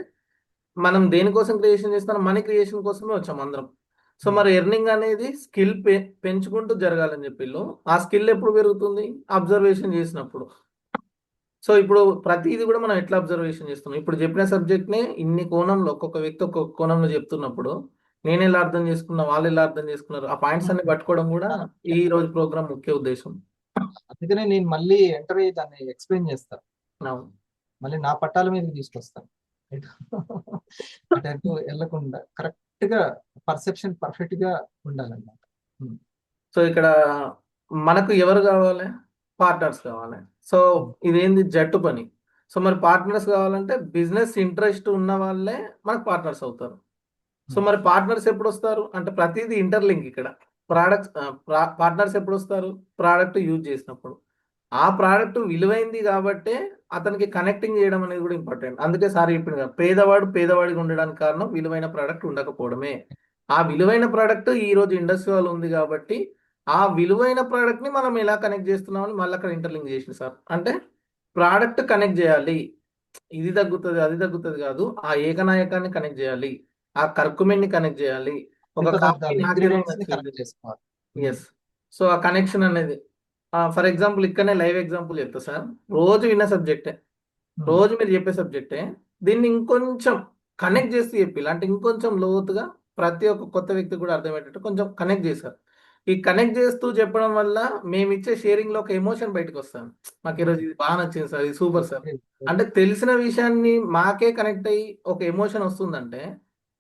మనం దేనికోసం క్రియేషన్ చేస్తున్నాం? మనీ క్రియేషన్ కోసమే వచ్చాం అందరం. సో మరి ఎర్నింగ్ అనేది స్కిల్ పెంచుకుంటూ జరగాలని చెప్పిళ్ళు. ఆ స్కిల్ ఎప్పుడు పెరుగుతుంది? అబ్జర్వేషన్ చేసినప్పుడు. సో ఇప్పుడు ప్రతిది కూడా మనం ఎట్లా అబ్జర్వేషన్ చేస్తున్నాం? ఇప్పుడు చెప్పిన సబ్జెక్ట్ నే ఇన్ని కోణంలో ఒక్కొక్క వ్యక్తి ఒక్కొక్క కోణంలో చెప్తున్నప్పుడు నేను ఎలా అర్థం చేసుకున్నా, వాళ్ళు ఎలా అర్థం చేసుకున్నారు, ఆ పాయింట్స్ అన్ని పట్టుకోవడం కూడా ఈ రోజు ప్రోగ్రామ్ ముఖ్య ఉద్దేశం. అందుకనే నేను మళ్ళీ ఎంటర్ అయ్యి దాన్ని ఎక్స్ప్లెయిన్ చేస్తాను, అవును మళ్ళీ నా పట్టాల మీదకి తీసుకొస్తాను. అటు వెళ్ళకుండా కరెక్ట్ గా పర్సెప్షన్ పర్ఫెక్ట్ గా ఉండాలన్నమాట. సో ఇక్కడ మనకు ఎవరు కావాలి? పార్ట్నర్స్ కావాలి. సో ఇదేంది? జట్టు పని. సో మరి పార్ట్నర్స్ కావాలంటే బిజినెస్ ఇంట్రెస్ట్ ఉన్న వాళ్ళే మనకు పార్ట్నర్స్ అవుతారు. సో మరి పార్ట్నర్స్ ఎప్పుడు వస్తారు అంటే ప్రతిదీ ఇంటర్లింక్. ఇక్కడ పార్ట్నర్స్ ఎప్పుడు వస్తారు? ప్రోడక్ట్ యూజ్ చేసినప్పుడు. ఆ ప్రోడక్ట్ విలువైంది కాబట్టి అతనికి కనెక్టింగ్ చేయడం అనేది కూడా ఇంపార్టెంట్. అందుకే సార్ ఇప్పుడు పేదవాడు పేదవాడిగా ఉండడానికి కారణం విలువైన ప్రోడక్ట్ ఉండకపోవడమే. ఆ విలువైన ప్రోడక్ట్ ఈ రోజు ఇండస్ట్రీలో ఉంది కాబట్టి ఆ విలువైన ప్రోడక్ట్ ని మనం ఎలా కనెక్ట్ చేస్తున్నామని మళ్ళీ అక్కడ ఇంటర్లింక్ చేసింది సార్. అంటే ప్రోడక్ట్ కనెక్ట్ చేయాలి, ఇది తగ్గుతుంది అది తగ్గుతుంది కాదు, ఆ ఏకనాయకాన్ని కనెక్ట్ చేయాలి, ఆ కర్కుమెంట్ ని కనెక్ట్ చేయాలి. ఒక కాఫీ చేసుకోవాలి. ఎస్. సో ఆ కనెక్షన్ అనేది ఫర్ ఎగ్జాంపుల్ ఇక్కడనే లైవ్ ఎగ్జాంపుల్ చెప్తా సార్. రోజు విన్న సబ్జెక్టే, రోజు మీరు చెప్పే సబ్జెక్టే, దీన్ని ఇంకొంచెం కనెక్ట్ చేస్తూ చెప్పి అంటే ఇంకొంచెం లోతుగా ప్రతి ఒక్క కొత్త వ్యక్తి కూడా అర్థమయ్యేటట్టు కొంచెం కనెక్ట్ చేశారు. ఈ కనెక్ట్ చేస్తూ చెప్పడం వల్ల మేము ఇచ్చే షేరింగ్ లో ఒక ఎమోషన్ బయటకు వస్తాను. మాకు ఈరోజు ఇది బాగా నచ్చింది సార్, ఇది సూపర్ సార్ అంటే తెలిసిన విషయాన్ని మాకే కనెక్ట్ అయ్యి ఒక ఎమోషన్ వస్తుందంటే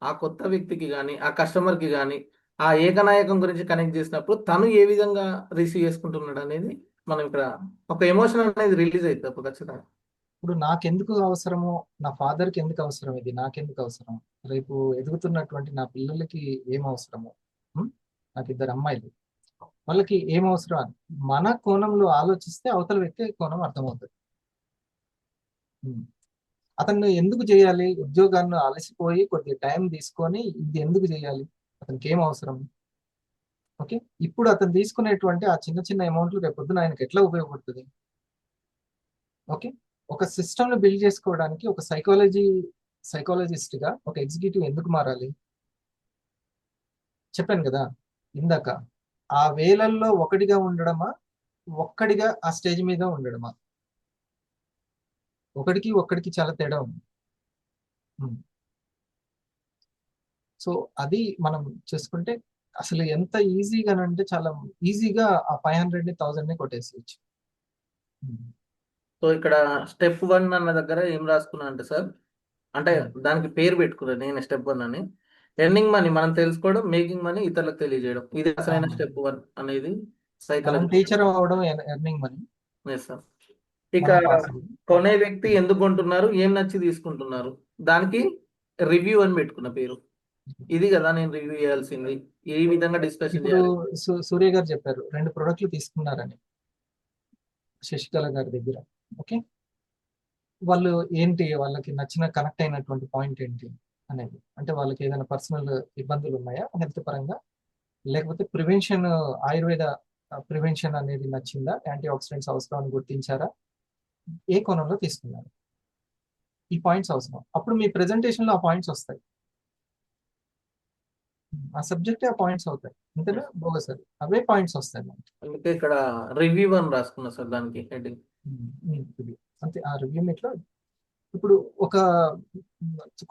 ఆ కొత్త వ్యక్తికి కానీ ఆ కస్టమర్ కి కానీ ఆ ఏకనాయకం గురించి కనెక్ట్ చేసినప్పుడు తను ఏ విధంగా రిసీవ్ చేసుకుంటున్నాడు అనేది మనం ఇక్కడ ఒక ఎమోషన్ అనేది రిలీజ్ అవుతుంది అప్పుడు ఖచ్చితంగా. ఇప్పుడు నాకెందుకు అవసరమో, నా ఫాదర్ కి ఎందుకు అవసరం, ఇది నాకెందుకు అవసరం, రేపు ఎదుగుతున్నటువంటి నా పిల్లలకి ఏం అవసరమో, నాకు 2 అమ్మాయిలు, వాళ్ళకి ఏం అవసరం అని మన కోణంలో ఆలోచిస్తే అవతల వ్యక్తి కోణం అర్థమవుతుంది. అతను ఎందుకు చేయాలి ఉద్యోగాన్ని? అలసిపోయి కొద్దిగా టైం తీసుకొని ఇది ఎందుకు చేయాలి, అతనికి ఏం అవసరం? ఓకే, ఇప్పుడు అతను తీసుకునేటువంటి ఆ చిన్న చిన్న అమౌంట్లు రేపు పొద్దున ఆయనకి ఎట్లా ఉపయోగపడుతుంది? ఓకే, ఒక సిస్టమ్ ని బిల్డ్ చేసుకోవడానికి ఒక సైకాలజిస్ట్ గా ఒక ఎగ్జిక్యూటివ్ ఎందుకు మారాలి? చెప్పాను కదా ఇందాక, ఆ వేలల్లో ఒకటిగా ఉండడమా, ఒక్కడిగా ఆ స్టేజ్ మీద ఉండడమా? ఒక్కడికి చాలా తేడా ఉంది. సో అది మనం చేసుకుంటే అసలు ఎంత ఈజీగానంటే చాలా ఈజీగా ఆ 500ని 1000ని కొట్టేసేయచ్చు. సో ఇక్కడ స్టెప్ 1 అన్న దగ్గర ఏం రాసుకున్నా అంటే సార్, అంటే దానికి పేరు పెట్టుకున్నాను నేను స్టెప్ 1 అని. ఎర్నింగ్ మనీ మనం తెలుసుకోవడం, మేకింగ్ మనీ ఇతరులకు తెలియజేయడం, ఇది అసలైన స్టెప్ 1 అనేది మనం సైకాలజీ టీచర్ అవ్వడం ఎర్నింగ్ మనీ, సార్. ఇక మనం పాస్ అవ్వడం. కొనే వ్యక్తి ఎందుకు కొంటున్నారు, ఏం నచ్చి తీసుకుంటున్నారు, దానికి రివ్యూ అని పెట్టుకున్న పేరు. ఇది కదా నేను రివ్యూ చేయాల్సింది, ఏ విధంగా డిస్కషన్ ఇప్పుడు చేయాలి. సూర్య గారు చెప్పారు 2 ప్రొడక్ట్లు తీసుకున్నారని శశికళ గారి దగ్గర. ఓకే, వాళ్ళు ఏంటి, వాళ్ళకి నచ్చిన కనెక్ట్ అయినటువంటి పాయింట్ ఏంటి అనేది, అంటే వాళ్ళకి ఏదైనా పర్సనల్ ఇబ్బందులు ఉన్నాయా హెల్త్ పరంగా, లేకపోతే ప్రివెన్షన్, ఆయుర్వేద ప్రివెన్షన్ అనేది నచ్చిందా, యాంటీ ఆక్సిడెంట్స్ అవసరం అని గుర్తించారా, ఏ కోణంలో తీసుకున్నారు, ఈ పాయింట్స్ అవసరం. అప్పుడు మీ ప్రెజెంటేషన్ లో ఆ పాయింట్స్ వస్తాయి, ఆ సబ్జెక్ట్ ఆ పాయింట్స్ అవుతాయి, అంతేనా బోగస్, అవే పాయింట్స్ వస్తాయి మనకి. అందుకే ఇక్కడ రివ్యూ అని రాసుకున్నా సార్ దానికి హెడ్డింగ్. ఇది అంతే. ఆ రివ్యూ మీట్లో ఇప్పుడు ఒక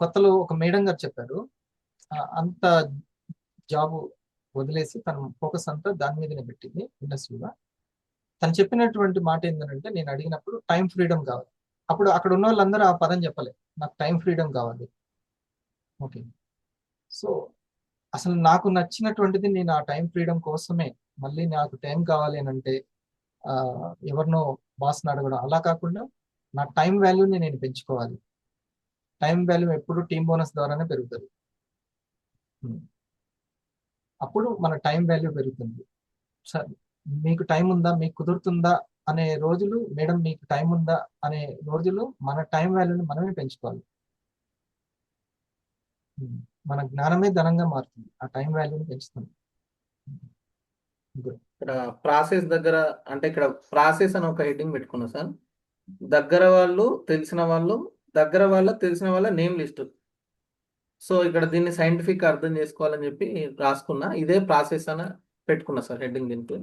కొత్తలో ఒక మేడం గారు చెప్పారు, అంత జాబ్ వదిలేసి తన ఫోకస్ అంతా దాని మీదనే పెట్టింది ఇండస్ట్రీలో. తను చెప్పినటువంటి మాట ఏంటంటే, నేను అడిగినప్పుడు టైం ఫ్రీడమ్ కావాలి. అప్పుడు అక్కడ ఉన్న వాళ్ళందరూ ఆ పదం చెప్పలే, నాకు టైం ఫ్రీడమ్ కావాలి. ఓకే, సో అసలు నాకు నచ్చినటువంటిది, నేను ఆ టైం ఫ్రీడమ్ కోసమే, మళ్ళీ నాకు టైం కావాలి అని అంటే ఎవరినో బాస్ని అడగడం అలా కాకుండా, నా టైం వాల్యూని నేను పెంచుకోవాలి. టైం వాల్యూ ఎప్పుడు టీం బోనస్ ద్వారానే పెరుగుతుంది. అప్పుడు మన టైం వాల్యూ పెరుగుతుంది. సార్ మీకు టైం ఉందా, మీకు కుదురుతుందా అనే రోజులు, మేడం మీకు టైం ఉందా అనే రోజులు, మన టైం వాల్యూని మనమే పెంచుకోవాలి. మన జ్ఞానమే ధనంగా మారుతుంది, ఆ టైం వాల్యూని పెంచుతుంది. ఇక్కడ ప్రాసెస్ దగ్గర, అంటే ఇక్కడ ప్రాసెస్ అని ఒక హెడ్డింగ్ పెట్టుకున్నా సార్. దగ్గర వాళ్ళు, తెలిసిన వాళ్ళు, దగ్గర వాళ్ళ తెలిసిన వాళ్ళ నేమ్ లిస్ట్. సో ఇక్కడ దీన్ని సైంటిఫిక్ అర్థం చేసుకోవాలని చెప్పి రాసుకున్నా, ఇదే ప్రాసెస్ అని పెట్టుకున్నా సార్ హెడ్డింగ్ దీనికి.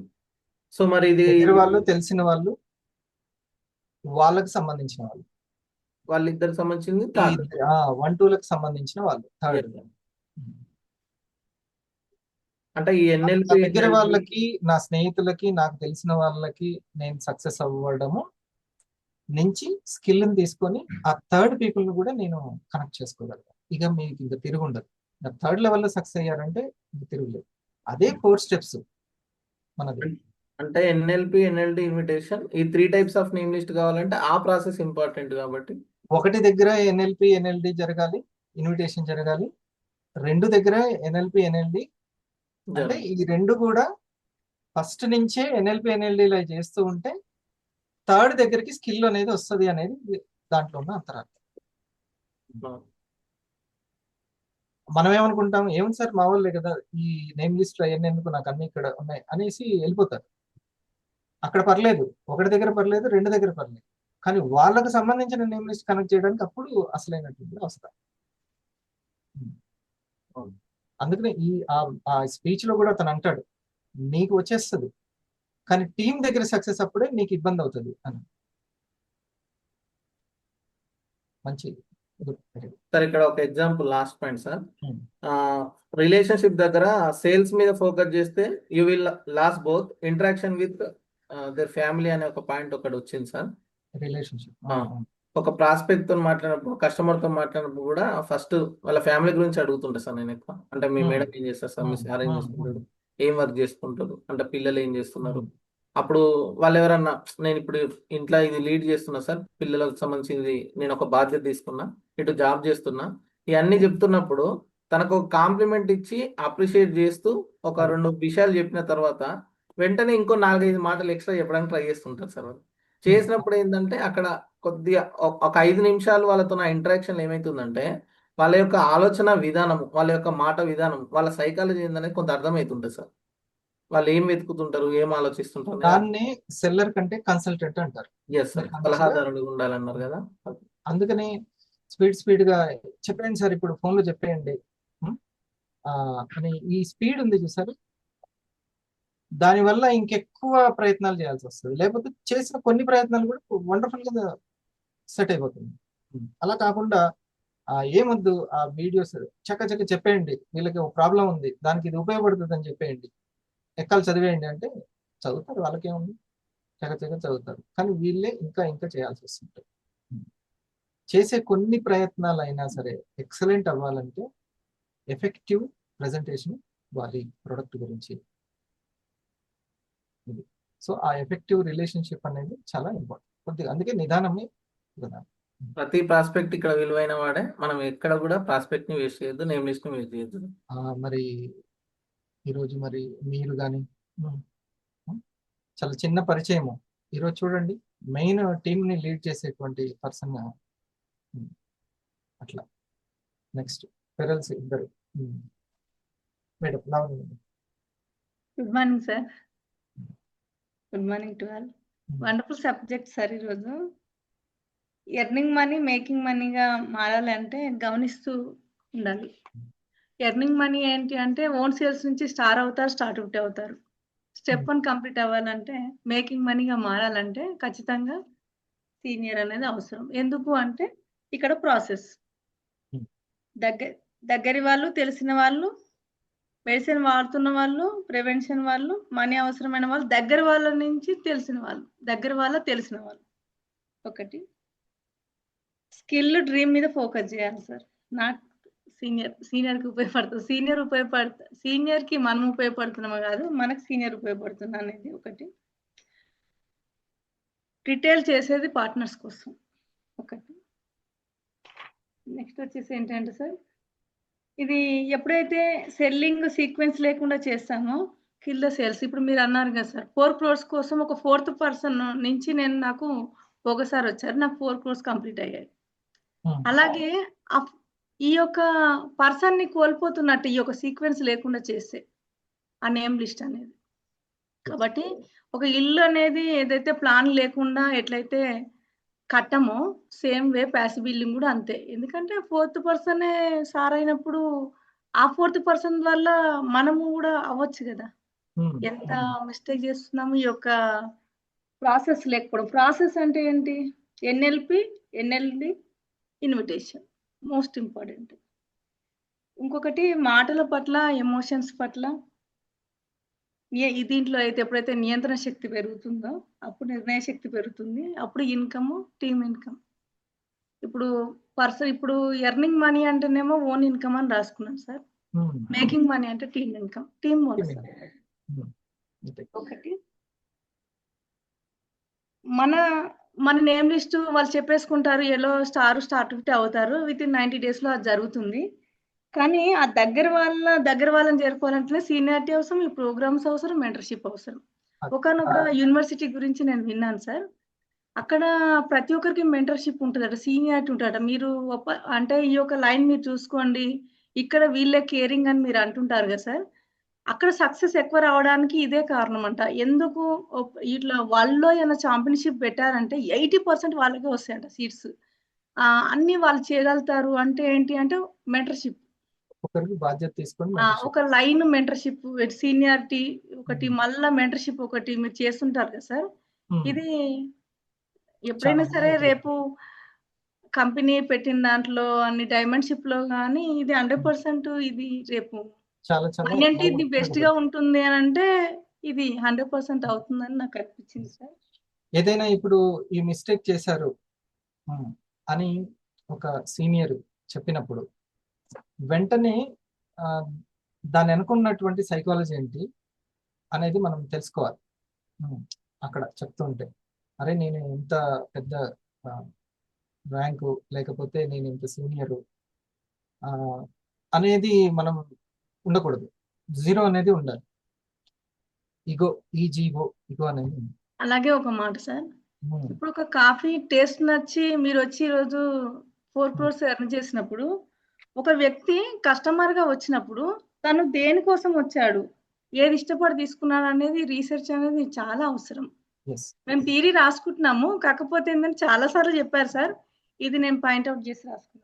సో మరి ఇది దగ్గర వాళ్ళు, తెలిసిన వాళ్ళు, వాళ్ళకి సంబంధించిన వాళ్ళు, వాళ్ళిద్దరికి సంబంధించింది థర్డ్. 1-2లకు సంబంధించిన వాళ్ళు థర్డ్. అంటే ఈ నా ఎన్ఎల్పి దగ్గర వాళ్ళకి, నా స్నేహితులకి, నాకు తెలిసిన వాళ్ళకి నేను సక్సెస్ అవ్వడము నుంచి స్కిల్ ని తీసుకొని ఆ థర్డ్ పీపుల్ ని కూడా నేను కనెక్ట్ చేసుకోగలను. ఇక మీకు ఇంకా తిరుగుండదు. థర్డ్ లెవెల్లో సక్సెస్ అయ్యారంటే ఇంక తిరుగులేదు. అదే 4 స్టెప్స్ మనది. అంటే ఎన్ఎల్పి, ఎన్ఎల్డి, ఇన్విటేషన్, ఈ 3 టైప్స్ ఆఫ్ నేమ్ లిస్ట్ కావాలంటే ఆ ప్రాసెస్ ఇంపార్టెంట్ కాబట్టి, ఒకటి దగ్గర ఎన్ఎల్పి ఎన్ఎల్డి జరగాలి, ఇన్విటేషన్ జరగాలి. 2 దగ్గర ఎన్ఎల్పి ఎన్ఎల్డి, అంటే ఈ 2 కూడా ఫస్ట్ నుంచే ఎన్ఎల్పి ఎన్ఎల్డి ఇలా చేస్తూ ఉంటే థర్డ్ దగ్గరికి స్కిల్ అనేది వస్తుంది అనేది దాంట్లో ఉన్న అంతరార్థం. మనం ఏమనుకుంటాం, ఏముంది సార్ మా వాళ్ళే కదా, ఈ నేమ్ లిస్ట్ అవన్నీ ఎందుకు, నాకు అన్ని ఇక్కడ ఉన్నాయి అనేసి వెళ్ళిపోతారు. అక్కడ పర్లేదు, ఒకటి దగ్గర పర్లేదు, 2 దగ్గర పర్లేదు, కానీ వాళ్ళకు సంబంధించిన నేమ్ లిస్ట్ కనెక్ట్ చేయడానికి అప్పుడు అసలైనటువంటి వస్తారు. అందుకనే ఆ స్పీచ్ లో కూడా అతను అంటాడు, నీకు వచ్చేస్తుంది కానీ టీం దగ్గర సక్సెస్ అప్పుడే నీకు ఇబ్బంది అవుతుంది అని. మంచి సార్ ఇక్కడ ఒక example, last point sir. Relationship దగ్గర సేల్స్ మీద ఫోకస్ చేస్తే you will lose both interaction with their family అనే ఒక పాయింట్ ఒకటి వచ్చింది సార్. రిలేషన్షిప్ ఒక ప్రాస్పెక్ట్ తో మాట్లాడినప్పుడు, కస్టమర్ తో మాట్లాడినప్పుడు కూడా ఫస్ట్ వాళ్ళ ఫ్యామిలీ గురించి అడుగుతుంటా సార్ నేను ఎక్కువ. అంటే మీ మేడం ఏం చేస్తారు సార్, మీ సార్ ఏం చేస్తుంటారు, ఏం వర్క్ చేసుకుంటారు, అంటే పిల్లలు ఏం చేస్తున్నారు. అప్పుడు వాళ్ళు ఎవరన్నా, నేను ఇప్పుడు ఇంట్లో ఇది లీడ్ చేస్తున్నా సార్, పిల్లలకు సంబంధించింది నేను ఒక బాధ్యత తీసుకున్నా, ఇటు జాబ్ చేస్తున్నా, ఇవన్నీ చెప్తున్నప్పుడు తనకు ఒక కాంప్లిమెంట్ ఇచ్చి అప్రిషియేట్ చేస్తూ ఒక 2 విషయాలు చెప్పిన తర్వాత వెంటనే ఇంకో 4-5 మాటలు ఎక్స్ట్రా చెప్పడానికి ట్రై చేస్తుంటారు సార్. వాళ్ళు చేసినప్పుడు ఏంటంటే అక్కడ కొద్దిగా ఒక 5 నిమిషాలు వాళ్ళతో నా ఇంటరాక్షన్ ఏమైతుందంటే, వాళ్ళ యొక్క ఆలోచన విధానం, వాళ్ళ యొక్క మాట విధానం, వాళ్ళ సైకాలజీ ఏందనేది కొంత అర్థమవుతుంటుంది సార్. వాళ్ళు ఏం వెతుకుతుంటారు, ఏం ఆలోచిస్తుంటారు. దాన్ని సెల్లర్ కంటే కన్సల్టెంట్ అంటారు. సలహాదారుడు ఉండాలన్నారు కదా. అందుకని స్పీడ్ గా చెప్పండి సార్, ఇప్పుడు ఫోన్ లో చెప్పేయండి అని ఈ స్పీడ్ ఉంది చూసారు, దానివల్ల ఇంకెక్కువ ప్రయత్నాలు చేయాల్సి వస్తుంది. లేకపోతే చేసిన కొన్ని ప్రయత్నాలు కూడా వండర్ఫుల్ గా సెట్ అయిపోతుంది. అలా కాకుండా ఏమొద్దు, ఆ వీడియోస్ చక్క చెప్పేయండి, వీళ్ళకి ఒక ప్రాబ్లం ఉంది, దానికి ఇది ఉపయోగపడుతుంది అని చెప్పేయండి, ఎక్కాలు చదివేయండి అంటే చదువుతారు, వాళ్ళకేముంది, చక్క చదువుతారు. కానీ వీళ్ళే ఇంకా చేయాల్సి వస్తుంటారు. చేసే కొన్ని ప్రయత్నాలు అయినా సరే ఎక్సలెంట్ అవ్వాలంటే ఎఫెక్టివ్ ప్రెజెంటేషన్ ఇవ్వాలి ప్రొడక్ట్ గురించి. ఇది. సో ఆ ఎఫెక్టివ్ రిలేషన్షిప్ అనేది చాలా ఇంపార్టెంట్. కొద్దిగా అందుకే నిదానమే విధానం. ప్రతి ప్రాస్పెక్ట్ ఇక్కడ విలువైన వాడే. మనం ఎక్కడ కూడా ప్రాస్పెక్ట్ ని వేస్ట్ చేయొద్దు, నేమ్ లిస్ట్ ని వేస్ట్ చేయొద్దు. మరి ఈరోజు మరి మీరు కానీ చాలా చిన్న పరిచయము. ఈరోజు చూడండి మెయిన్ టీంని లీడ్ చేసేటువంటి పర్సన్ అట్లా. నెక్స్ట్ పెరల్స్ ఇద్దరు madam Lavanya. Good morning sir. Good morning to all. Wonderful subject sir. ఈరోజు ఎర్నింగ్ మనీ మేకింగ్ మనీగా మారాలంటే గమనిస్తూ ఉండాలి. ఎర్నింగ్ మనీ ఏంటి అంటే ఓన్ సేల్స్ నుంచి స్టార్ అవుతారు, స్టార్ట్ అవుట్ అవుతారు. స్టెప్ 1 కంప్లీట్ అవ్వాలంటే మేకింగ్ మనీగా మారాలంటే ఖచ్చితంగా సీనియర్ అనేది అవసరం. ఎందుకు అంటే ఇక్కడ ప్రాసెస్ దగ్గరి వాళ్ళు, తెలిసిన వాళ్ళు, మెడిసిన్ వాడుతున్న వాళ్ళు, ప్రివెన్షన్ వాళ్ళు, మనీ అవసరమైన వాళ్ళు, దగ్గర వాళ్ళ నుంచి తెలిసిన వాళ్ళు, దగ్గర వాళ్ళ తెలిసిన వాళ్ళు. ఒకటి స్కిల్ డ్రీమ్ మీద ఫోకస్ చేయాలి సార్. నాకు సీనియర్కి ఉపయోగపడుతుంది. సీనియర్కి మనం ఉపయోగపడుతున్నామా కాదు, మనకు సీనియర్ ఉపయోగపడుతున్నా అనేది ఒకటి. రిటైల్ చేసేది పార్ట్నర్స్ కోసం ఒకటి. నెక్స్ట్ వచ్చేసి ఏంటంటే సార్, ఇది ఎప్పుడైతే సెల్లింగ్ సీక్వెన్స్ లేకుండా చేస్తామో కిల్ ద సేల్స్. ఇప్పుడు మీరు అన్నారు కదా సార్ 4 crores కోసం ఒక 4th పర్సన్ నుంచి నాకు ఒకసారి వచ్చారు, నాకు 4 crores కంప్లీట్ అయ్యాయి. అలాగే ఈ యొక్క పర్సన్ ని కోల్పోతున్నట్టు ఈ యొక్క సీక్వెన్స్ లేకుండా చేస్తే ఆ నేమ్ లిస్ట్ అనేది. కాబట్టి ఒక ఇల్లు అనేది ఏదైతే ప్లాన్ లేకుండా ఎట్లయితే కట్టమో సేమ్ వే ప్యాసివ్ బిల్డింగ్ కూడా అంతే. ఎందుకంటే 4th పర్సనే సార్ అయినప్పుడు ఆ 4th పర్సన్ వల్ల మనము కూడా అవ్వచ్చు కదా. ఎంత మిస్టేక్ చేస్తున్నాము ఈ యొక్క ప్రాసెస్ లేకపోవడం. ప్రాసెస్ అంటే ఏంటి? NLP, NLD, invitation most important. ఇంకొకటి మాటల పట్ల, ఎమోషన్స్ పట్ల దీంట్లో అయితే ఎప్పుడైతే నియంత్రణ శక్తి పెరుగుతుందో అప్పుడు నిర్ణయ శక్తి పెరుగుతుంది. అప్పుడు ఇన్కమ్, టీమ్ ఇన్కమ్. ఇప్పుడు ఇప్పుడు ఎర్నింగ్ మనీ అంటేనేమో ఓన్ ఇన్కమ్ అని రాసుకున్నాం సార్. మేకింగ్ మనీ అంటే టీమ్ ఇన్కమ్, టీమ్ బోనస్. ఒకటి మన నేమ్ లిస్ట్ వాళ్ళు చెప్పేసుకుంటారు, ఎలో స్టార్ట్ అవుతారు, విత్ ఇన్ 90 days లో అది జరుగుతుంది. కానీ ఆ దగ్గర వాళ్ళని చేరుకోవాలంటే సీనియారిటీ అవసరం, ఈ ప్రోగ్రామ్స్ అవసరం, మెంటర్షిప్ అవసరం. ఒకనొక యూనివర్సిటీ గురించి నేను విన్నాను సార్. అక్కడ ప్రతి ఒక్కరికి మెంటర్షిప్ ఉంటుందట, సీనియారిటీ ఉంటుందట. మీరు అంటే ఈ యొక్క లైన్ మీరు చూసుకోండి, ఇక్కడ వీళ్ళే కేరింగ్ అని మీరు అంటుంటారు కదా సార్. అక్కడ సక్సెస్ ఎక్కువ రావడానికి ఇదే కారణం అంట. ఎందుకు ఇట్లా వాళ్ళలో ఏమైనా ఛాంపియన్షిప్ పెట్టారంటే 80% వాళ్ళకే వస్తాయంట సీట్స్. అన్ని వాళ్ళు చేయగలుగుతారు అంటే ఏంటి అంటే మెంటర్షిప్. ఒకరికి బాధ్యత తీసుకొని ఒక లైన్ మెంటర్షిప్, సీనియారిటీ ఒకటి, మళ్ళా మెంటర్షిప్ ఒకటి మీరు చేస్తుంటారు కదా సార్. ఇది ఎప్పుడైనా సరే రేపు కంపెనీ పెట్టిన దాంట్లో అన్ని డైమండ్షిప్ లో కానీ ఇది 100% ఇది రేపు అంటే ఇది బెస్ట్ గా ఉంటుంది అని అంటే ఇది 100% అవుతుందని నాకు అనిపించింది సార్. ఏదైనా ఇప్పుడు ఈ మిస్టేక్ చేశారు అని ఒక సీనియర్ చెప్పినప్పుడు వెంటనే దాని వెనుకున్నటువంటి సైకాలజీ ఏంటి అనేది మనం తెలుసుకోవాలి. అక్కడ చెప్తుంటే అరే నేను ఇంత పెద్ద ర్యాంకు, లేకపోతే నేను ఇంత సీనియరు అనేది మనం ఉండకూడదు. జీరో అనేది ఉండాలి. ఈగో అనేది. అలాగే ఒక మాట సార్, ఇప్పుడు ఒక కాఫీ టేస్ట్ నచ్చి మీరు వచ్చి ఈరోజు 4 crores ఎర్న్ చేసినప్పుడు ఒక వ్యక్తి కస్టమర్ గా వచ్చినప్పుడు తను దేనికోసం వచ్చాడు, ఏది ఇష్టపడి తీసుకున్నాడు అనేది రీసెర్చ్ అనేది చాలా అవసరం. మేము థియరీ రాసుకుంటున్నాము, కాకపోతే ఏంటంటే చాలా సార్లు చెప్పారు సార్, ఇది నేను పాయింట్అవుట్ చేసి రాసుకున్నాను.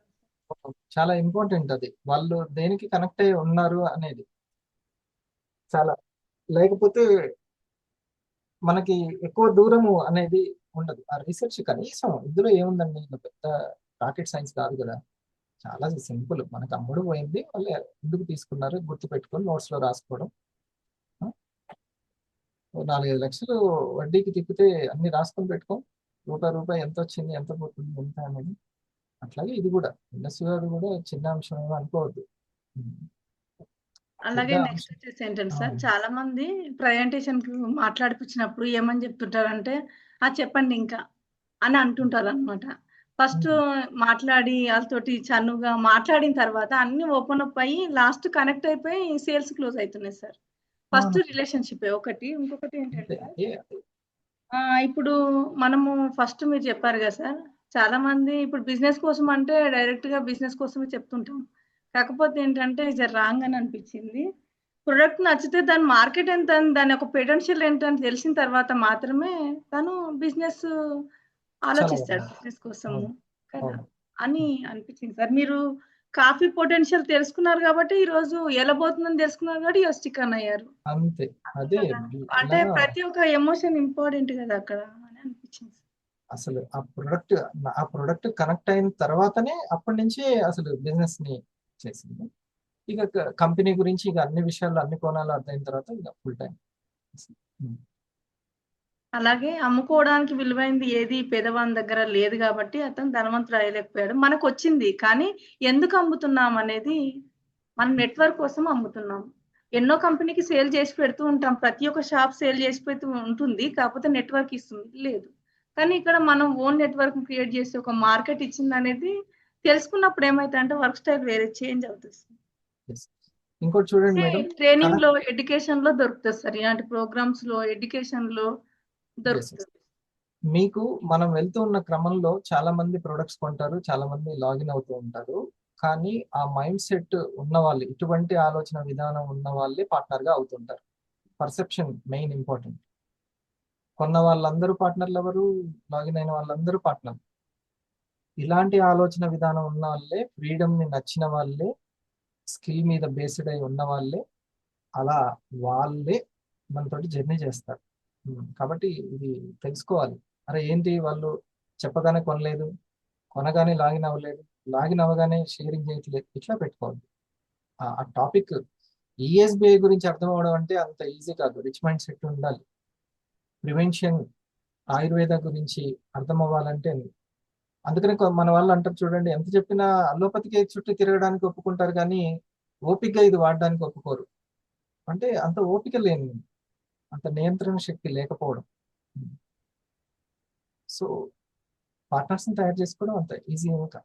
చాలా ఇంపార్టెంట్ అది, వాళ్ళు దేనికి కనెక్ట్ అయి ఉన్నారు అనేది చాలా. లేకపోతే మనకి ఎక్కువ దూరము అనేది ఉండదు. ఆ రీసెర్చ్ కనీసం ఇందులో ఏముందండి, పెద్ద రాకెట్ సైన్స్ కాదు కదా, చాలా సింపుల్. మనకు అమ్ముడు పోయింది, వాళ్ళు ఎందుకు తీసుకున్నారు గుర్తు పెట్టుకొని నోట్స్ లో రాసుకోవడం. 4-5 లక్షలు వడ్డీకి తిప్పితే అన్ని రాసుకొని పెట్టుకో, రూపాయి ఎంత వచ్చింది, ఎంత పోతుంది, ఎంత అనేది. అట్లాగే ఇది కూడా ఇండస్ట్రీ కూడా చిన్న అంశం ఏమో అనుకోవద్దు. అలాగే పెద్ద నెక్స్ట్ అంశం. వచ్చేసి ఏంటంటే ఆ, సార్, చాలా మంది ప్రజెంటేషన్‌కి మాట్లాడిపించినప్పుడు ఏమని చెప్తుంటారంటే, చెప్పండి ఇంకా అని అంటుంటారనమాట. ఫస్ట్ ఉమ్, మాట్లాడి ఆళ్ళతోటి చనువుగా మాట్లాడిన తర్వాత అన్నీ ఓపెన్ అప్ అయ్యి లాస్ట్ కనెక్ట్ అయిపోయి సేల్స్ క్లోజ్ అయితున్నాయి సార్. ఫస్ట్ అవును, రిలేషన్‌షిప్పే ఒకటి. ఇంకొకటి ఏంటంటే అంతే సార్, అదే. ఇప్పుడు మనము ఫస్ట్ మీరు చెప్పారు కదా సార్, చాలా మంది ఇప్పుడు బిజినెస్ కోసం అంటే డైరెక్ట్‌గా బిజినెస్ కోసమే చెప్తుంటాం. కాకపోతే ఏంటంటే ఇది రాంగ్ అని అనిపించింది. ప్రొడక్ట్ నచ్చితే దాని మార్కెట్ ఎంత అని, దాని యొక్క పొటెన్షియల్ ఏంటని తెలిసిన తర్వాత మాత్రమే తను బిజినెస్ చాలా ఆలోచిస్తాడు బాగుంది. బిజినెస్ కోసము అవును, కదా! అవును. అని అనిపించింది సార్. మీరు కాఫీ పొటెన్షియల్ తెలుసుకున్నారు కాబట్టి ఈరోజు ఎలబోతుందని తెలుసుకున్నారు కాబట్టి ఈరోజు స్టిక్ ఆన్ అయ్యారు. అంతే, అదే. కదా! అంటే అలా ప్రతి ఒక్క ఎమోషన్ ఇంపార్టెంట్ కదా అక్కడ అని అనిపించింది. అసలు ఆ ప్రొడక్ట్ కనెక్ట్ అయిన తర్వాతనే అప్పటి నుంచే అసలు బిజినెస్ ని చేసింది. ఇక కంపెనీ గురించి ఇక అన్ని విషయాలు అన్ని కోణాలు అర్థమైన తర్వాత ఇక ఫుల్ టైం. అలాగే అమ్ముకోవడానికి విలువైంది ఏది పేదవాని దగ్గర లేదు కాబట్టి అతను ధనవంతుడు అయ్యలేకపోయాడు. మనకొచ్చింది. కానీ ఎందుకు అమ్ముతున్నాం అనేది మనం నెట్వర్క్ కోసం అమ్ముతున్నాం. ఎన్నో కంపెనీకి సేల్ చేసి పెడుతూ ఉంటాం. ప్రతి ఒక్క షాప్ సేల్ చేసి పెడుతూ ఉంటుంది. కాకపోతే నెట్వర్క్ ఇస్తుంది. లేదు. కానీ ఇక్కడ మనం ఓన్ నెట్వర్క్‌ని క్రియేట్ చేసి ఒక మార్కెట్ ఇచ్చిందనేది తెలుసుకున్నప్పుడు ఏమైతదంటే వర్క్ స్టైల్ వేరే చేంజ్ అవుతది. ఇంకోటి చూడండి మేడం, ట్రైనింగ్‌లో, ఎడ్యుకేషన్‌లో దొరుకుతది సార్. ఇలాంటి ప్రోగ్రామ్స్‌లో, ఎడ్యుకేషన్‌లో దొరుకుతది. మీకు మనం వెళ్తూ ఉన్న క్రమంలో చాలా మంది ప్రొడక్ట్స్ కొంటారు, చాలా మంది లాగిన్ అవుతూ ఉంటారు. కానీ ఆ మైండ్ సెట్ ఉన్న వాళ్ళు, ఇటువంటి ఆలోచన విధానం ఉన్న వాళ్ళే పార్ట్నర్ గా అవుతుంటారు. Perception main important. కొన్న వాళ్ళందరూ పార్ట్నర్లు ఎవరు, లాగిన్ అయిన వాళ్ళందరూ పార్ట్నర్. ఇలాంటి ఆలోచన విధానం ఉన్న వాళ్ళే, ఫ్రీడమ్ ని నచ్చిన వాళ్ళే, స్కిల్ మీద బేస్డ్ అయి ఉన్న వాళ్ళే, అలా వాళ్ళే మనతోటి జర్నీ చేస్తారు. కాబట్టి ఇది తెలుసుకోవాలి. అరే ఏంటి వాళ్ళు చెప్పగానే కొనలేదు, కొనగానే లాగిన్ అవ్వలేదు, లాగిన్ అవ్వగానే షేరింగ్ చేయట్లేదు, ఇట్లా పెట్టుకోవాలి. ఆ టాపిక్ ఈఎస్బిఐ గురించి అర్థం అవడం అంటే అంత ఈజీ కాదు. రిచ్ మైండ్ సెట్ ఉండాలి. ప్రివెన్షన్, ఆయుర్వేద గురించి అర్థం అవ్వాలంటే అందుకనే మన వాళ్ళు అంటారు చూడండి, ఎంత చెప్పినా అల్లోపతికి చుట్టూ తిరగడానికి ఒప్పుకుంటారు కానీ ఓపికగా ఇది వాడడానికి ఒప్పుకోరు. అంటే అంత ఓపిక లేని, అంత నియంత్రణ శక్తి లేకపోవడం. సో పార్ట్నర్స్ ని తయారు చేసుకోవడం అంత ఈజీ ఇంకా.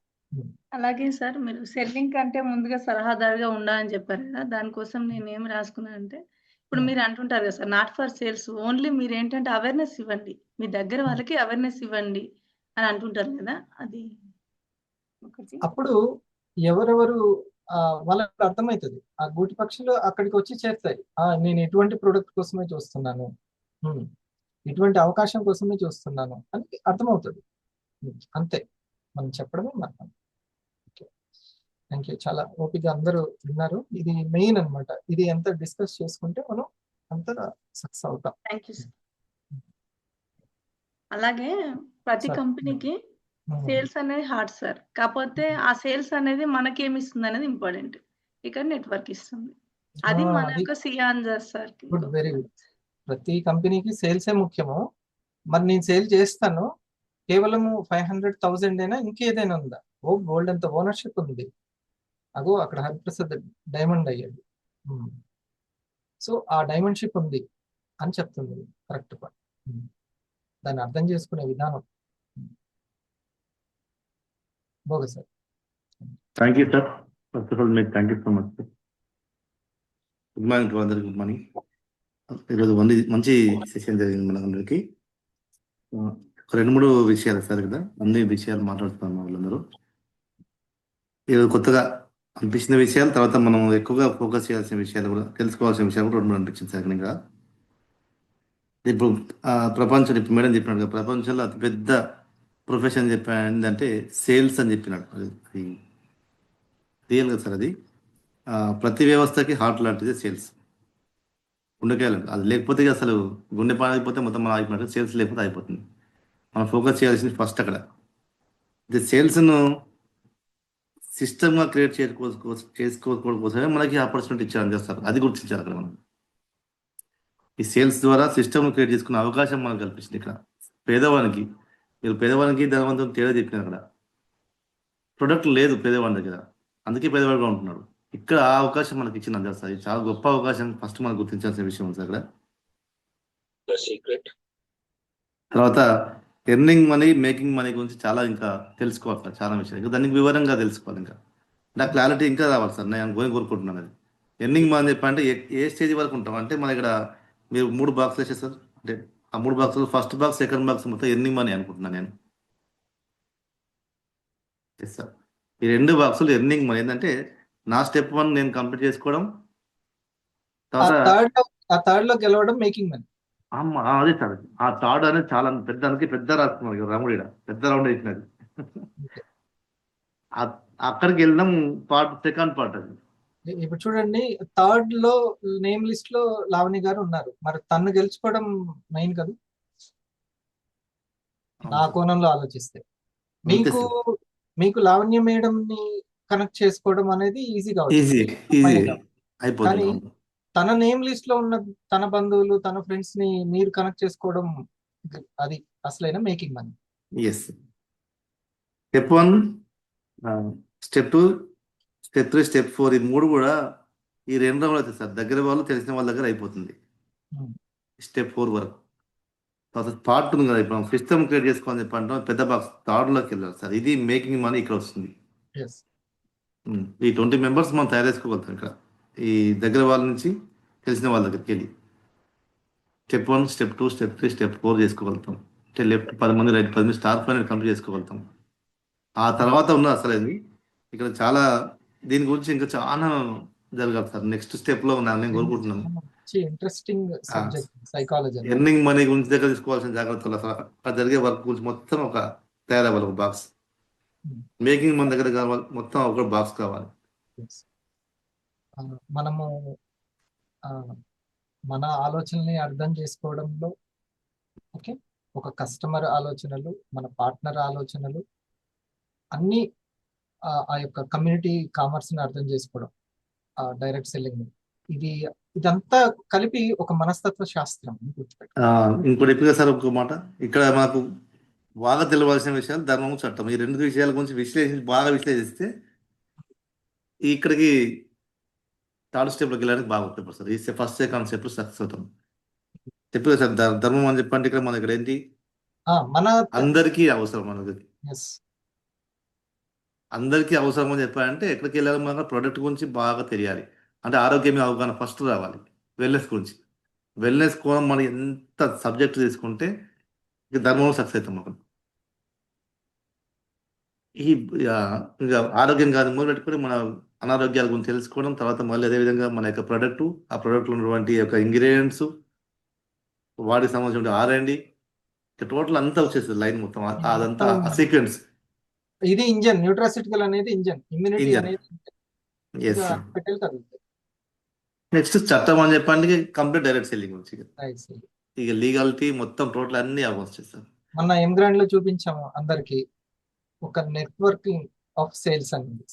అలాగే సార్, మీరు సెల్లింగ్ కంటే ముందుగా సలహాదారుగా ఉండాలని చెప్పారు కదా! దానికోసం నేనేం రాసుకున్నానంటే, ఇప్పుడు మీరు అంటుంటారు కదా sir, not for sales, only మీరేంటంటే అవేర్‌నెస్ ఇవ్వండి. మీ దగ్గర వాళ్ళకి అవేర్‌నెస్ ఇవ్వండి అని అంటుంటారు కదా! అది ఒకటి. అప్పుడు ఎవరెవరు వాళ్ళకి అర్థమవుతుంది. ఆ గూటి పక్షులు అక్కడికి వచ్చి చేరుతాయి. నేను ఎటువంటి ప్రోడక్ట్ కోసమే చూస్తున్నాను, ఇటువంటి అవకాశం కోసమే చూస్తున్నాను అని అర్థమవుతుంది. అంతే, మనం చెప్పడమే మనం. Thank you. చాలా ఓపిక అందరూ విన్నారు. ఇది మెయిన్ అన్నమాట. ఇది ఎంత డిస్కస్ చేసుకుంటే మనం అంత సక్సెస్ అవుతాం. Thank you sir. అలాగే ప్రతి సార్, కంపెనీకి సేల్స్ అనేది హార్డ్ సార్. కాకపోతే ఆ సేల్స్ అనేది మనకేమిస్తుంది అనేది ఇంపార్టెంట్. ఇక్కడ నెట్వర్క్ ఇస్తుంది. అది మన యొక్క సిఆన్జర్ సార్. Good, very good. ప్రతి కంపెనీకి సేల్సే ముఖ్యము. మరి నేను సేల్ చేస్తాను, కేవలము 500,000 అయినా ఇంకేదైనా ఉందా? గోల్డ్ అంత ఓనర్షిప్ ఉంది. అగో అక్కడ హరిప్రసాద్ డైమండ్ అయ్యాడు. సో ఆ డైమండ్ షిప్ ఉంది అని చెప్తుంది. కరెక్ట్. దాన్ని అర్థం చేసుకునే విధానం bogus sir. Thank you sir. First of all మీకు thank you so much sir. Good morning to అందరికి. Good morning. ఈరోజు మంచి సెషన్ జరిగింది మనందరికి. ఒక 2-3 విషయాలు సార్ కదా, అన్ని విషయాలు మాట్లాడుతున్నాం వాళ్ళందరూ. ఈరోజు కొత్తగా అనిపించిన విషయాలు, తర్వాత మనం ఎక్కువగా ఫోకస్ చేయాల్సిన విషయాలు కూడా, తెలుసుకోవాల్సిన విషయాలు కూడా 2 అనిపించింది సార్. ఇంకా ఇప్పుడు ప్రపంచం, ఇప్పుడు మేడం చెప్పినట్టుగా ప్రపంచంలో అతిపెద్ద ప్రొఫెషన్ ఏంటంటే సేల్స్ అని చెప్పినాడు. అది రియల్గా సార్. అది ప్రతి వ్యవస్థకి హార్ట్ లాంటిది సేల్స్. గుండెకాయలు అది లేకపోతే అసలు గుండె పాడైపోతే మొత్తం మనం అయిపోయినట్టు. సేల్స్ లేకపోతే అయిపోతుంది. మనం ఫోకస్ చేయాల్సింది ఫస్ట్ అక్కడ. ఇది సేల్స్ను సిస్టమ్గా క్రియేట్ చేసుకోవడం కోసమే మనకి ఆపర్చునిటీ ఇచ్చారని చేస్తారు. అది గుర్తించాలి అక్కడ మనం. ఈ సేల్స్ ద్వారా సిస్టమ్ క్రియేట్ చేసుకునే అవకాశం మనకు కల్పించింది ఇక్కడ. పేదవానికి, మీరు పేదవానికి ధనవంతునికి తేడా చెప్పినారు అక్కడ. ప్రొడక్ట్ లేదు పేదవాడి దగ్గర, అందుకే పేదవాడిగా ఉంటున్నాడు. ఇక్కడ ఆ అవకాశం మనకి ఇచ్చింది సార్. ఇది చాలా గొప్ప అవకాశం. ఫస్ట్ మనం గుర్తించాల్సిన విషయం ఉంది సార్ అక్కడ. తర్వాత ఎర్నింగ్ మనీ, మేకింగ్ మనీ గురించి చాలా ఇంకా తెలుసుకోవాలి సార్, చాలా విషయాలు ఇంకా దానికి వివరంగా తెలుసుకోవాలి. ఇంకా నాకు క్లారిటీ ఇంకా రావాలి సార్, నేను కోరుకుంటున్నాను. అది ఎర్నింగ్ మనీ చెప్పంటే ఏ స్టేజ్ వరకు ఉంటాం అంటే మన ఇక్కడ మీరు 3 బాక్సులు వేసే సార్. అంటే ఆ 3 బాక్సులు, ఫస్ట్ బాక్స్, సెకండ్ బాక్స్ మొత్తం ఎర్నింగ్ మనీ అనుకుంటున్నాను నేను. Yes sir. ఈ 2 బాక్సులు ఎర్నింగ్ మనీ ఏంటంటే నా స్టెప్ 1 నేను కంప్లీట్ చేసుకోవడం, ఆ తర్వాత థర్డ్ లో గెలవడం మేకింగ్ మనీ. అదే సార్. ఆ థర్డ్ అనేది చాలా పెద్ద, అందుకే పెద్ద రాసుకున్నాడు రాముడి, పెద్ద రౌండ్ వేసినది. అక్కడికి వెళ్ళడం సెకండ్ పార్ట్ అది. ఇప్పుడు చూడండి, థర్డ్ లో నేమ్ లిస్ట్ లో లావణి గారు ఉన్నారు, మరి తను గెలుచుకోవడం మెయిన్ కదా నా కోణంలో ఆలోచిస్తే. మీకు మీకు లావణ్య మేడం ని కనెక్ట్ చేసుకోవడం అనేది ఈజీగా ఈజీ కానీ అయిపోతుంది. తన నేమ్ లిస్ట్ లో ఉన్న తన బంధువులు, తన ఫ్రెండ్స్ ని మీరు కనెక్ట్ చేసుకోవడం, అది అసలైన making money. Yes. Step 1, step 2, step 3, step 4 ఈ 3 కూడా ఈ 2 రౌండ్లు అవుతాయి సార్. దగ్గర వాళ్ళు, తెలిసిన వాళ్ళ దగ్గర అయిపోతుంది స్టెప్ 4 వరకు. తర్వాత పార్ట్ ఉంది కదా, ఇప్పుడు సిస్టమ్ క్రియేట్ చేసుకోవాలని చెప్పంటాం, పెద్ద బాక్స్ థర్డ్లోకి వెళ్ళాలి సార్. ఇది మేకింగ్ మనీ ఇక్కడ వస్తుంది. ఈ 20 మెంబర్స్ మనం తయారు చేసుకోగలుగుతాం ఇక్కడ, ఈ దగ్గర వాళ్ళ నుంచి తెలిసిన వాళ్ళ దగ్గరికి వెళ్ళి. స్టెప్ 1, స్టెప్ 2, స్టెప్ 3, స్టెప్ 4 చేసుకోగలుగుతాం. అంటే లెఫ్ట్ 10 మంది, రైట్ 10 మంది, స్టార్ పైన కంప్లీట్ చేసుకోగలుగుతాం. ఆ తర్వాత ఉన్న అసలు ఇక్కడ చాలా దీని గురించి ఇంకా చాలా జరగాలి సార్. నెక్స్ట్ స్టెప్ లో నేను కోరుకుంటున్నాను. Interesting subject psychology. Earning money గురించి దగ్గర తీసుకోవాల్సిన జాగ్రత్తలు, అసలు అక్కడ జరిగే వర్క్ గురించి మొత్తం ఒక తయారవ్వాలి, ఒక బాక్స్. మేకింగ్ మన దగ్గర కావాలి, మొత్తం ఒక బాక్స్ కావాలి. మనము మన ఆలోచనల్ని అర్థం చేసుకోవడంలో, ఓకే, ఒక కస్టమర్ ఆలోచనలు, మన పార్ట్నర్ ఆలోచనలు, అన్ని ఆ యొక్క కమ్యూనిటీ కామర్స్ ని అర్థం చేసుకోవడం, డైరెక్ట్ సెల్లింగ్, ఇదంతా కలిపి ఒక మనస్తత్వ శాస్త్రం. ఇంకోటి ఎప్పుడు సార్ ఒక మాట, ఇక్కడ మనకు బాగా తెలియవలసిన విషయాలు ధర్మము, చట్టం, ఈ 2 విషయాల గురించి బాగా విశ్లేషిస్తే ఇక్కడికి థర్డ్ స్టెప్లోకి వెళ్ళడానికి బాగా ఉపయోగపడుతుంది. ఈ ఫస్ట్ సెకండ్ స్టెప్ సక్సెస్ అవుతాం. చెప్పలేదు సార్, ధర్మం అని చెప్పంటే ఇక్కడ మన ఇక్కడ ఏంటి, మన అందరికీ అవసరం, అందరికీ అవసరం అని చెప్పాలంటే ఎక్కడికి వెళ్ళాలి, మన ప్రొడక్ట్ గురించి బాగా తెలియాలి. అంటే ఆరోగ్యం అవగాహన ఫస్ట్ రావాలి. వెల్నెస్ గురించి, వెల్నెస్ కోణం మనం ఎంత సబ్జెక్ట్ తీసుకుంటే ఇక ధర్మంలో సక్సెస్ అవుతాం. మనం ఈ ఇక ఆరోగ్యం కాదు మొదలు పెట్టుకుని మన అనారోగ్యాల గురించి తెలుసుకోవడం, తర్వాత మళ్ళీ అదేవిధంగా మన యొక్క ప్రొడక్ట్, ఆ ప్రొడక్ట్లో ఉన్నటువంటి యొక్క ఇంగ్రీడియంట్స్, వాటికి సంబంధించిన R&D, టోటల్ అంతా వచ్చేస్తుంది లైన్ మొత్తం, అదంతా సీక్వెన్స్. ఇది ఇంజన్, న్యూట్రాసిటికల్ అనేది ఇంజన్, ఇమ్యూనిటీ అనేది. నెక్స్ట్ చట్టం అని చెప్పండి, కంప్లీట్ డైరెక్ట్ సెల్లింగ్ గురించి, ఇక లీగాలిటీ మొత్తం టోటల్ అన్ని వచ్చేస్తారు. మన ఎంగ్రాండ్ లో చూపించాము అందరికి, ఒక నెట్వర్కింగ్ ఆఫ్ సేల్స్ అని ఉంది,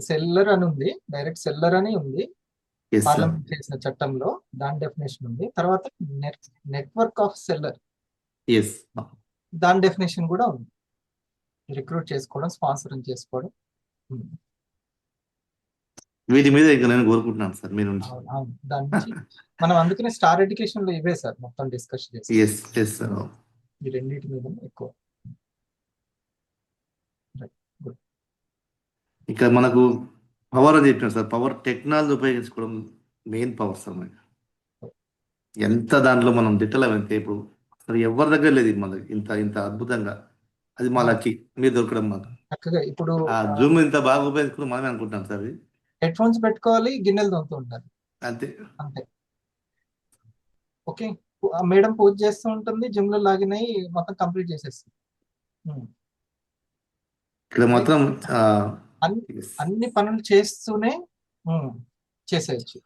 సెల్లర్ అని ఉంది, డైరెక్ట్ సెల్లర్ అని ఉంది, పార్లమెంట్ చేసిన చట్టంలో దాని డెఫినేషన్ ఉంది. తర్వాత నెట్వర్క్ ఆఫ్ సెల్లర్, దాని డెఫినేషన్ కూడా ఉంది. రిక్రూట్ చేసుకోవడం, స్పాన్సరింగ్ చేసుకోవడం, వీటి మీద ఇంకా నేను కోరుకుంటున్నాను సార్ మీరు. దాని నుంచి మనం అందుకనే స్టార్ ఎడ్యుకేషన్ లో ఇవే సార్ మొత్తం డిస్కస్ చేస్తాం, ఈ రెండింటి మీద ఎక్కువ. ఇక్కడ మనకు పవర్ అని చెప్పినారు సార్, పవర్ టెక్నాలజీ ఉపయోగించుకోవడం మెయిన్ పవర్ సార్. మనకి ఎంత దాంట్లో మనం దిట్టలమైతే ఇప్పుడు అసలు ఎవరి దగ్గర లేదు మనకి ఇంత ఇంత అద్భుతంగా, అది మా లక్కీ మీరు దొరకడం మాకు. చక్కగా ఇప్పుడు జూమ్ ఇంత బాగా ఉపయోగించుకుని మనమే అనుకుంటున్నాం సార్. హెడ్ ఫోన్స్ పెట్టుకోవాలి, గిన్నెలు తోముతూ ఉంటారు, అంతే అంతే. ఓకే, మేడం పూజ చేస్తూ ఉంటుంది, జిమ్ లో లాగిన్ అయ్యి మొత్తం కంప్లీట్ చేసేస్తుంది. ఇక్కడ మాత్రం అన్ని పనులు చేస్తూనే చేసేయచ్చు,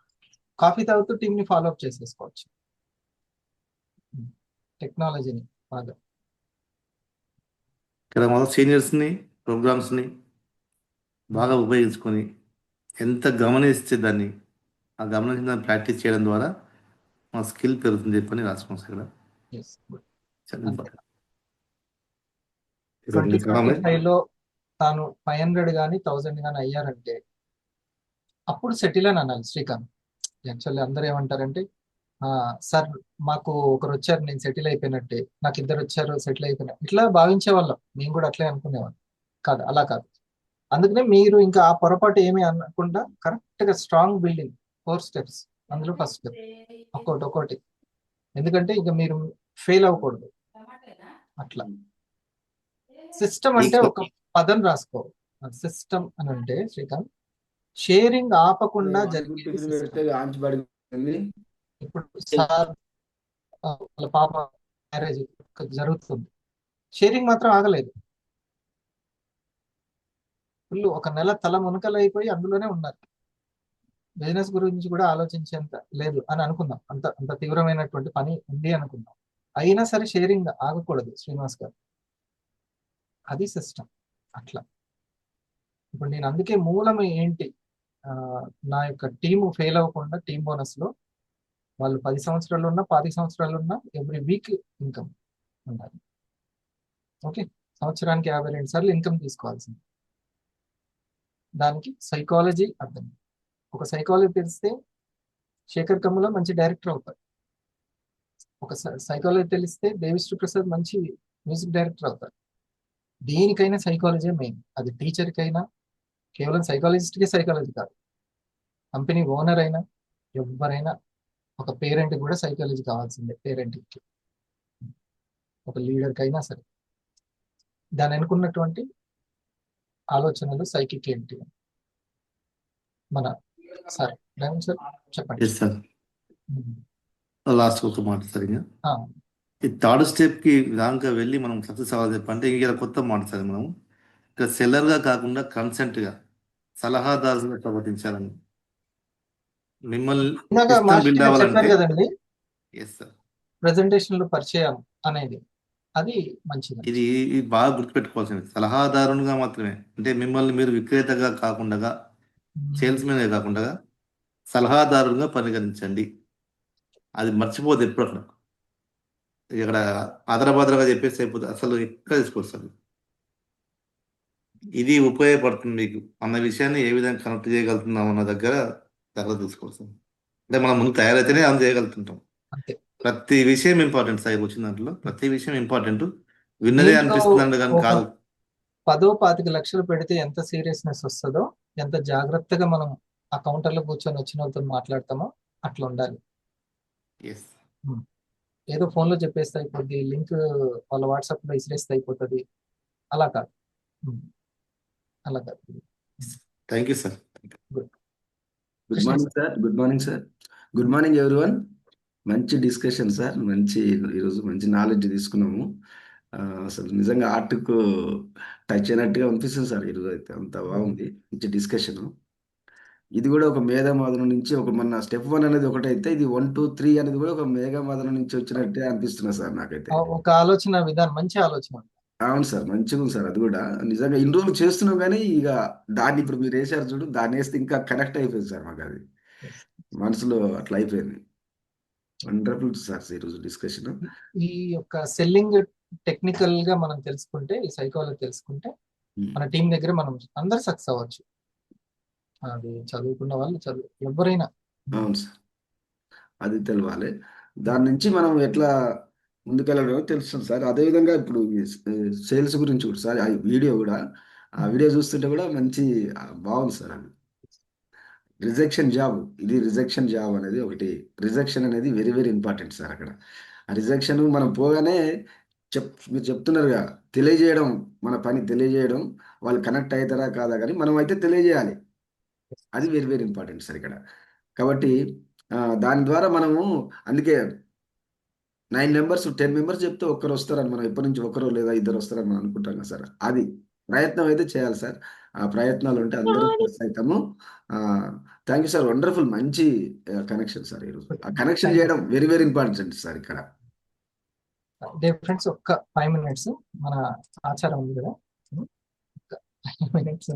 కాఫీ తాగుతూ టీమ్ ని ఫాలో అప్ చేసేసుకోవచ్చు, టెక్నాలజీని బాగా. ఇక్కడ మొదటి సీనియర్స్ ని, ప్రోగ్రామ్స్ ని బాగా ఉపయోగించుకొని ఎంత గమనిస్తే దాన్ని, ఆ గమనించిన దాన్ని ప్రాక్టీస్ చేయడం ద్వారా మా స్కిల్ పెరుగుతుంది చెప్పని రాసుకోండి సార్. ఇక్కడ 2025లో తాను 500 కానీ 1000 కానీ అయ్యారంటే అప్పుడు సెటిల్ అని అనాలి శ్రీకాంత్. యాక్చువల్లీ అందరూ ఏమంటారంటే సార్ మాకు ఒకరు వచ్చారు నేను సెటిల్ అయిపోయినట్టే, నాకు ఇద్దరు వచ్చారు సెటిల్ అయిపోయినట్టు, ఇట్లా భావించే వాళ్ళం. మేము కూడా అట్లే అనుకునేవాళ్ళం. కాదు, అలా కాదు. అందుకనే మీరు ఇంకా ఆ పొరపాటు ఏమీ అనకుండా కరెక్ట్ గా స్ట్రాంగ్ బిల్డింగ్ 4 steps, అందులో ఫస్ట్ స్టెప్ ఒక్కొక్కటి. ఎందుకంటే ఇక మీరు ఫెయిల్ అవ్వకూడదు. అట్లా సిస్టమ్ అంటే ఒక పదం రాసుకో. సిస్టమ్ అని అంటే శ్రీకాంత్, షేరింగ్ ఆపకుండా జరిగేది system. ఇప్పుడు సార్ వాళ్ళ పాప మ్యారేజ్ జరుగుతుంది, షేరింగ్ మాత్రం ఆగలేదు. వీళ్ళు ఒక నెల తల మునకలైపోయి అందులోనే ఉన్నారు. బిజినెస్ గురించి కూడా ఆలోచించేంత లేదు అని అనుకుందాం. అంత అంత తీవ్రమైనటువంటి పని ఉంది అనుకుందాం. అయినా సరే షేరింగ్ ఆగకూడదు శ్రీనివాస్ గారు. అది సిస్టమ్. అట్లా ఇప్పుడు నేను అందుకే మూలం ఏంటి, నా యొక్క టీము ఫెయిల్ అవ్వకుండా టీమ్ బోనస్ లో వాళ్ళు 10 సంవత్సరాలు ఉన్నా 10 సంవత్సరాలు ఉన్నా ఎవ్రీ వీక్ ఇన్కమ్ ఉండాలి. ఓకే, సంవత్సరానికి 52 సార్లు ఇన్కమ్ తీసుకోవాల్సింది. దానికి సైకాలజీ అర్థం. ఒక సైకాలజీ తెలిస్తే శేఖర్ కమ్ముల మంచి డైరెక్టర్ అవుతారు. ఒక సైకాలజీ తెలిస్తే దేవిశ్రీ ప్రసాద్ మంచి మ్యూజిక్ డైరెక్టర్ అవుతారు. దేనికైనా సైకాలజీ మెయిన్. అది టీచర్కైనా, కేవలం సైకాలజిస్ట్కే సైకాలజీ కాదు, కంపెనీ ఓనర్ అయినా ఎవరైనా, ఒక పేరెంట్ కూడా సైకాలజీ కావాల్సిందే. పేరెంట్కి, ఒక లీడర్కి అయినా సరే దాని అనుకున్నటువంటి ఆలోచనలు సైకిక్ ఏంటి మన సార్ డైమండ్ సార్ చెప్పండి. ఎస్ సార్, లాస్ట్ ఒక మాట సార్. ఇంకా ఈ థర్డ్ స్టెప్ కి దాకా వెళ్ళి మనం సక్సెస్ అవ్వాలి చెప్పంటే ఇంకా కొత్త మాట సార్. మనం ఇంకా సెల్లర్ గా కాకుండా కన్సెంట్ గా సలహాదారుగా ప్రవర్తించాలని, మిమ్మల్ని సిస్టమ్ బిల్డ్ చెప్పారు అవ్వాలంటే. కదండి ఎస్ సార్, ప్రెజెంటేషన్ లో పరిచయం అనేది అది మంచిది. ఇది బాగా గుర్తుపెట్టుకోవాల్సింది. సలహాదారునిగా మాత్రమే, అంటే మిమ్మల్ని మీరు విక్రేతగా కాకుండా, సేల్స్ మెన్ కాకుండా సలహాదారునిగా పరిగణించండి. అది మర్చిపోదు ఎప్పుడు. అక్కడ ఇక్కడ ఆదరబాదరగా చెప్పేసి అయిపోతుంది, అసలు ఎక్కడ తీసుకొస్తుంది. ఇది ఉపయోగపడుతుంది మీకు అన్న విషయాన్ని ఏ విధంగా కనెక్ట్ చేయగలుగుతున్నాం అన్న దగ్గర తీసుకోవాల్సింది. అంటే మనం ముందు తయారైతేనే అది చేయగలుగుతుంటాం. ప్రతి విషయం ఇంపార్టెంట్ సార్. వచ్చిన దాంట్లో ప్రతి విషయం ఇంపార్టెంట్. విన్నదే అనిపిస్తుంది కానీ కాదు. 10-25 లక్షలు పెడితే ఎంత సీరియస్నెస్ వస్తుందో, ఎంత జాగ్రత్తగా మనం ఆ కౌంటర్లో కూర్చొని వచ్చిన వాళ్ళతో మాట్లాడతామో అట్లా ఉండాలి. ఏదో ఫోన్లో చెప్పేస్తే అయిపోద్ది, లింక్ వాళ్ళ వాట్సాప్లో ఇసిరేస్తే అయిపోతుంది, అలా కాదు. అలా కాదు. Thank you sir. Good morning sir. Good morning sir. Good morning everyone. మంచి డిస్కషన్ సార్. ఈరోజు మంచి నాలెడ్జ్ తీసుకున్నాము. అసలు నిజంగా ఆర్ట్కు టచ్ అయినట్టుగా అనిపిస్తుంది సార్. ఈరోజు అయితే అంత బాగుంది, మంచి డిస్కషన్. ఇది కూడా ఒక మేఘమాధురం నుంచి మన స్టెప్ 1 అనేది ఒకటైతే, ఇది 1, 2, 3 అనేది కూడా ఒక మేఘమాధురం నుంచి వచ్చినట్టే అనిపిస్తున్నా సార్ నాకైతే. ఒక ఆలోచన విధానం, మంచి ఆలోచన. అవును సార్, మంచిగా ఉంది సార్. అది కూడా నిజంగా ఇన్ని రోజులు చేస్తున్నాం, కానీ ఇక దాన్ని ఇప్పుడు మీరు వేసారు చూడు, దాన్ని వేస్తే ఇంకా కనెక్ట్ అయిపోయింది సార్. మాకు అది మనసులో అట్లా అయిపోయింది. వండర్ఫుల్ సార్ ఈరోజు డిస్కషన్. ఈ యొక్క సెల్లింగ్ టెక్నికల్ గా మనం తెలుసుకుంటే, ఈ సైకాలజీ తెలుసుకుంటే మన టీం దగ్గర మనం అందరు సక్సెస్ అవ్వచ్చు. అది చదువుకున్న వాళ్ళు ఎవరైనా. అవును సార్, అది తెలవాలి. దాని నుంచి మనం ఎట్లా ముందుకెళ్ళడం తెలుస్తుంది సార్. అదేవిధంగా ఇప్పుడు సేల్స్ గురించి కూడా సార్, ఆ వీడియో చూస్తుంటే కూడా మంచి బాగుంది సార్. అది రిజెక్షన్ జాబ్, ఇది రిజెక్షన్ జాబ్ అనేది ఒకటి. రిజెక్షన్ అనేది వెరీ వెరీ ఇంపార్టెంట్ సార్. అక్కడ ఆ రిజెక్షన్ మనం పోగానే మీరు చెప్తున్నారుగా, తెలియజేయడం, మన పని తెలియజేయడం, వాళ్ళు కనెక్ట్ అవుతారా కాదా కానీ మనం అయితే తెలియజేయాలి. అది వెరీ వెరీ ఇంపార్టెంట్ సార్ ఇక్కడ. కాబట్టి దాని ద్వారా మనము, అందుకే 9 members 10 members చెప్తే ఒక్కరు వస్తారని, మనం ఎప్పటి నుంచి ఒకరు లేదా ఇద్దరు వస్తారని మనం అనుకుంటాం కదా సార్. అది ప్రయత్నం అయితే చేయాలి సార్. ఆ ప్రయత్నాలు ఉంటే అందరూ అవుతాము. థ్యాంక్ యూ సార్, వండర్ఫుల్, మంచి కనెక్షన్ సార్. ఈరోజు ఆ కనెక్షన్ చేయడం వెరీ వెరీ ఇంపార్టెంట్ సార్ ఇక్కడ. ఫ్రెండ్స్, ఒక్క 5 minutes మన ఆచారం ఉంది కదా, 5 minutes